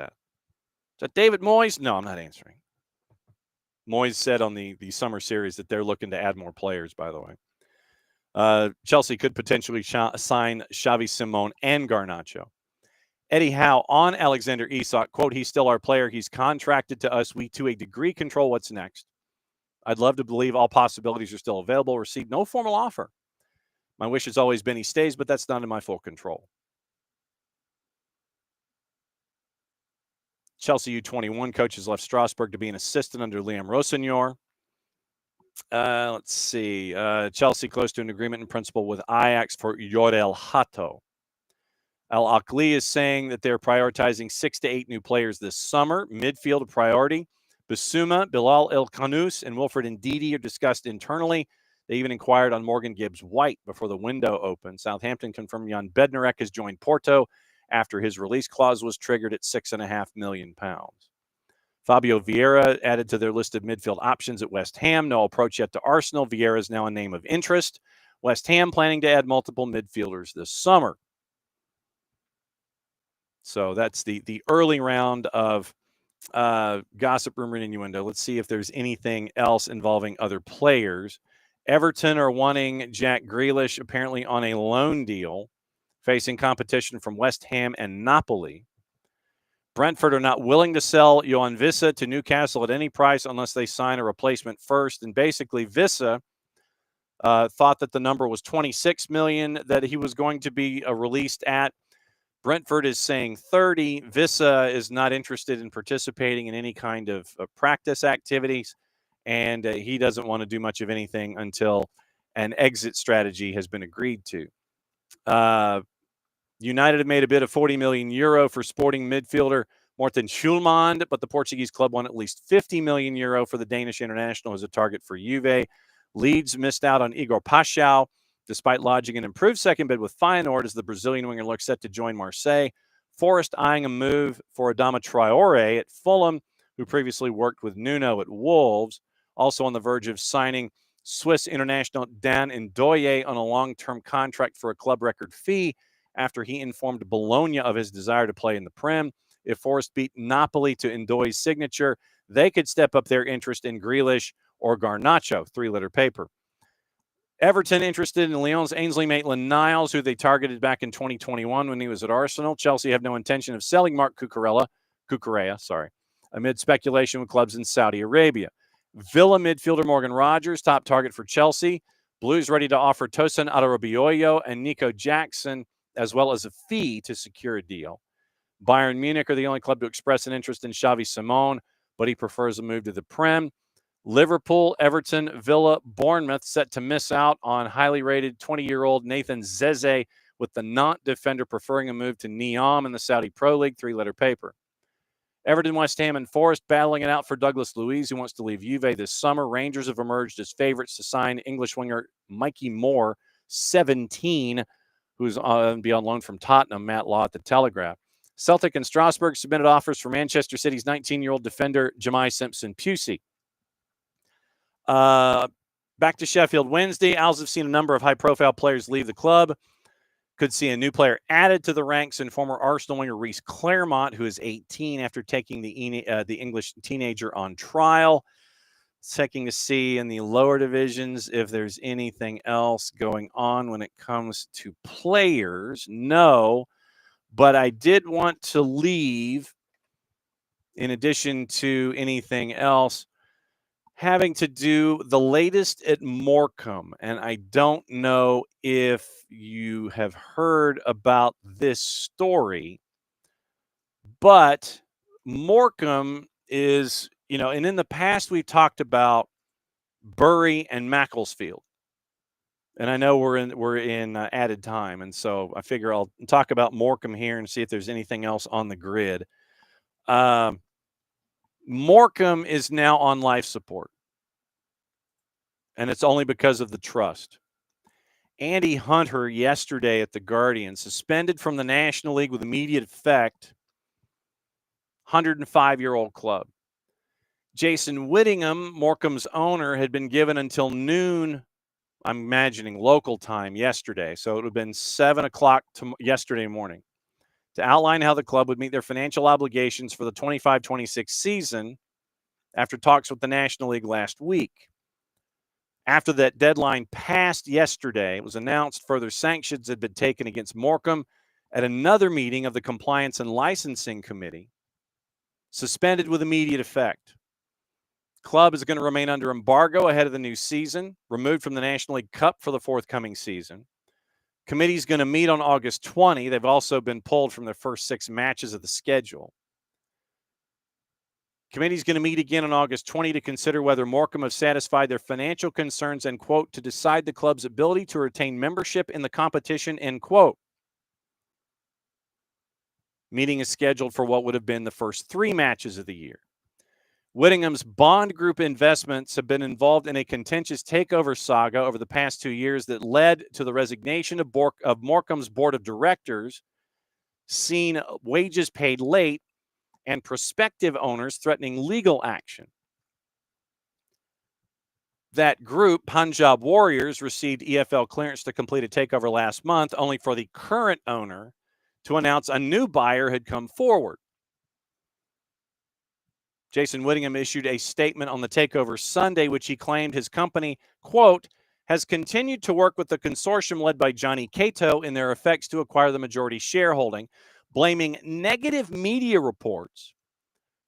that David Moyes? No, I'm not answering. Moyes said on the summer series that they're looking to add more players, by the way. Chelsea could potentially sign Xavi Simone and Garnacho. Eddie Howe on Alexander Isak, quote, he's still our player. He's contracted to us. We, to a degree, control what's next. I'd love to believe all possibilities are still available. Received no formal offer. My wish has always been he stays, but that's not in my full control. Chelsea U21 coach has left Strasbourg to be an assistant under Liam Rossignol. Let's see. Chelsea close to an agreement in principle with Ajax for Yorel Hato. Al-Akhli is saying that they're prioritizing 6 to 8 new players this summer. Midfield a priority. Basuma, Bilal El-Khanous, and Wilfred Ndidi are discussed internally. They even inquired on Morgan Gibbs-White before the window opened. Southampton confirmed Jan Bednarek has joined Porto after his release clause was triggered at £6.5 million. Fabio Vieira added to their list of midfield options at West Ham. No approach yet to Arsenal. Vieira is now a name of interest. West Ham planning to add multiple midfielders this summer. So that's the early round of gossip, rumor, and innuendo. Let's see if there's anything else involving other players. Everton are wanting Jack Grealish, apparently on a loan deal, facing competition from West Ham and Napoli. Brentford are not willing to sell Johan Vissa to Newcastle at any price unless they sign a replacement first. And basically, Vissa thought that the number was $26 million that he was going to be released at. Brentford is saying 30. Vissa is not interested in participating in any kind of practice activities, and he doesn't want to do much of anything until an exit strategy has been agreed to. United have made a bid of €40 million for Sporting midfielder Morten Schulman, but the Portuguese club won at least €50 million for the Danish international as a target for Juve. Leeds missed out on Igor Paschal, despite lodging an improved second bid with Feyenoord as the Brazilian winger looks set to join Marseille. Forest eyeing a move for Adama Traore at Fulham, who previously worked with Nuno at Wolves. Also on the verge of signing Swiss international Dan Ndoye on a long-term contract for a club record fee after he informed Bologna of his desire to play in the Prem. If Forest beat Napoli to Ndoye's signature, they could step up their interest in Grealish or Garnacho, 3-letter paper. Everton interested in Lyon's Ainsley Maitland-Niles, who they targeted back in 2021 when he was at Arsenal. Chelsea have no intention of selling Marc Cucurella, amid speculation with clubs in Saudi Arabia. Villa midfielder Morgan Rogers, top target for Chelsea. Blues ready to offer Tosin Adarabioyo and Nico Jackson, as well as a fee to secure a deal. Bayern Munich are the only club to express an interest in Xavi Simon, but he prefers a move to the Prem. Liverpool, Everton, Villa, Bournemouth set to miss out on highly rated 20-year-old Nathan Zeze, with the Nantes defender preferring a move to Neom in the Saudi Pro League, 3-letter paper. Everton, West Ham, and Forest battling it out for Douglas Luiz, who wants to leave Juve this summer. Rangers have emerged as favorites to sign English winger Mikey Moore, 17, who's going to be on loan from Tottenham, Matt Law at the Telegraph. Celtic and Strasbourg submitted offers for Manchester City's 19-year-old defender Jemai Simpson-Pusey. Back to Sheffield Wednesday. Owls have seen a number of high-profile players leave the club. Could see a new player added to the ranks in former Arsenal winger Reece Claremont, who is 18 after taking the English teenager on trial. Checking to see in the lower divisions if there's anything else going on when it comes to players. No, but I did want to leave, in addition to anything else, having to do the latest at Morecambe. And I don't know if you have heard about this story, but Morecambe is, and in the past we've talked about Bury and Macclesfield. And I know we're in added time, and so I figure I'll talk about Morecambe here and see if there's anything else on the grid. Morecambe is now on life support, and it's only because of the trust. Andy Hunter yesterday at The Guardian, suspended from the National League with immediate effect, 105-year-old club. Jason Whittingham, Morecambe's owner, had been given until noon, I'm imagining local time, yesterday. So it would have been 7 o'clock yesterday morning to outline how the club would meet their financial obligations for the 25-26 season after talks with the National League last week. After that deadline passed yesterday, it was announced further sanctions had been taken against Morecambe at another meeting of the Compliance and Licensing Committee, suspended with immediate effect. Club is going to remain under embargo ahead of the new season, removed from the National League Cup for the forthcoming season. Committee's going to meet on August 20. They've also been pulled from their first 6 matches of the schedule. Committee's going to meet again on August 20 to consider whether Morecambe have satisfied their financial concerns and, quote, to decide the club's ability to retain membership in the competition, end quote. Meeting is scheduled for what would have been the first 3 matches of the year. Whittingham's Bond Group investments have been involved in a contentious takeover saga over the past 2 years that led to the resignation of Morecambe's board of directors, seen wages paid late, and prospective owners threatening legal action. That group, Punjab Warriors, received EFL clearance to complete a takeover last month, only for the current owner to announce a new buyer had come forward. Jason Whittingham issued a statement on the takeover Sunday, which he claimed his company, quote, has continued to work with the consortium led by Johnny Cato in their efforts to acquire the majority shareholding, blaming negative media reports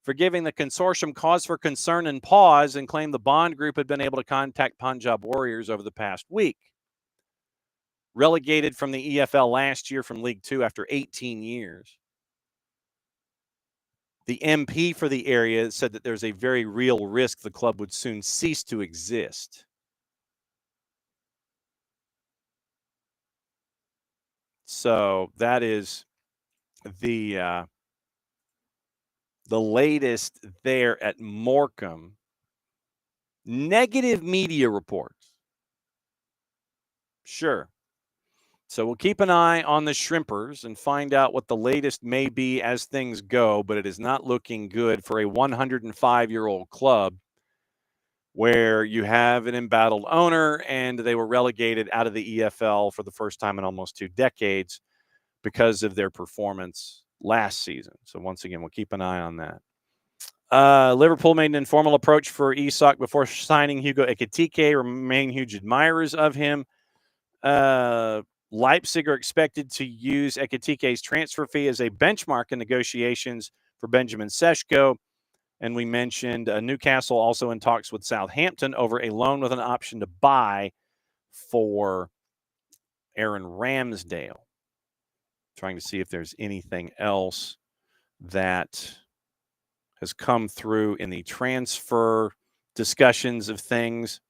for giving the consortium cause for concern and pause, and claimed the Bond Group had been able to contact Punjab Warriors over the past week. Relegated from the EFL last year from League Two after 18 years. The MP for the area said that there's a very real risk the club would soon cease to exist. So that is the latest there at Morecambe. Negative media reports. Sure. So we'll keep an eye on the Shrimpers and find out what the latest may be as things go, but it is not looking good for a 105-year-old club where you have an embattled owner and they were relegated out of the EFL for the first time in almost 2 decades because of their performance last season. So once again, we'll keep an eye on that. Liverpool made an informal approach for Isak before signing Hugo Ekitike, remain huge admirers of him. Leipzig are expected to use Ekitike's transfer fee as a benchmark in negotiations for Benjamin Sesko. And we mentioned Newcastle also in talks with Southampton over a loan with an option to buy for Aaron Ramsdale. Trying to see if there's anything else that has come through in the transfer discussions of things.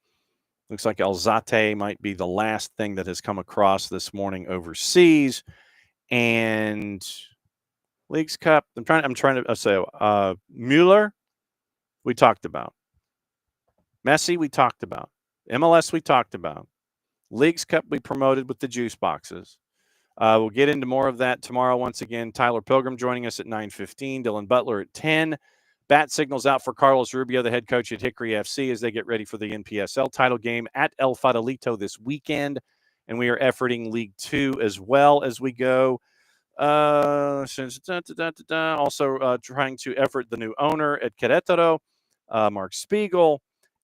Looks like Alzate might be the last thing that has come across this morning overseas. And Leagues Cup, I'm trying to say Mueller, we talked about. Messi, we talked about. MLS, we talked about. Leagues Cup, we promoted with the juice boxes. We'll get into more of that tomorrow. Once again, Tyler Pilgrim joining us at 9:15, Dylan Butler at 10. Bat signals out for Carlos Rubio, the head coach at Hickory FC, as they get ready for the NPSL title game at El Fadelito this weekend. And we are efforting League Two as well as we go. Also trying to effort the new owner at Querétaro, Mark Spiegel,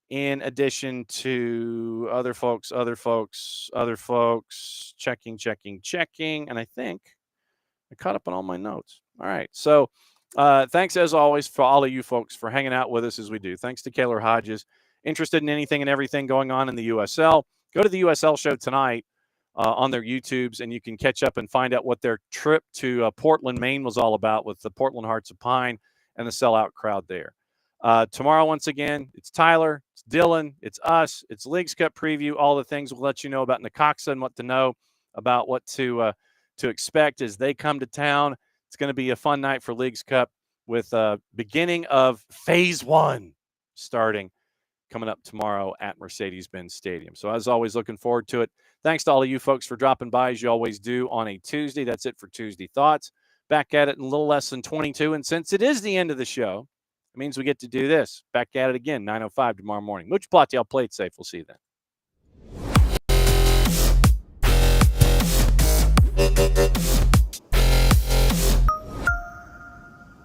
in addition to other folks, checking. And I think I caught up on all my notes. All right. So thanks, as always, for all of you folks for hanging out with us as we do. Thanks to Kaylor Hodges. Interested in anything and everything going on in the USL, go to the USL show tonight on their YouTubes, and you can catch up and find out what their trip to Portland, Maine was all about with the Portland Hearts of Pine and the sellout crowd there. Tomorrow, once again, it's Tyler, it's Dylan, it's us, it's Leagues Cup preview, all the things we'll let you know about Necaxa and what to know about what to expect as they come to town. It's going to be a fun night for Leagues Cup with beginning of Phase 1 starting coming up tomorrow at Mercedes-Benz Stadium. So as always, looking forward to it. Thanks to all of you folks for dropping by as you always do on a Tuesday. That's it for Tuesday Thoughts. Back at it in a little less than 22. And since it is the end of the show, it means we get to do this. Back at it again, 9:05 tomorrow morning. Much plati, I'll play it safe. We'll see you then.